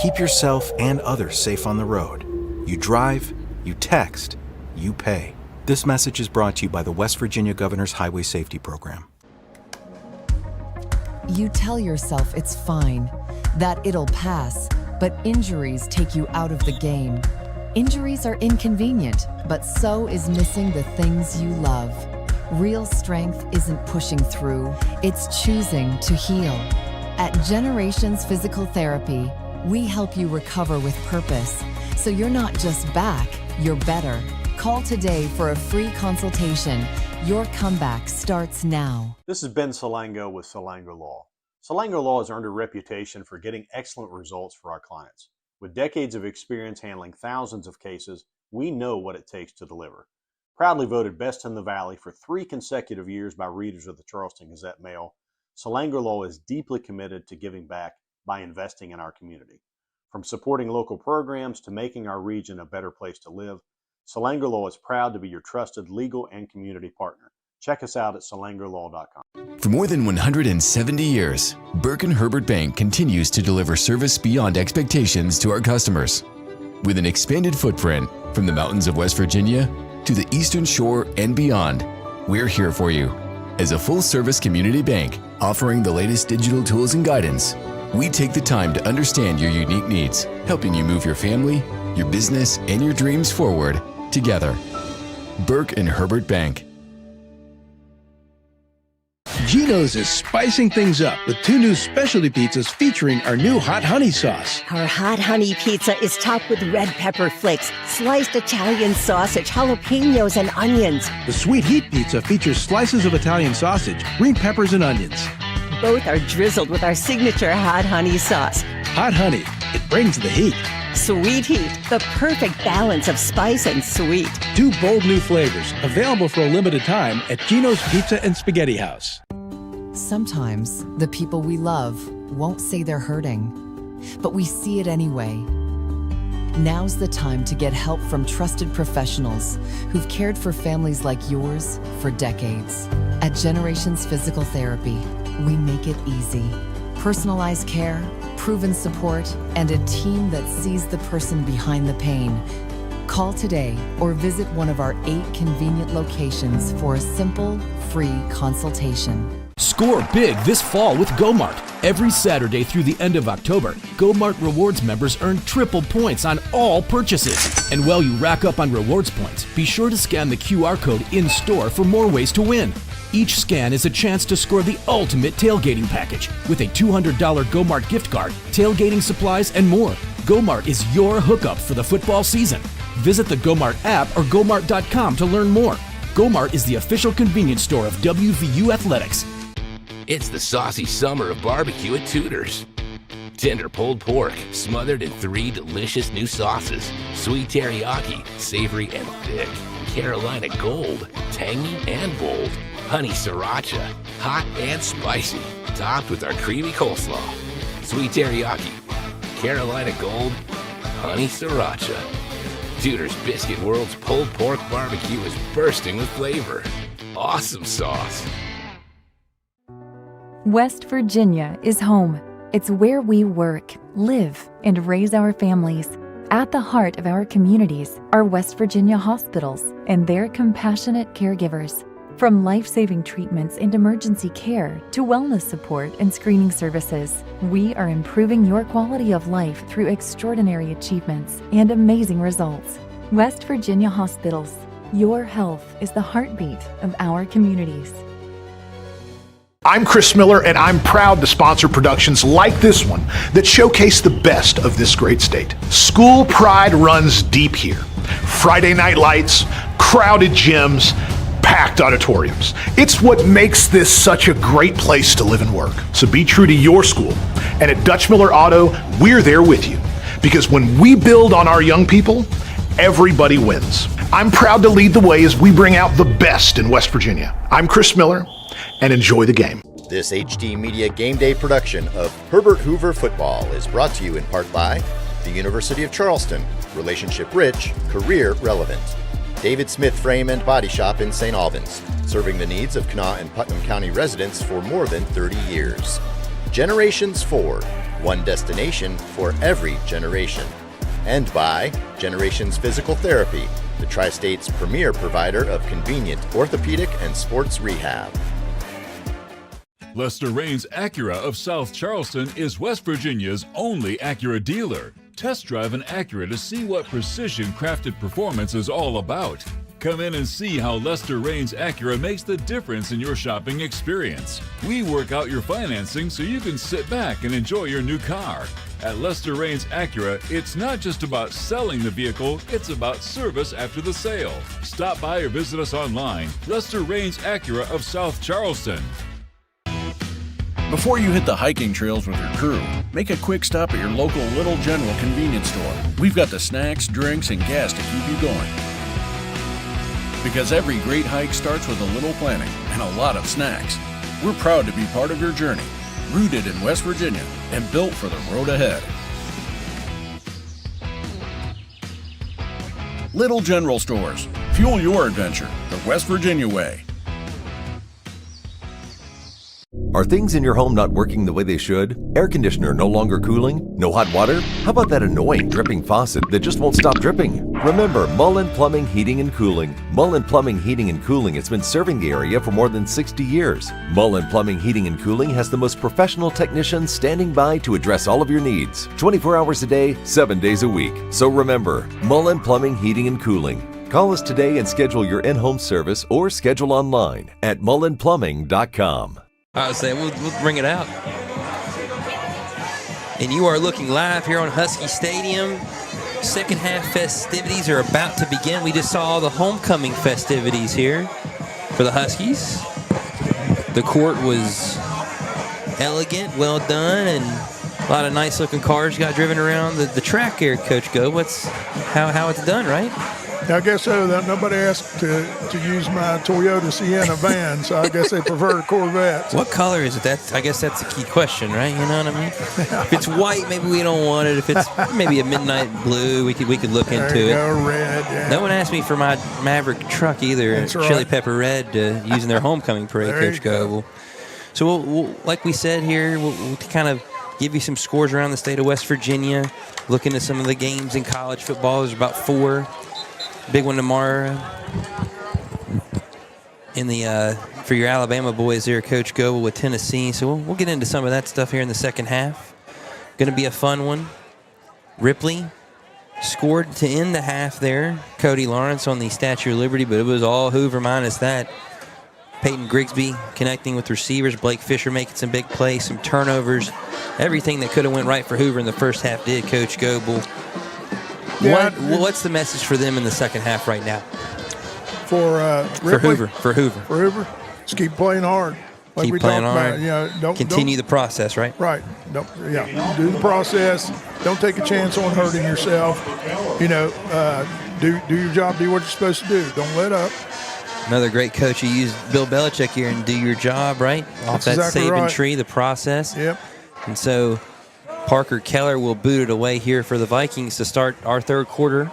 Keep yourself and others safe on the road. You drive, you text, you pay. This message is brought to you by the West Virginia Governor's Highway Safety Program. You tell yourself it's fine, that it'll pass, but injuries take you out of the game. Injuries are inconvenient, but so is missing the things you love. Real strength isn't pushing through, it's choosing to heal. At Generations Physical Therapy, we help you recover with purpose, so you're not just back, you're better. Call today for a free consultation. Your comeback starts now. This is Ben Salango with Salango Law. Salango Law has earned a reputation for getting excellent results for our clients. With decades of experience handling thousands of cases, we know what it takes to deliver. Proudly voted Best in the Valley for 3 consecutive years by readers of the Charleston Gazette-Mail, Salango Law is deeply committed to giving back by investing in our community. From supporting local programs to making our region a better place to live, Salango Law is proud to be your trusted legal and community partner. Check us out at salangolaw.com. For more than 170 years, Burke & Herbert Bank continues to deliver service beyond expectations to our customers. With an expanded footprint from the mountains of West Virginia to the Eastern Shore and beyond, we're here for you. As a full-service community bank offering the latest digital tools and guidance, we take the time to understand your unique needs, helping you move your family, your business, and your dreams forward together. Burke & Herbert Bank. Geno's is spicing things up with 2 new specialty pizzas featuring our new hot honey sauce. Our hot honey pizza is topped with red pepper flakes, sliced Italian sausage, jalapenos, and onions. The sweet heat pizza features slices of Italian sausage, green peppers, and onions. Both are drizzled with our signature hot honey sauce. Hot honey, it brings the heat. Sweet heat, the perfect balance of spice and sweet. 2 bold new flavors, available for a limited time at Geno's Pizza and Spaghetti House. Sometimes the people we love won't say they're hurting, but we see it anyway. Now's the time to get help from trusted professionals who've cared for families like yours for decades. At Generations Physical Therapy, we make it easy. Personalized care, proven support, and a team that sees the person behind the pain. Call today or visit one of our 8 convenient locations for a simple, free consultation. Score big this fall with GoMart. Every Saturday through the end of October, GoMart Rewards members earn triple points on all purchases. And while you rack up on rewards points, be sure to scan the QR code in-store for more ways to win. Each scan is a chance to score the ultimate tailgating package with a $200 GoMart gift card, tailgating supplies, and more. GoMart is your hookup for the football season. Visit the GoMart app or gomart.com to learn more. GoMart is the official convenience store of WVU Athletics. It's the saucy summer of barbecue at Tudor's. Tender pulled pork, smothered in 3 delicious new sauces. Sweet teriyaki, savory and thick. Carolina Gold, tangy and bold. Honey sriracha, hot and spicy. Topped with our creamy coleslaw. Sweet teriyaki, Carolina Gold, honey sriracha. Tudor's Biscuit World's pulled pork barbecue is bursting with flavor. Awesome sauce. West Virginia is home. It's where we work, live, and raise our families. At the heart of our communities are West Virginia hospitals and their compassionate caregivers. From life-saving treatments and emergency care to wellness support and screening services, we are improving your quality of life through extraordinary achievements and amazing results. West Virginia Hospitals. Your health is the heartbeat of our communities. I'm Chris Miller, and I'm proud to sponsor productions like this one that showcase the best of this great state. School pride runs deep here. Friday night lights, crowded gyms, packed auditoriums. It's what makes this such a great place to live and work. So be true to your school. And at Dutch Miller Auto, we're there with you. Because when we build on our young people, everybody wins. I'm proud to lead the way as we bring out the best in West Virginia. I'm Chris Miller, and enjoy the game. This HD Media Game Day production of Herbert Hoover Football is brought to you in part by the University of Charleston, relationship rich, career relevant. David Smith Frame and Body Shop in St. Albans, serving the needs of Kanawha and Putnam County residents for more than 30 years. Generations Ford, one destination for every generation. And by Generations Physical Therapy, the Tri-State's premier provider of convenient orthopedic and sports rehab. Lester Raines Acura of South Charleston is West Virginia's only Acura dealer. Test drive an Acura to see what precision-crafted performance is all about. Come in and see how Lester Raines Acura makes the difference in your shopping experience. We work out your financing so you can sit back and enjoy your new car. At Lester Raines Acura, it's not just about selling the vehicle, it's about service after the sale. Stop by or visit us online. Lester Raines Acura of South Charleston. Before you hit the hiking trails with your crew, make a quick stop at your local Little General convenience store. We've got the snacks, drinks, and gas to keep you going. Because every great hike starts with a little planning and a lot of snacks. We're proud to be part of your journey, rooted in West Virginia and built for the road ahead. Little General Stores. Fuel your adventure the West Virginia way. Are things in your home not working the way they should? Air conditioner no longer cooling? No hot water? How about that annoying dripping faucet that just won't stop dripping? Remember Mullen Plumbing, Heating and Cooling. Mullen Plumbing, Heating and Cooling has been serving the area for more than 60 years. Mullen Plumbing, Heating and Cooling has the most professional technicians standing by to address all of your needs. 24 hours a day, 7 days a week. So remember, Mullen Plumbing, Heating and Cooling. Call us today and schedule your in-home service or schedule online at mullenplumbing.com. I was saying, we'll bring it out. And you are looking live here on Husky Stadium. Second half festivities are about to begin. We just saw the homecoming festivities here for the Huskies. The court was elegant, well done, and a lot of nice looking cars got driven around the track here, Coach Go. How it's done, right? I guess so. Nobody asked to use my Toyota Sienna van, so I guess they prefer Corvettes. What color is it? I guess that's the key question, right? You know what I mean? If it's white, maybe we don't want it. If it's maybe a midnight blue, we could look into it. Red, yeah. No one asked me for my Maverick truck either. That's right. Chili Pepper Red using their homecoming parade, Coach Go. So we'll, like we said here, we'll kind of give you some scores around the state of West Virginia. Look into some of the games in college football. There's about 4. Big one tomorrow in the for your Alabama boys there, Coach Goebel with Tennessee. So we'll get into some of that stuff here in the second half. Going to be a fun one. Ripley scored to end the half there. Cody Lawrence on the Statue of Liberty, but it was all Hoover minus that. Peyton Grigsby connecting with receivers. Blake Fisher making some big plays, some turnovers. Everything that could have went right for Hoover in the first half did, Coach Goebel. Yeah, what's the message for them in the second half right now? For Ripley? For Hoover. Just keep playing hard. Like Keep we playing talked hard. about. Don't continue the process, right? Right. Do the process. Don't take a chance on hurting yourself. Do your job. Do what you're supposed to do. Don't let up. Another great coach. You use Bill Belichick here and do your job, right? Off that exactly saving right. tree, the process. Yep. And so Parker Keller will boot it away here for the Vikings to start our third quarter.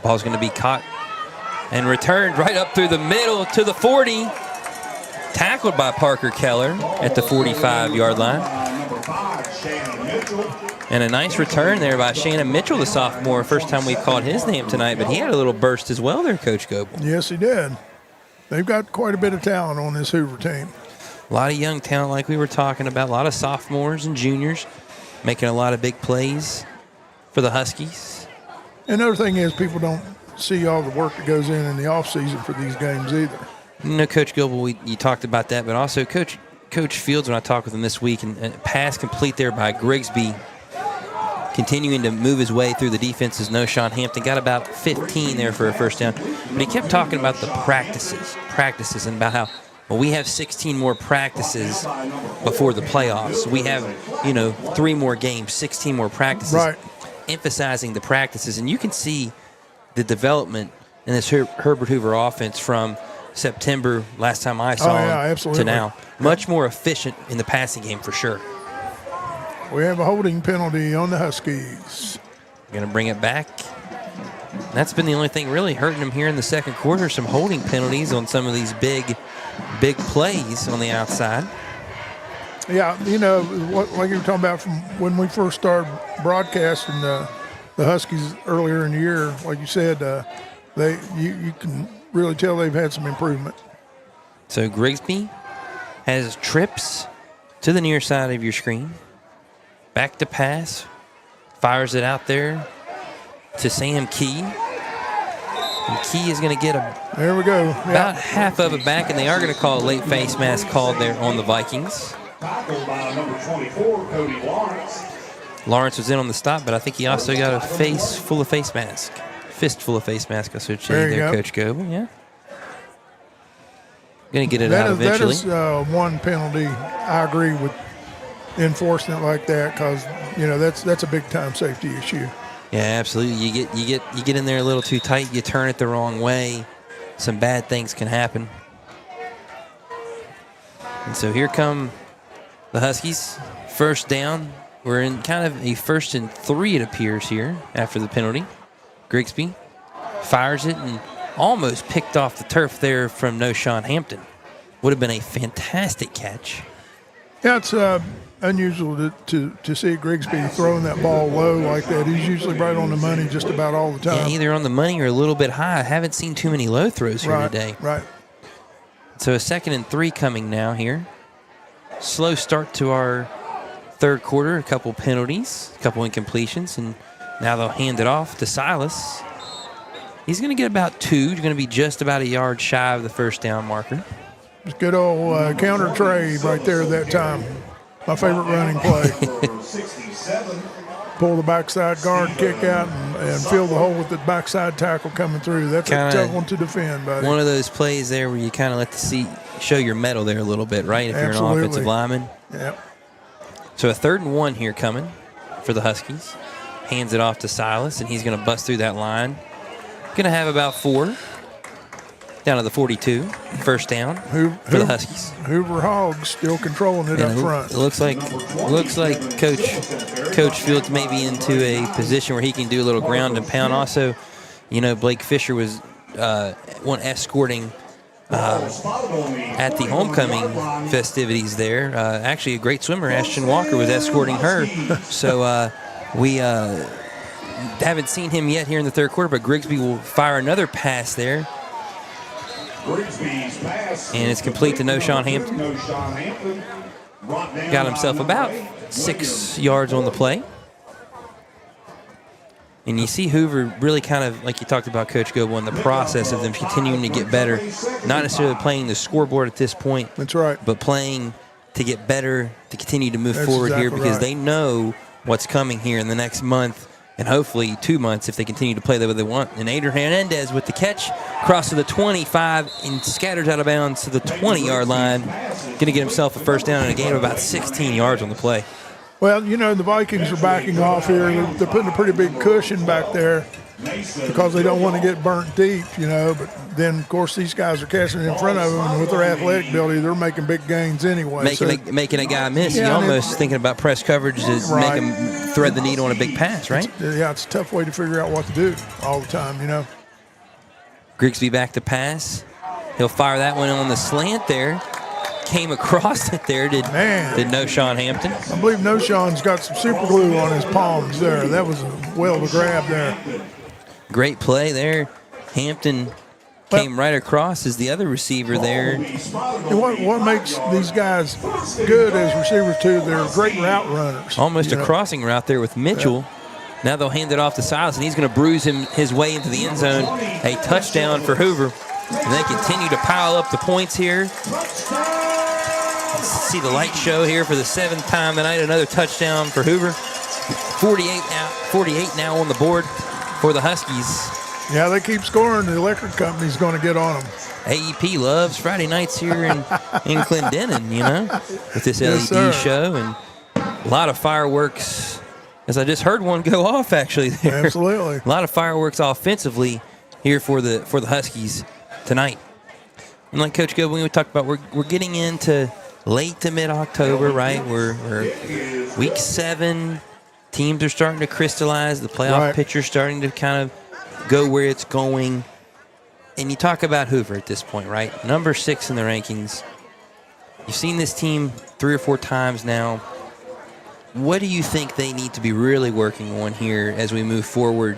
Ball's going to be caught and returned right up through the middle to the 40. Tackled by Parker Keller at the 45-yard line. And a nice return there by Shannon Mitchell, the sophomore. First time we've called his name tonight, but he had a little burst as well there, Coach Goebel. Yes, he did. They've got quite a bit of talent on this Hoover team. A lot of young talent like we were talking about. A lot of sophomores and juniors making a lot of big plays for the Huskies. Another thing is people don't see all the work that goes in the offseason for these games either. Coach Goebel, you talked about that, but also Coach Fields, when I talked with him this week, and a pass complete there by Grigsby, continuing to move his way through the defenses. No, Sean Hampton got about 15 there for a first down. But he kept talking about the practices, and about how, well, we have 16 more practices before the playoffs. We have, 3 more games, 16 more practices. Right. Emphasizing the practices. And you can see the development in this Herbert Hoover offense from September, last time I saw him, to now. Much more efficient in the passing game for sure. We have a holding penalty on the Huskies. Going to bring it back. That's been the only thing really hurting them here in the second quarter, some holding penalties on some of these big plays on the outside. Yeah, like you were talking about from when we first started broadcasting the Huskies earlier in the year, like you said, you can really tell they've had some improvement. So Grigsby has trips to the near side of your screen. Back to pass. Fires it out there to Sam Key. And Key is going to get there we go. About half of it back, and they are going to call a late face mask called there on the Vikings. Tackled by number 24, Cody Lawrence. Lawrence was in on the stop, but I think he also got a fist full of face mask, I should say there, Coach Goebel. Yeah. Going to get it out eventually. That is one penalty. I agree with enforcing it like that because that's a big time safety issue. Yeah, absolutely. You get in there a little too tight. You turn it the wrong way. Some bad things can happen. And so here come the Huskies. First down. We're in kind of a 1st and 3, it appears, here after the penalty. Grigsby fires it and almost picked off the turf there from Noshawn Hampton. Would have been a fantastic catch. Yeah, it's unusual to see Grigsby throwing that ball low like that. He's usually right on the money just about all the time. Yeah, either on the money or a little bit high. I haven't seen too many low throws here today. Right. So a 2nd and 3 coming now here. Slow start to our third quarter. A couple penalties, a couple incompletions, and now they'll hand it off to Silas. He's going to get about 2. He's going to be just about a yard shy of the first down marker. It's good old counter trade right there at that time. My favorite running play. Pull the backside guard, kick out, and fill the hole with the backside tackle coming through. That's a tough one to defend, buddy. One of those plays there where you kind of let the seat show your mettle there a little bit, right? If Absolutely. You're an offensive lineman. Yep. So a 3rd and 1 here coming for the Huskies. Hands it off to Silas, and he's going to bust through that line. Going to have about 4. Down to the 42, first down for the Huskies. Hoover Hogs still controlling it up front. It looks like Coach Fields may be into a position where he can do a little ground and pound. Also, Blake Fisher was one escorting at the homecoming festivities there. Actually, a great swimmer, Ashton Walker, was escorting her. So we haven't seen him yet here in the third quarter, but Grigsby will fire another pass there. And it's complete to Noshawn Hampton. Got himself about 6 yards on the play. And you see Hoover really kind of, like you talked about, Coach Goebel, in the process of them continuing to get better. Not necessarily playing the scoreboard at this point. That's right. But playing to get better, to continue to move forward here because they know what's coming here in the next month. And hopefully 2 months if they continue to play the way they want. And Ader Hernandez with the catch, cross to the 25 and scatters out of bounds to the 20-yard line. Going to get himself a first down in a gain of about 16 yards on the play. Well, the Vikings are backing off here. They're putting a pretty big cushion back there because they don't want to get burnt deep, But then, of course, these guys are catching it in front of them, and with their athletic ability, they're making big gains anyway. Making a guy miss. You're almost thinking about press coverage to make him thread the needle on a big pass, right? It's a tough way to figure out what to do all the time, Grigsby back to pass. He'll fire that one on the slant there. Came across it there, did Noshawn Hampton. I believe Noshawn's got some super glue on his palms there. That was a well to grab there. Great play there. Hampton came right across as the other receiver there. What makes these guys good as receivers, too, they're great route runners. Almost a crossing route there with Mitchell. Yeah. Now they'll hand it off to Silas, and he's going to bruise his way into the end zone. A touchdown for Hoover. And they continue to pile up the points here. See the light show here for the 7th time tonight. Another touchdown for Hoover. 48 now on the board for the Huskies. Yeah, they keep scoring. The electric company's going to get on them. AEP loves Friday nights here in Clendenin, with this LED show and a lot of fireworks. As I just heard one go off actually there. Absolutely. A lot of fireworks offensively here for the Huskies tonight. And like Coach Goebel, we talked about, we're getting into late to mid-October, right? We're week 7. Teams are starting to crystallize. The playoff picture's starting to kind of go where it's going. And you talk about Hoover at this point, right? Number 6 in the rankings. You've seen this team 3 or 4 times now. What do you think they need to be really working on here as we move forward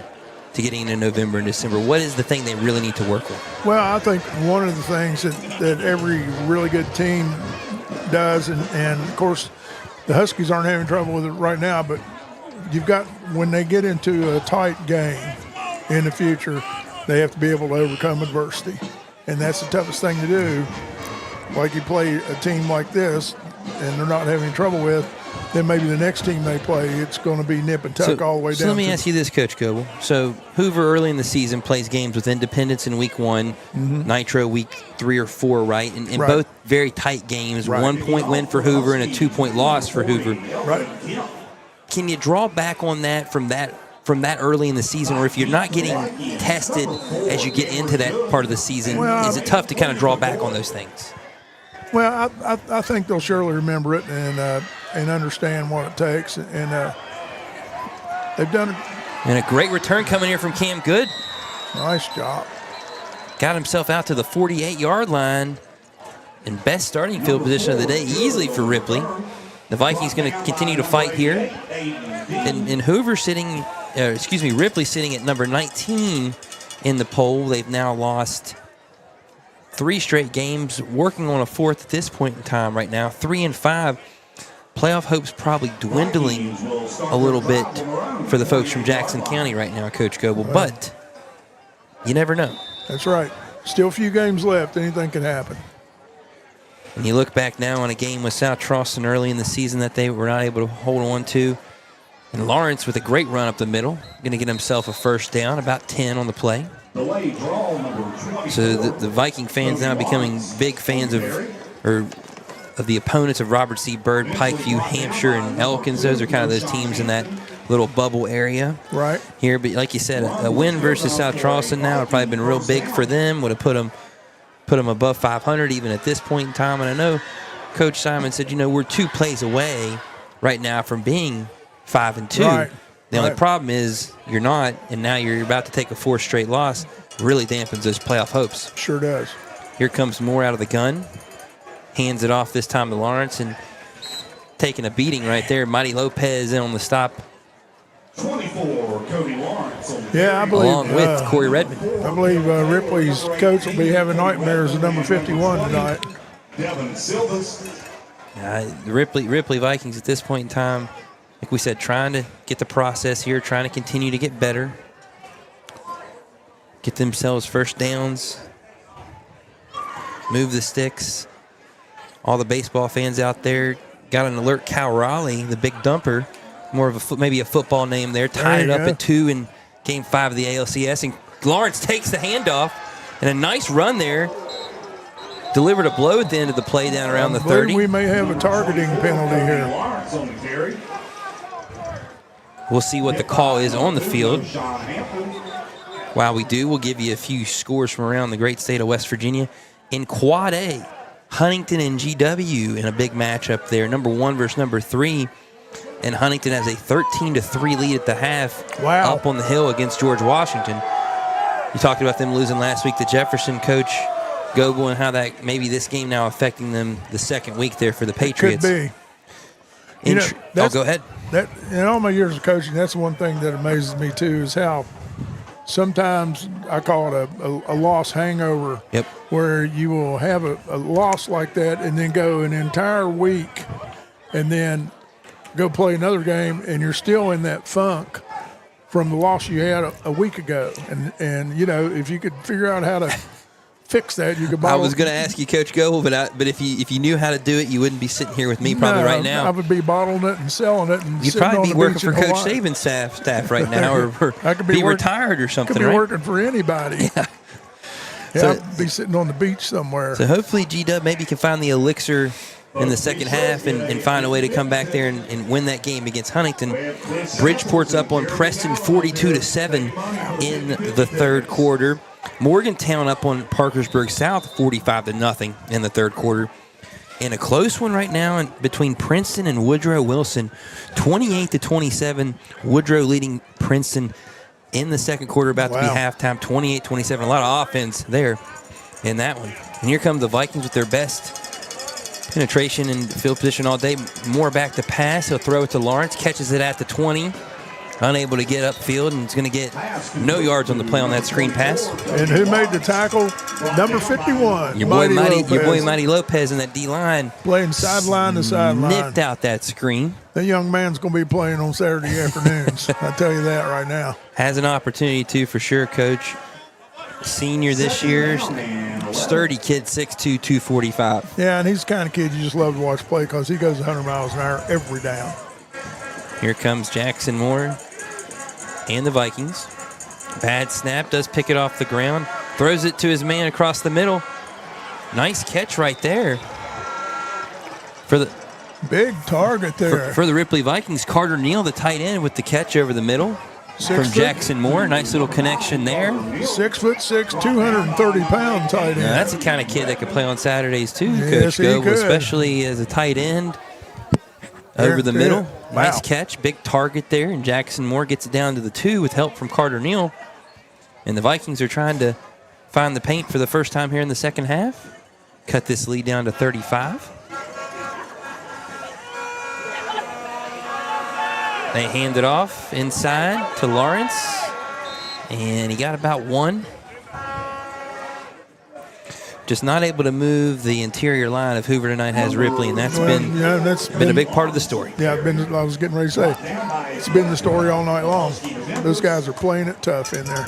to getting into November and December? What is the thing they really need to work on? Well, I think one of the things that every really good team does, and of course the Huskies aren't having trouble with it right now, but you've got, when they get into a tight game in the future, they have to be able to overcome adversity. And that's the toughest thing to do. Like you play a team like this and they're not having trouble with, then maybe the next team they play, it's going to be nip and tuck all the way down. So let me ask you this, Coach Goebel. So Hoover early in the season plays games with Independence in week 1, Nitro week 3 or 4, right? And Right. both very tight games, Right. 1-point win for Hoover and a 2-point loss for Hoover. Right. Can you draw back on that from that early in the season, or if you're not getting tested as you get into that part of the season, is it tough to kind of draw back on those things? Well, I think they'll surely remember it and understand what it takes, and they've done it. And a great return coming here from Cam Good. Nice job. Got himself out to the 48-yard line in best starting field position of the day easily for Ripley. The Vikings going to continue to fight here. And Hoover Ripley sitting at number 19 in the poll. They've now lost 3 straight games, working on a 4th at this point in time right now. 3-5. Playoff hopes probably dwindling a little bit for the folks from Jackson County right now, Coach Goebel, but you never know. That's right. Still a few games left. Anything can happen. And you look back now on a game with South Charleston early in the season that they were not able to hold on to. And Lawrence with a great run up the middle, going to get himself a first down, about 10 on the play. So the Viking fans now becoming big fans of the opponents of Robert C. Byrd, Pikeview, Hampshire, and Elkins. Those are kind of those teams in that little bubble area right here. But like you said, a win versus South Charleston now would probably been real big for them. Would have put them above 500 even at this point in time. And I know Coach Simon said, we're 2 plays away right now from being 5-2. Right. The only problem is you're not, and now you're about to take a 4th straight loss. Really dampens those playoff hopes. Sure does. Here comes Moore out of the gun. Hands it off this time to Lawrence, and taking a beating right there. Mighty Lopez in on the stop. 24, Cody Lawrence. Yeah, I believe. Along with Corey Redmond. I believe Ripley's coach will be having nightmares of number 51 tonight. Devin Silvas. The Ripley Vikings at this point in time, like we said, trying to get the process here, trying to continue to get better. Get themselves first downs. Move the sticks. All the baseball fans out there got an alert. Cal Raleigh, the big dumper, more of maybe a football name there, tied it up at 2 in Game 5 of the ALCS. And Lawrence takes the handoff, and a nice run there. Delivered a blow at the end of the play down around the 30. We may have a targeting penalty here. We'll see what the call is on the field. While we do, we'll give you a few scores from around the great state of West Virginia. In Quad A, Huntington and GW in a big matchup there. Number 1 versus number 3. And Huntington has a 13-3 lead at the half. Wow. Up on the hill against George Washington. You talked about them losing last week to Jefferson, Coach Goebel, and how that maybe this game now affecting them the second week there for the Patriots. Could be. Go ahead. That in all my years of coaching, that's one thing that amazes me too, is how sometimes I call it a loss hangover. Yep. Where you will have a loss like that and then go an entire week and then go play another game and you're still in that funk from the loss you had a week ago. And if you could figure out how to fix that, you could I was going to ask you, Coach Goebel, but if you knew how to do it, you wouldn't be sitting here with me probably right now. I would be bottling it and selling it. And you'd probably be working for Coach Saban's staff right now, or I could be retired or something. Could be right? working for anybody. Yeah, I'd be sitting on the beach somewhere. So hopefully G-Dub maybe can find the elixir in the second half and find a way to come back there and win that game against Huntington. Bridgeport's up on Preston 42-7 in the third quarter. Morgantown up on Parkersburg South 45-0 in the third quarter. And a close one right now between Princeton and Woodrow Wilson, 28-27. Woodrow leading Princeton in the second quarter, about to be halftime, 28-27. A lot of offense there in that one. And here come the Vikings with their best penetration and field position all day. Moore back to pass. He'll throw it to Lawrence. Catches it at the 20. Unable to get upfield, and is going to get no yards on the play on that screen pass. And who made the tackle? Number 51. Your boy Mighty Lopez in that D-line. Playing sideline to sideline. Nipped out that screen. That young man's going to be playing on Saturday afternoons. I tell you that right now. Has an opportunity to, for sure, Coach. Senior this year. Sturdy kid, 6'2", 245. Yeah, and he's the kind of kid you just love to watch play because he goes 100 miles an hour every down. Here comes Jackson Moore and the Vikings. Bad snap, does pick it off the ground. Throws it to his man across the middle. Nice catch right there. For the big target there. For the Ripley Vikings, Carter Neal, the tight end, with the catch over the middle. From Jackson Moore. Nice little connection there. 6'6", 230-pound tight end. Now, that's the kind of kid that could play on Saturdays too, Coach Goble, especially as a tight end. Over the middle. Wow. Nice catch. Big target there. And Jackson Moore gets it down to the 2 with help from Carter Neal. And the Vikings are trying to find the paint for the first time here in the second half. Cut this lead down to 35. They hand it off inside to Lawrence. And he got about 1. Just not able to move the interior line of Hoover tonight has Ripley, and that's been a big part of the story. Yeah, I was getting ready to say, it's been the story all night long. Those guys are playing it tough in there.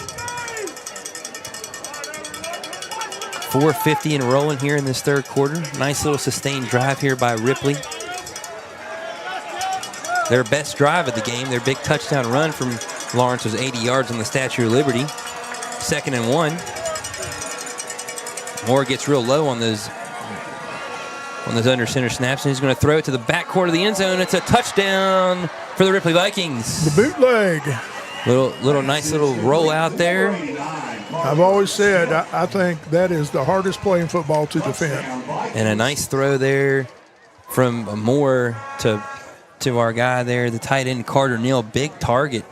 4:50 and rolling here in this third quarter. Nice little sustained drive here by Ripley. Their best drive of the game, their big touchdown run from Lawrence was 80 yards on the Statue of Liberty. 2nd and 1. Moore gets real low on those under center snaps, and he's going to throw it to the back corner of the end zone. It's a touchdown for the Ripley Vikings. The bootleg. Little nice little roll out there. I've always said I think that is the hardest play in football to defend. And a nice throw there from Moore to our guy there, the tight end Carter Neal, big target.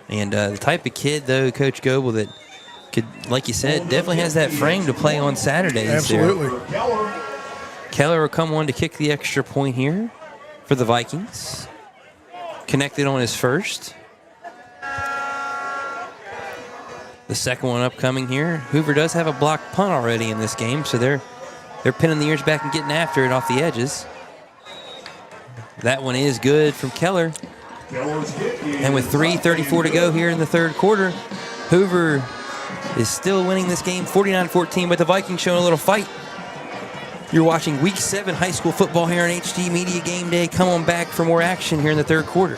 And the type of kid, though, Coach Goble, that could, like you said, definitely has that frame to play on Saturdays. Absolutely. Keller will come on to kick the extra point here for the Vikings. Connected on his first. The second one upcoming here. Hoover does have a blocked punt already in this game, so they're pinning the ears back and getting after it off the edges. That one is good from Keller. And with 3:34 to go here in the third quarter, Hoover is still winning this game 49-14, but the Vikings showing a little fight. You're watching Week 7 high school football here on HD Media Game Day. Come on back for more action here in the third quarter.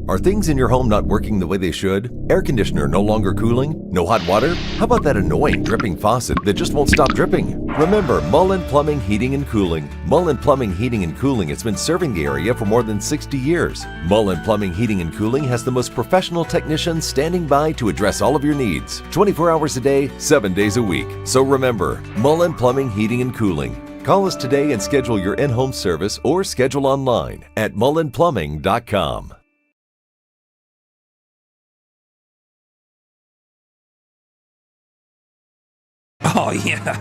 Are things in your home not working the way they should? Air conditioner no longer cooling? No hot water? How about that annoying dripping faucet that just won't stop dripping? Remember Mullen Plumbing, Heating and Cooling. Mullen Plumbing, Heating and Cooling has been serving the area for more than 60 years. Mullen Plumbing, Heating and Cooling has the most professional technicians standing by to address all of your needs. 24 hours a day, 7 days a week. So remember, Mullen Plumbing, Heating and Cooling. Call us today and schedule your in-home service or schedule online at mullenplumbing.com. Oh, yeah.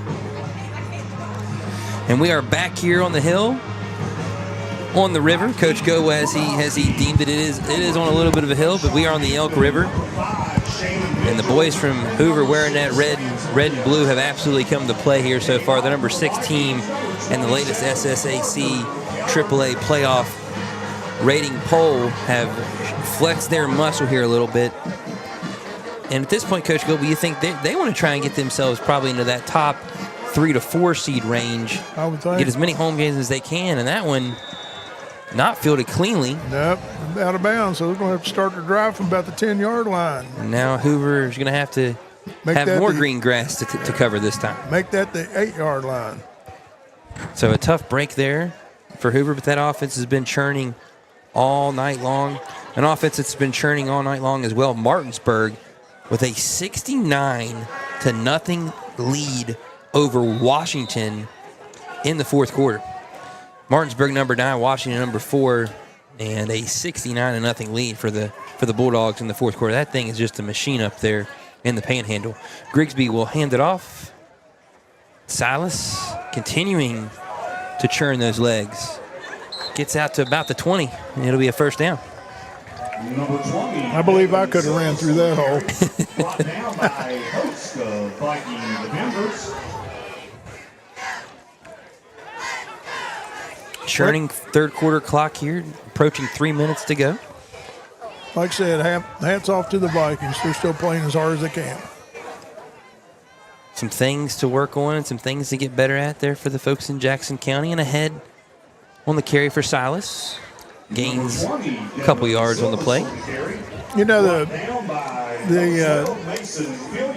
And we are back here on the hill, on the river. Coach Go, as he deemed it is on a little bit of a hill, but we are on the Elk River. And the boys from Hoover wearing that red and blue have absolutely come to play here so far. The number 6 team and the latest SSAC AAA playoff rating poll have flexed their muscle here a little bit. And at this point, Coach Gilby, you think they want to try and get themselves probably into that top 3 to 4 seed range. I would think. Get as many home games as they can, and that one not fielded cleanly. Nope, out of bounds, so they're going to have to start the drive from about the 10-yard line. And now Hoover is going to have to have more green grass to cover this time. Make that the 8-yard line. So a tough break there for Hoover, but that offense has been churning all night long. An offense that's been churning all night long as well. Martinsburg with a 69-0 lead over Washington in the fourth quarter. Martinsburg number 9, Washington number 4, and a 69-0 lead for the for the Bulldogs in the fourth quarter. That thing is just a machine up there in the panhandle. Grigsby will hand it off. Silas continuing to churn those legs. Gets out to about the 20, and it'll be a first down. I believe I could have ran through that hole. Brought down by host of Viking defenders. Churning third quarter clock here, approaching 3 minutes to go. Like I said, hats off to the Vikings. They're still playing as hard as they can. Some things to work on and some things to get better at there for the folks in Jackson County. And ahead on the carry for Silas. Gains a couple yards on the play. You know, the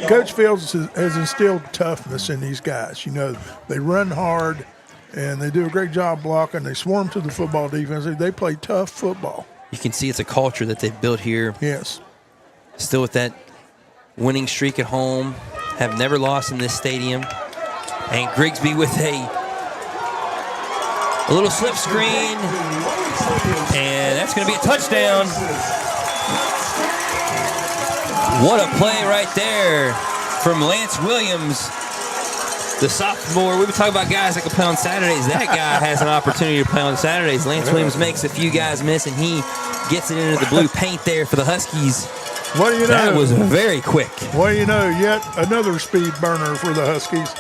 Coach Fields has instilled toughness in these guys. You know, they run hard, and they do a great job blocking. They swarm to the football defense. They play tough football. You can see it's a culture that they've built here. Yes. Still with that winning streak at home. Have never lost in this stadium. And Grigsby with a little slip screen. And that's going to be a touchdown. What a play right there from Lance Williams, the sophomore. We've been talking about guys that can play on Saturdays. That guy has an opportunity to play on Saturdays. Lance Williams makes a few guys miss, and he gets it into the blue paint there for the Huskies. What do you know? That was very quick. What do you know? Yet another speed burner for the Huskies.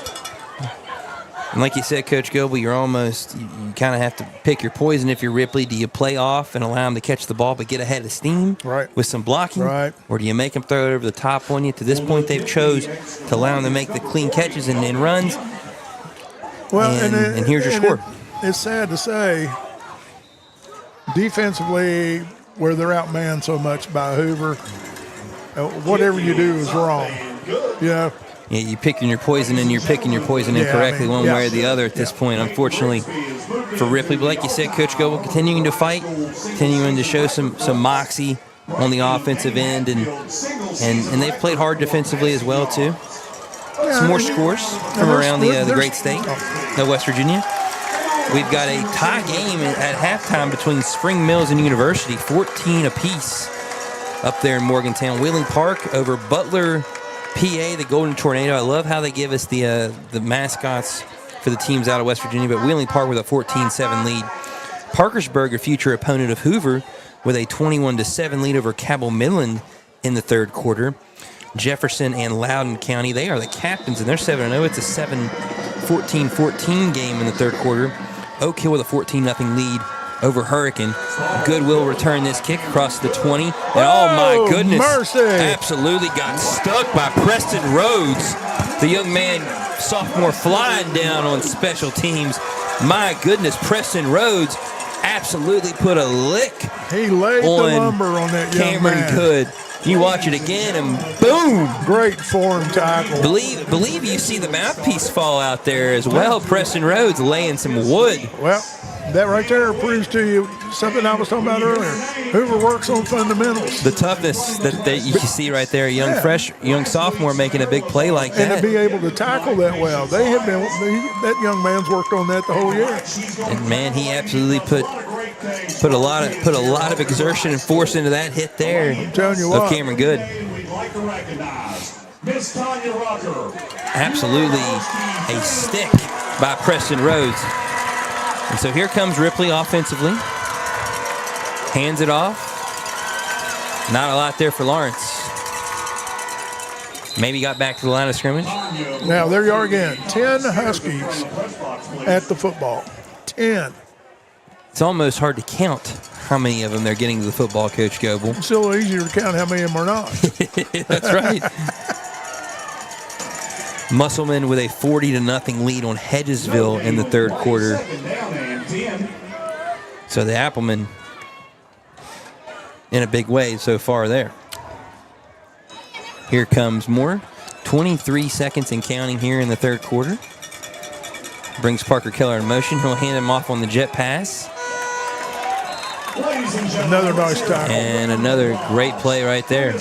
And like you said, Coach Goebel, you kind of have to pick your poison if you're Ripley. Do you play off and allow him to catch the ball but get ahead of steam with some blocking? Right. Or do you make him throw it over the top on you? To this point, they've chose to allow him to make the clean catches and runs. Well, and here's your score. It's sad to say, defensively, where they're outmanned so much by Hoover, whatever you do is wrong. Yeah. Yeah, you're picking your poison, and you're picking your poison incorrectly one way or the other at this point, unfortunately, for Ripley. But like you said, Coach Goebel, continuing to fight, continuing to show some moxie on the offensive end, and they've played hard defensively as well, too. Some more scores from around the great state of West Virginia. We've got a tie game at halftime between Spring Mills and University, 14 apiece up there in Morgantown. Wheeling Park over Butler, PA, the Golden Tornado. I love how they give us the mascots for the teams out of West Virginia, but Wheeling Park with a 14-7 lead. Parkersburg, a future opponent of Hoover, with a 21-7 lead over Cabell Midland in the third quarter. Jefferson and Loudoun County, they are the captains, and they're 7-0. It's a 7-14-14 game in the third quarter. Oak Hill with a 14-0 lead over Hurricane. Goodwill returned this kick across the 20. And oh my goodness, mercy. Absolutely got stuck by Preston Rhodes. The young man, sophomore, flying down on special teams. My goodness, Preston Rhodes absolutely put a lick. He laid on the lumber on that young Cameron man. Good. You watch it again, and boom! Great form tackle. Believe you see the mouthpiece fall out there as well. Preston Rhodes laying some wood. Well, that right there proves to you something I was talking about earlier. Hoover works on fundamentals. The toughness that you can see right there. A young sophomore making a big play like that. And to be able to tackle that well. That young man's worked on that the whole year. And man, he absolutely put a lot of exertion and force into that hit there. I'm telling you of Cameron Good. Absolutely a stick by Preston Rhodes. And so here comes Ripley offensively. Hands it off. Not a lot there for Lawrence. Maybe got back to the line of scrimmage. Now, there you are again. 10 Huskies at the football. 10. It's almost hard to count how many of them they're getting to the football, Coach Goebel. It's still easier to count how many of them are not. That's right. Musselman with a 40-0 lead on Hedgesville in the third quarter. So the Applemen in a big way so far there. Here comes more. 23 seconds and counting here in the third quarter. Brings Parker Keller in motion. He'll hand him off on the jet pass. Another nice tackle. And another great play right there.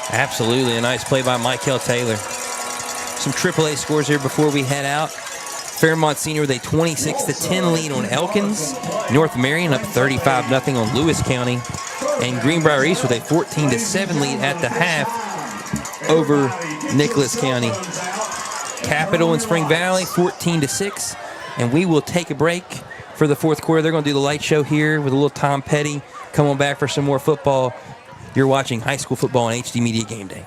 Absolutely a nice play by Michael Taylor. Some AAA scores here before we head out. Fairmont Senior with a 26-10 lead on Elkins. North Marion up 35-0 on Lewis County. And Greenbrier East with a 14-7 lead at the half over Nicholas County. Capital and Spring Valley 14-6. And we will take a break for the fourth quarter. They're going to do the light show here with a little Tom Petty. Come on back for some more football. You're watching high school football on HD Media Game Day.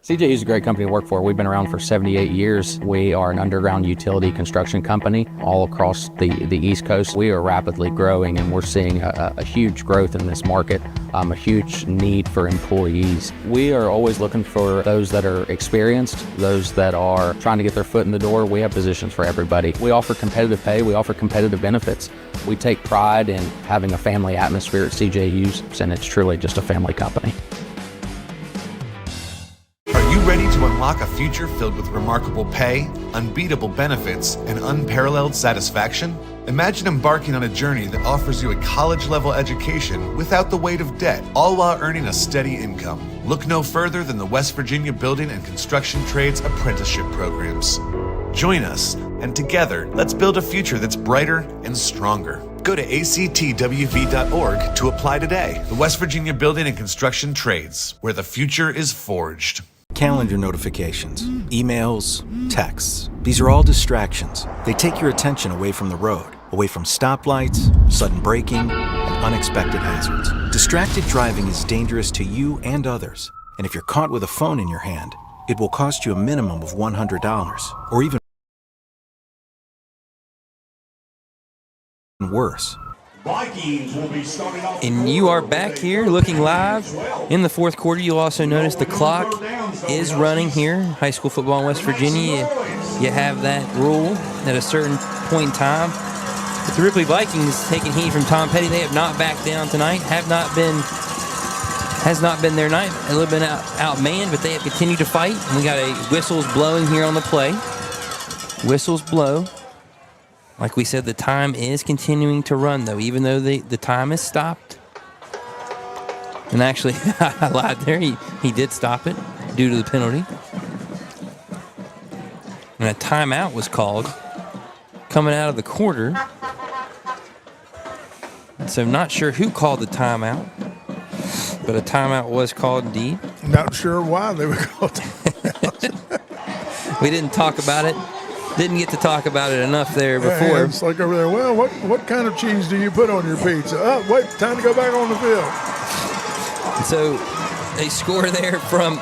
CJU is a great company to work for. We've been around for 78 years. We are an underground utility construction company all across the East Coast. We are rapidly growing, and we're seeing a huge growth in this market, a huge need for employees. We are always looking for those that are experienced, those that are trying to get their foot in the door. We have positions for everybody. We offer competitive pay. We offer competitive benefits. We take pride in having a family atmosphere at CJU's, and it's truly just a family company. Are you ready to unlock a future filled with remarkable pay, unbeatable benefits, and unparalleled satisfaction? Imagine embarking on a journey that offers you a college-level education without the weight of debt, all while earning a steady income. Look no further than the West Virginia Building and Construction Trades Apprenticeship programs. Join us, and together, let's build a future that's brighter and stronger. Go to actwv.org to apply today. The West Virginia Building and Construction Trades, where the future is forged. Calendar notifications, emails, texts. These are all distractions. They take your attention away from the road, away from stoplights, sudden braking, and unexpected hazards. Distracted driving is dangerous to you and others. And if you're caught with a phone in your hand, it will cost you a minimum of $100, or even worse. Vikings will be starting off. And you are back here looking live in the fourth quarter. You'll also notice the clock is running here. High school football in West Virginia, you have that rule at a certain point in time. But the Ripley Vikings taking heat from Tom Petty. They have not backed down tonight. Has not been their night. A little bit outmanned, but they have continued to fight. And we got a whistles blowing here on the play. Whistles blow. Like we said, the time is continuing to run, though, even though the time is stopped. And actually, I lied there. He did stop it due to the penalty. And a timeout was called coming out of the quarter. So I'm not sure who called the timeout, but a timeout was called indeed. Not sure why they were called We didn't talk about it. Didn't get to talk about it enough there before. Yeah, it's like over there, well, what kind of cheese do you put on your pizza? Oh, wait, time to go back on the field. So a score there from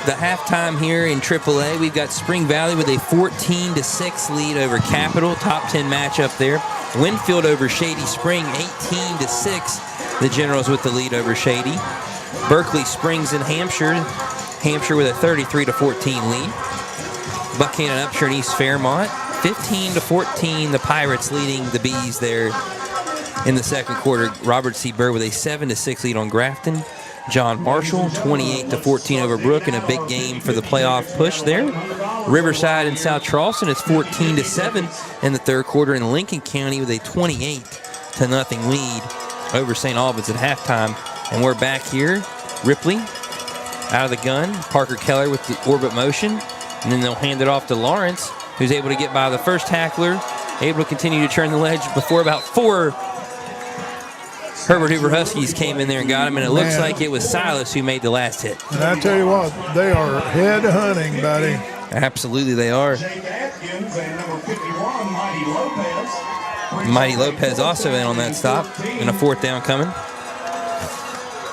the halftime here in AAA. We've got Spring Valley with a 14-6 lead over Capital. Top 10 matchup there. Winfield over Shady Spring, 18-6. The Generals with the lead over Shady. Berkeley Springs in Hampshire. Hampshire with a 33-14 lead. Buckhannon Upshur and East Fairmont, 15-14. The Pirates leading the Bees there in the second quarter. Robert C. Burr with a 7-6 lead on Grafton. John Marshall, 28-14 over Brook in a big game for the playoff push there. Riverside and South Charleston, it's 14-7 in the third quarter. In Lincoln County with a 28-0 lead over St. Albans at halftime. And we're back here. Ripley out of the gun. Parker Keller with the orbit motion. And then they'll hand it off to Lawrence, who's able to get by the first tackler, able to continue to turn the ledge before about four Herbert Hoover Huskies came in there and got him, and it looks like it was Silas who made the last hit. And I tell you what, they are head hunting, buddy. Absolutely they are. Mighty Lopez also in on that stop, and a fourth down coming.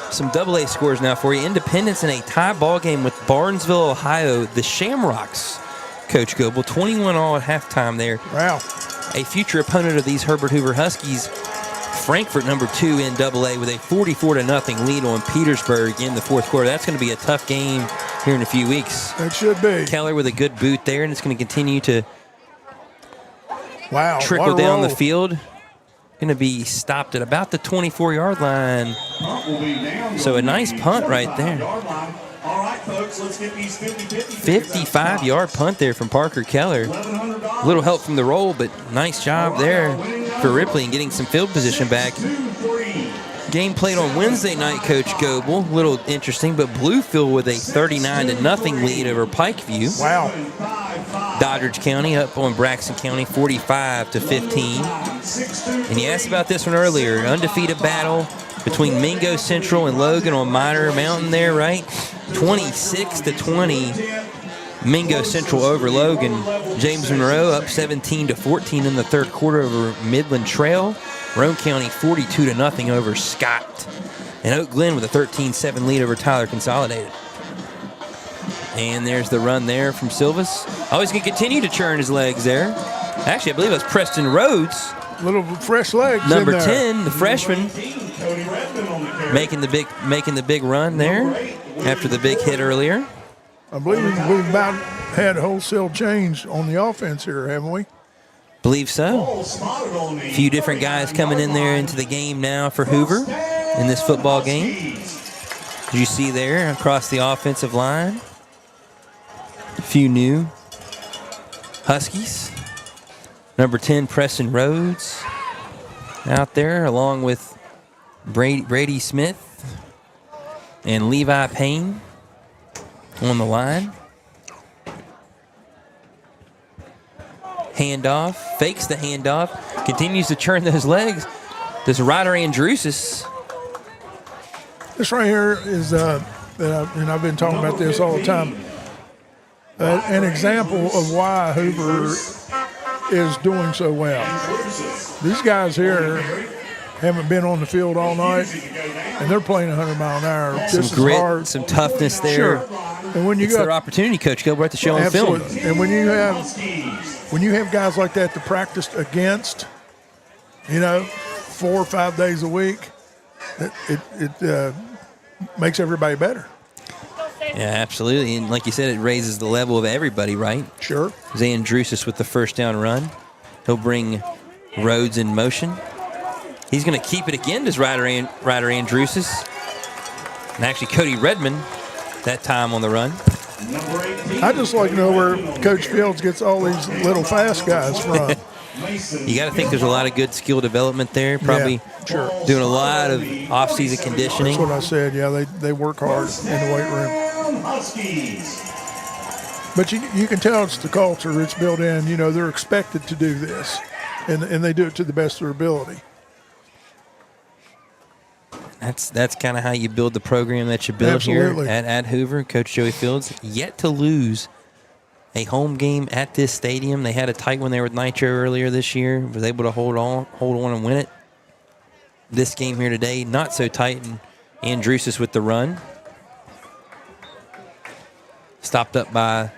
Some AA scores now for you. Independence in a tie ball game with Barnesville, Ohio. The Shamrocks, Coach Goebel, 21-all at halftime there. Wow. A future opponent of these Herbert Hoover Huskies, Frankfort, number 2 in AA, with a 44-0 lead on Petersburg in the fourth quarter. That's going to be a tough game here in a few weeks. It should be. Keller with a good boot there, and it's going to continue to trickle what a down roll. the field. Going to be stopped at about the 24-yard line. So a nice punt right there. 55-yard punt there from Parker Keller. A little help from the roll, but nice job there for Ripley in getting some field position back. Game played on Wednesday night, Coach Goebel. A little interesting, but Bluefield with a 39-0 lead over Pikeview. Wow. Doddridge County up on Braxton County 45-15. And you asked about this one earlier. Undefeated battle between Mingo Central and Logan on Minor Mountain there, right? 26-20. Mingo Central over Logan. James Monroe up 17-14 in the third quarter over Midland Trail. Roane County 42-0 over Scott. And Oak Glen with a 13-7 lead over Tyler Consolidated. And there's the run there from Silvas. Oh, he's going to continue to churn his legs there. Actually, I believe it was Preston Rhodes. Little fresh legs. Number in there. 10, the freshman, making the big run there after the big hit earlier. I believe we've about had wholesale change on the offense here, haven't we? Believe so. A few different guys coming in there into the game now for Hoover in this football game. As you see there across the offensive line, a few new Huskies. Number 10, Preston Rhodes out there along with Brady Smith and Levi Payne on the line. Handoff, fakes the handoff, continues to churn those legs. This Ryder Andrusis. This right here is, and I've been talking about this all the time, an example of why Hoover is doing so well. These guys here haven't been on the field all night, and they're playing 100 mile an hour. Some grit, hard. Some toughness there. Sure. And when you it's their opportunity, Coach Gilbert, to show on film. And when you have guys like that to practice against, 4 or 5 days a week, it makes everybody better. Yeah, absolutely. And like you said, it raises the level of everybody, right? Sure. Zayn Drusis with the first down run. He'll bring Rhodes in motion. He's going to keep it again, does Ryder Andrusis. And actually, Cody Redmond that time on the run. I just like to know where Coach Fields gets all these little fast guys from. You got to think there's a lot of good skill development there. Probably doing a lot of off-season conditioning. That's what I said. Yeah, they work hard in the weight room. But you can tell it's the culture. It's built in. They're expected to do this, and they do it to the best of their ability. That's kind of how you build the program that you build here at Hoover. Coach Joey Fields yet to lose a home game at this stadium. They had a tight one there with Nitro earlier this year. Was able to hold on and win it. This game here today, not so tight. And Andrusis with the run. Stopped up by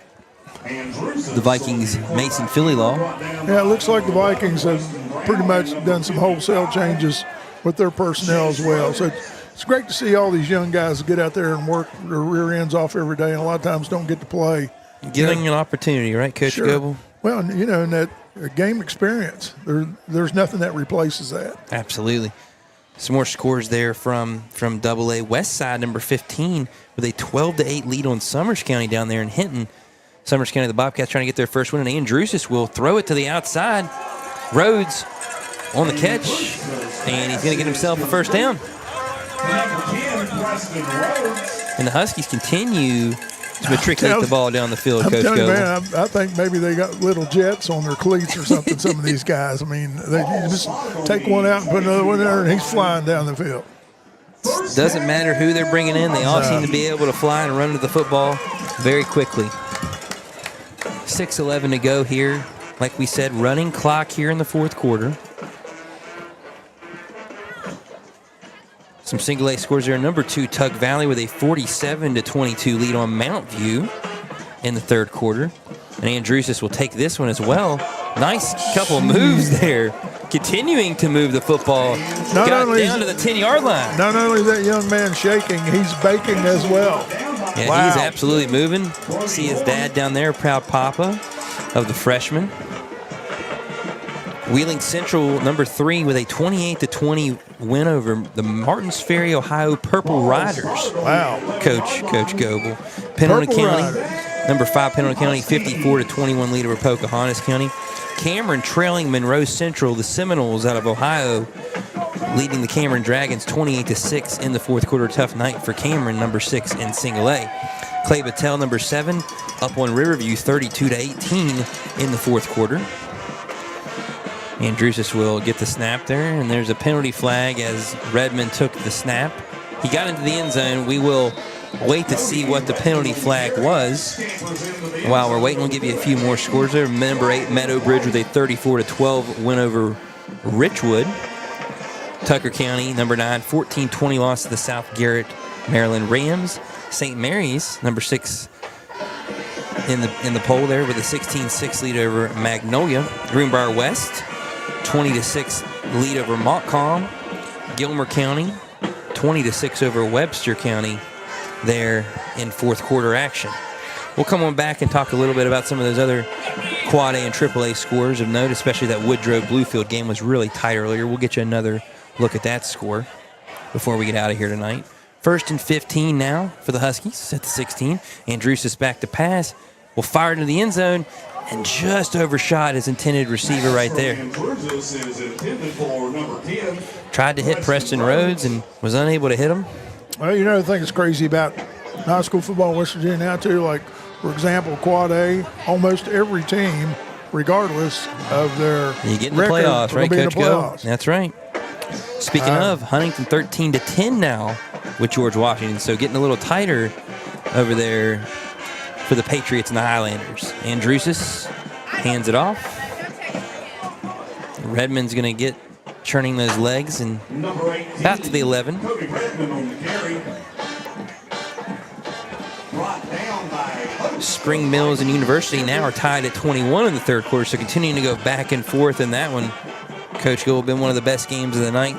the Vikings' Mason Philly-Law. Yeah, it looks like the Vikings have pretty much done some wholesale changes with their personnel as well. So it's great to see all these young guys get out there and work their rear ends off every day, and a lot of times don't get to play. Giving an opportunity, right, Coach Goebel? Well, in that game experience, there's nothing that replaces that. Absolutely. Some more scores there from AA. West Side, number 15, with a 12-8 lead on Summers County down there in Hinton. Summers County, the Bobcats trying to get their first win, and Andrusis will throw it to the outside. Rhodes on the catch, and he's going to get himself a first down. And the Huskies continue to matriculate the ball down the field, Coach Goebel. Man, I think maybe they got little jets on their cleats or something, some of these guys. I mean, they just take one out and put another one there, and he's flying down the field. Doesn't matter who they're bringing in. They all seem to be able to fly and run to the football very quickly. 6:11 to go here. Like we said, running clock here in the fourth quarter. Some single-A scores there. Number 2, Tug Valley with a 47-22 lead on Mount View in the third quarter. And Andrusis will take this one as well. Nice couple moves there. Continuing to move the football. Got down to the 10-yard line. Not only is that young man shaking, he's baking as well. Yeah, wow. He's absolutely moving. See his dad down there, proud papa of the freshman. Wheeling Central, number 3, with a 28-20 win over the Martins Ferry, Ohio Purple Riders. Wow. Coach Goebel. Pendleton County, number 5, Pendleton County, 54-21 lead over Pocahontas County. Cameron trailing Monroe Central, the Seminoles out of Ohio, leading the Cameron Dragons 28-6 in the fourth quarter. Tough night for Cameron, number 6 in single A. Clay Battelle, number 7, up on Riverview 32-18 in the fourth quarter. Andrewsis will get the snap there, and there's a penalty flag as Redmond took the snap. He got into the end zone. We will wait to see what the penalty flag was. While we're waiting, we'll give you a few more scores there. Number 8, Meadowbridge with a 34-12 win over Richwood. Tucker County, number 9, 14-20 loss to the South Garrett, Maryland Rams. St. Mary's, number 6 in the poll there with a 16-6 lead over Magnolia. Greenbrier West, 20-6 lead over Montcalm. Gilmer County, 20-6 over Webster County there in fourth quarter action. We'll come on back and talk a little bit about some of those other Quad A and Triple A scores of note, especially that Woodrow-Bluefield game was really tight earlier. We'll get you another look at that score before we get out of here tonight. 1st and 15 now for the Huskies at the 16. Andrewsis back to pass. Will fire into the end zone and just overshot his intended receiver right there. Tried to hit Preston Rhodes and was unable to hit him. Well, you know, the thing that's crazy about high school football in West Virginia now, too, like, for example, Quad A, almost every team, regardless of their You get in the record, playoffs, right, will be in Coach the Go? playoffs. That's right. Speaking of, Huntington 13-10 now with George Washington, so getting a little tighter over there for the Patriots and the Highlanders. Andrewsis hands it off. Redmond's going to get churning those legs and about to the 11. Spring Mills and University now are tied at 21 in the third quarter, so continuing to go back and forth in that one. Coach Gould, been one of the best games of the night.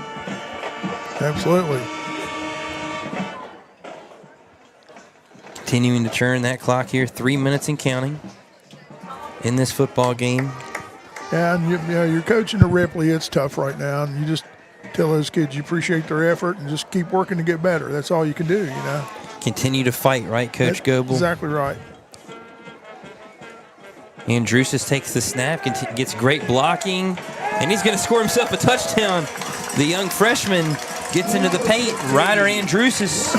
Absolutely. Continuing to churn that clock here, 3 minutes and counting in this football game. Yeah, and you're coaching at Ripley. It's tough right now, and you just tell those kids you appreciate their effort and just keep working to get better. That's all you can do, you know. Continue to fight, right, Coach Goebel? Exactly right. Andrewsis takes the snap, gets great blocking, and he's going to score himself a touchdown. The young freshman gets into the paint. Ryder Andrewsis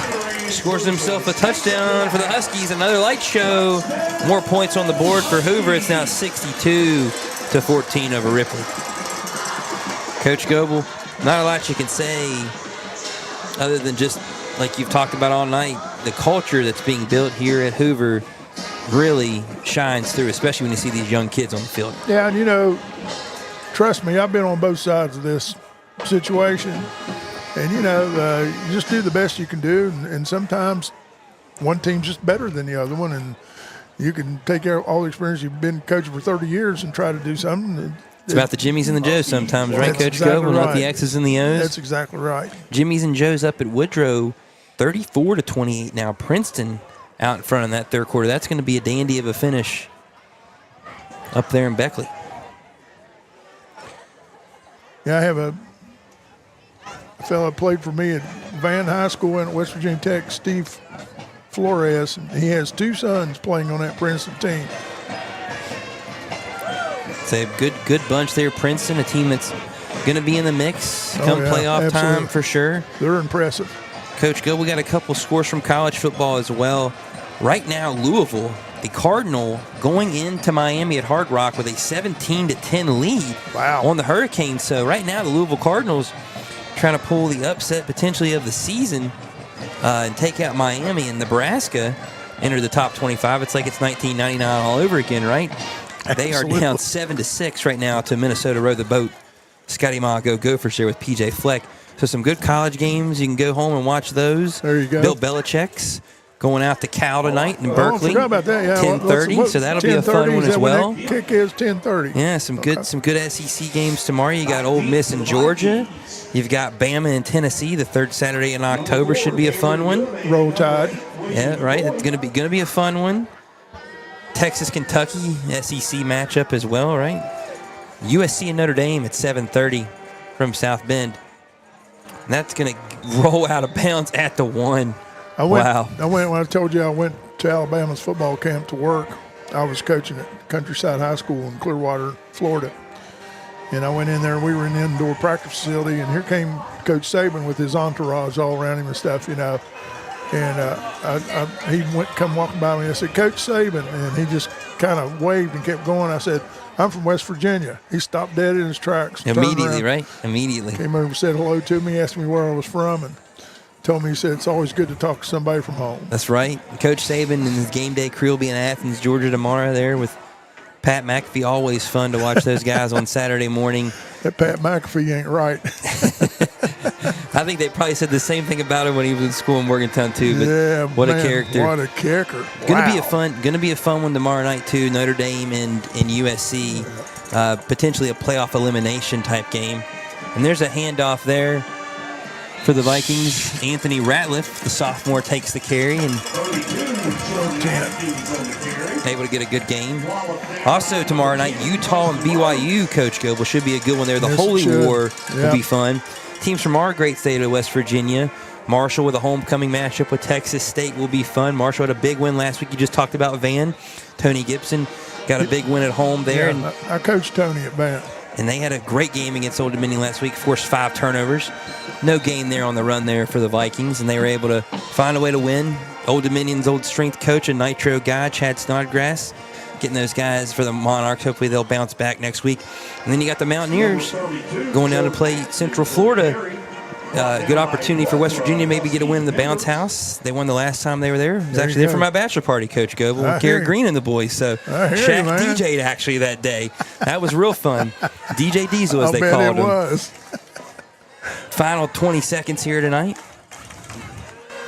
scores himself a touchdown for the Huskies. Another light show. More points on the board for Hoover. It's now 62-14 over Ripley. Coach Goebel, not a lot you can say other than just like you've talked about all night. The culture that's being built here at Hoover really shines through, especially when you see these young kids on the field. Yeah, and you know, trust me, I've been on both sides of this situation. And, you know, you just do the best you can do. And sometimes one team's just better than the other one. And you can take all the experience you've been coaching for 30 years and try to do something. It's about the Jimmies and the Joes sometimes, right, Coach Goebel? Not the X's and the O's. That's exactly right. Jimmies and Joes up at Woodrow, 34-28 now. Princeton out in front in that third quarter. That's going to be a dandy of a finish up there in Beckley. Yeah, I have a fellow that played for me at Van High School and at West Virginia Tech, Steve Flores, and he has two sons playing on that Princeton team. It's a good bunch there. Princeton, a team that's going to be in the mix come playoff time for sure. They're impressive. Coach Go, we got a couple scores from college football as well. Right now, Louisville, the Cardinal, going into Miami at Hard Rock with a 17-10 lead on the Hurricanes. So right now, the Louisville Cardinals trying to pull the upset potentially of the season and take out Miami. And Nebraska enter the top 25. It's like it's 1999 all over again, right? They are down 7-6 right now to Minnesota Row the Boat. Scotty Ma go Gophers here with PJ Fleck. So some good college games. You can go home and watch those. There you go. Bill Belichick's going out to Cal tonight in Berkeley. I forgot about that. Yeah, 10:30. So that'll be a fun one as well. Kick is 10:30. Yeah, some good SEC games tomorrow. You got Ole Miss in Georgia. You've got Bama in Tennessee. The third Saturday in October should be a fun one. Roll Tide. Yeah, right. It's gonna be a fun one. Texas Kentucky SEC matchup as well, right? USC and Notre Dame at 7:30 from South Bend. And that's going to roll out of bounds at the 1. When I told you I went to Alabama's football camp to work, I was coaching at Countryside High School in Clearwater, Florida. And I went in there, and we were in the indoor practice facility, and here came Coach Saban with his entourage all around him and stuff, you know. And he come walking by me. I said, Coach Saban. And he just kind of waved and kept going. I said, I'm from West Virginia. He stopped dead in his tracks. Immediately, right? Immediately. Came over and said hello to me, asked me where I was from, and told me, he said, it's always good to talk to somebody from home. That's right. Coach Saban and his game day crew will be in Athens, Georgia tomorrow there with Pat McAfee. Always fun to watch those guys on Saturday morning. That Pat McAfee ain't right. I think they probably said the same thing about him when he was in school in Morgantown too. But yeah, what man, a character! What a kicker! Gonna be a fun one tomorrow night too. Notre Dame and USC, potentially a playoff elimination type game. And there's a handoff there for the Vikings. Anthony Ratliff, the sophomore, takes the carry and able to get a good game. Also tomorrow night, Utah and BYU, Coach Goebel, should be a good one there. The Holy War will be fun. Teams from our great state of West Virginia. Marshall with a homecoming matchup with Texas State will be fun. Marshall had a big win last week. You just talked about Van. Tony Gibson got a big win at home there. Yeah, and I coached Tony at Van. And they had a great game against Old Dominion last week, forced 5 turnovers. No gain there on the run there for the Vikings, and they were able to find a way to win. Old Dominion's old strength coach, a Nitro guy, Chad Snodgrass, getting those guys for the Monarchs. Hopefully they'll bounce back next week. And then you got the Mountaineers going down to play Central Florida. Good opportunity for West Virginia maybe get a win in the Bounce House. They won the last time they were there. It was actually there for my bachelor party, Coach Goebel, with Garrett Green and the boys. So Shaq DJ'd actually that day. That was real fun. DJ Diesel, as they called him. Was. Final 20 seconds here tonight.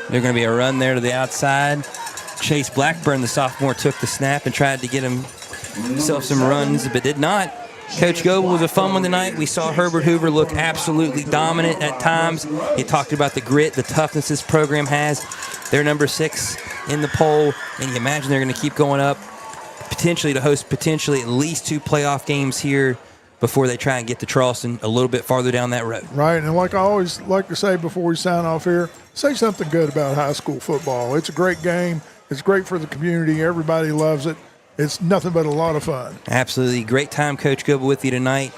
There's going to be a run there to the outside. Chase Blackburn, the sophomore, took the snap and tried to get himself some runs, but did not. Coach Goebel was a fun one tonight. We saw Herbert Hoover look absolutely dominant at times. He talked about the grit, the toughness this program has. They're number 6 in the poll, and you imagine they're going to keep going up, potentially to host at least 2 playoff games here before they try and get to Charleston a little bit farther down that road. Right, and like I always like to say before we sign off here, say something good about high school football. It's a great game. It's great for the community. Everybody loves it. It's nothing but a lot of fun. Absolutely. Great time, Coach Goebel, with you tonight.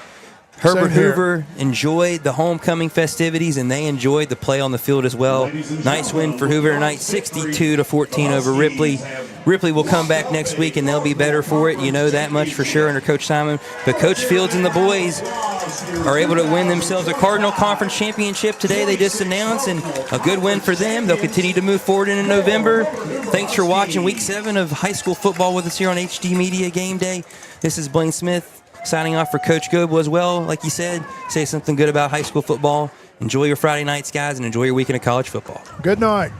Herbert Hoover enjoyed the homecoming festivities, and they enjoyed the play on the field as well. Nice win for Hoover tonight, 62-14 over Ripley. Ripley will come back next week, and they'll be better for it. You know that much for sure under Coach Simon. But Coach Fields and the boys are able to win themselves a Cardinal Conference Championship today. They just announced, and a good win for them. They'll continue to move forward into November. Thanks for watching Week 7 of high school football with us here on HD Media Game Day. This is Blaine Smith signing off for Coach Goebel as well. Like you said, say something good about high school football. Enjoy your Friday nights, guys, and enjoy your weekend of college football. Good night.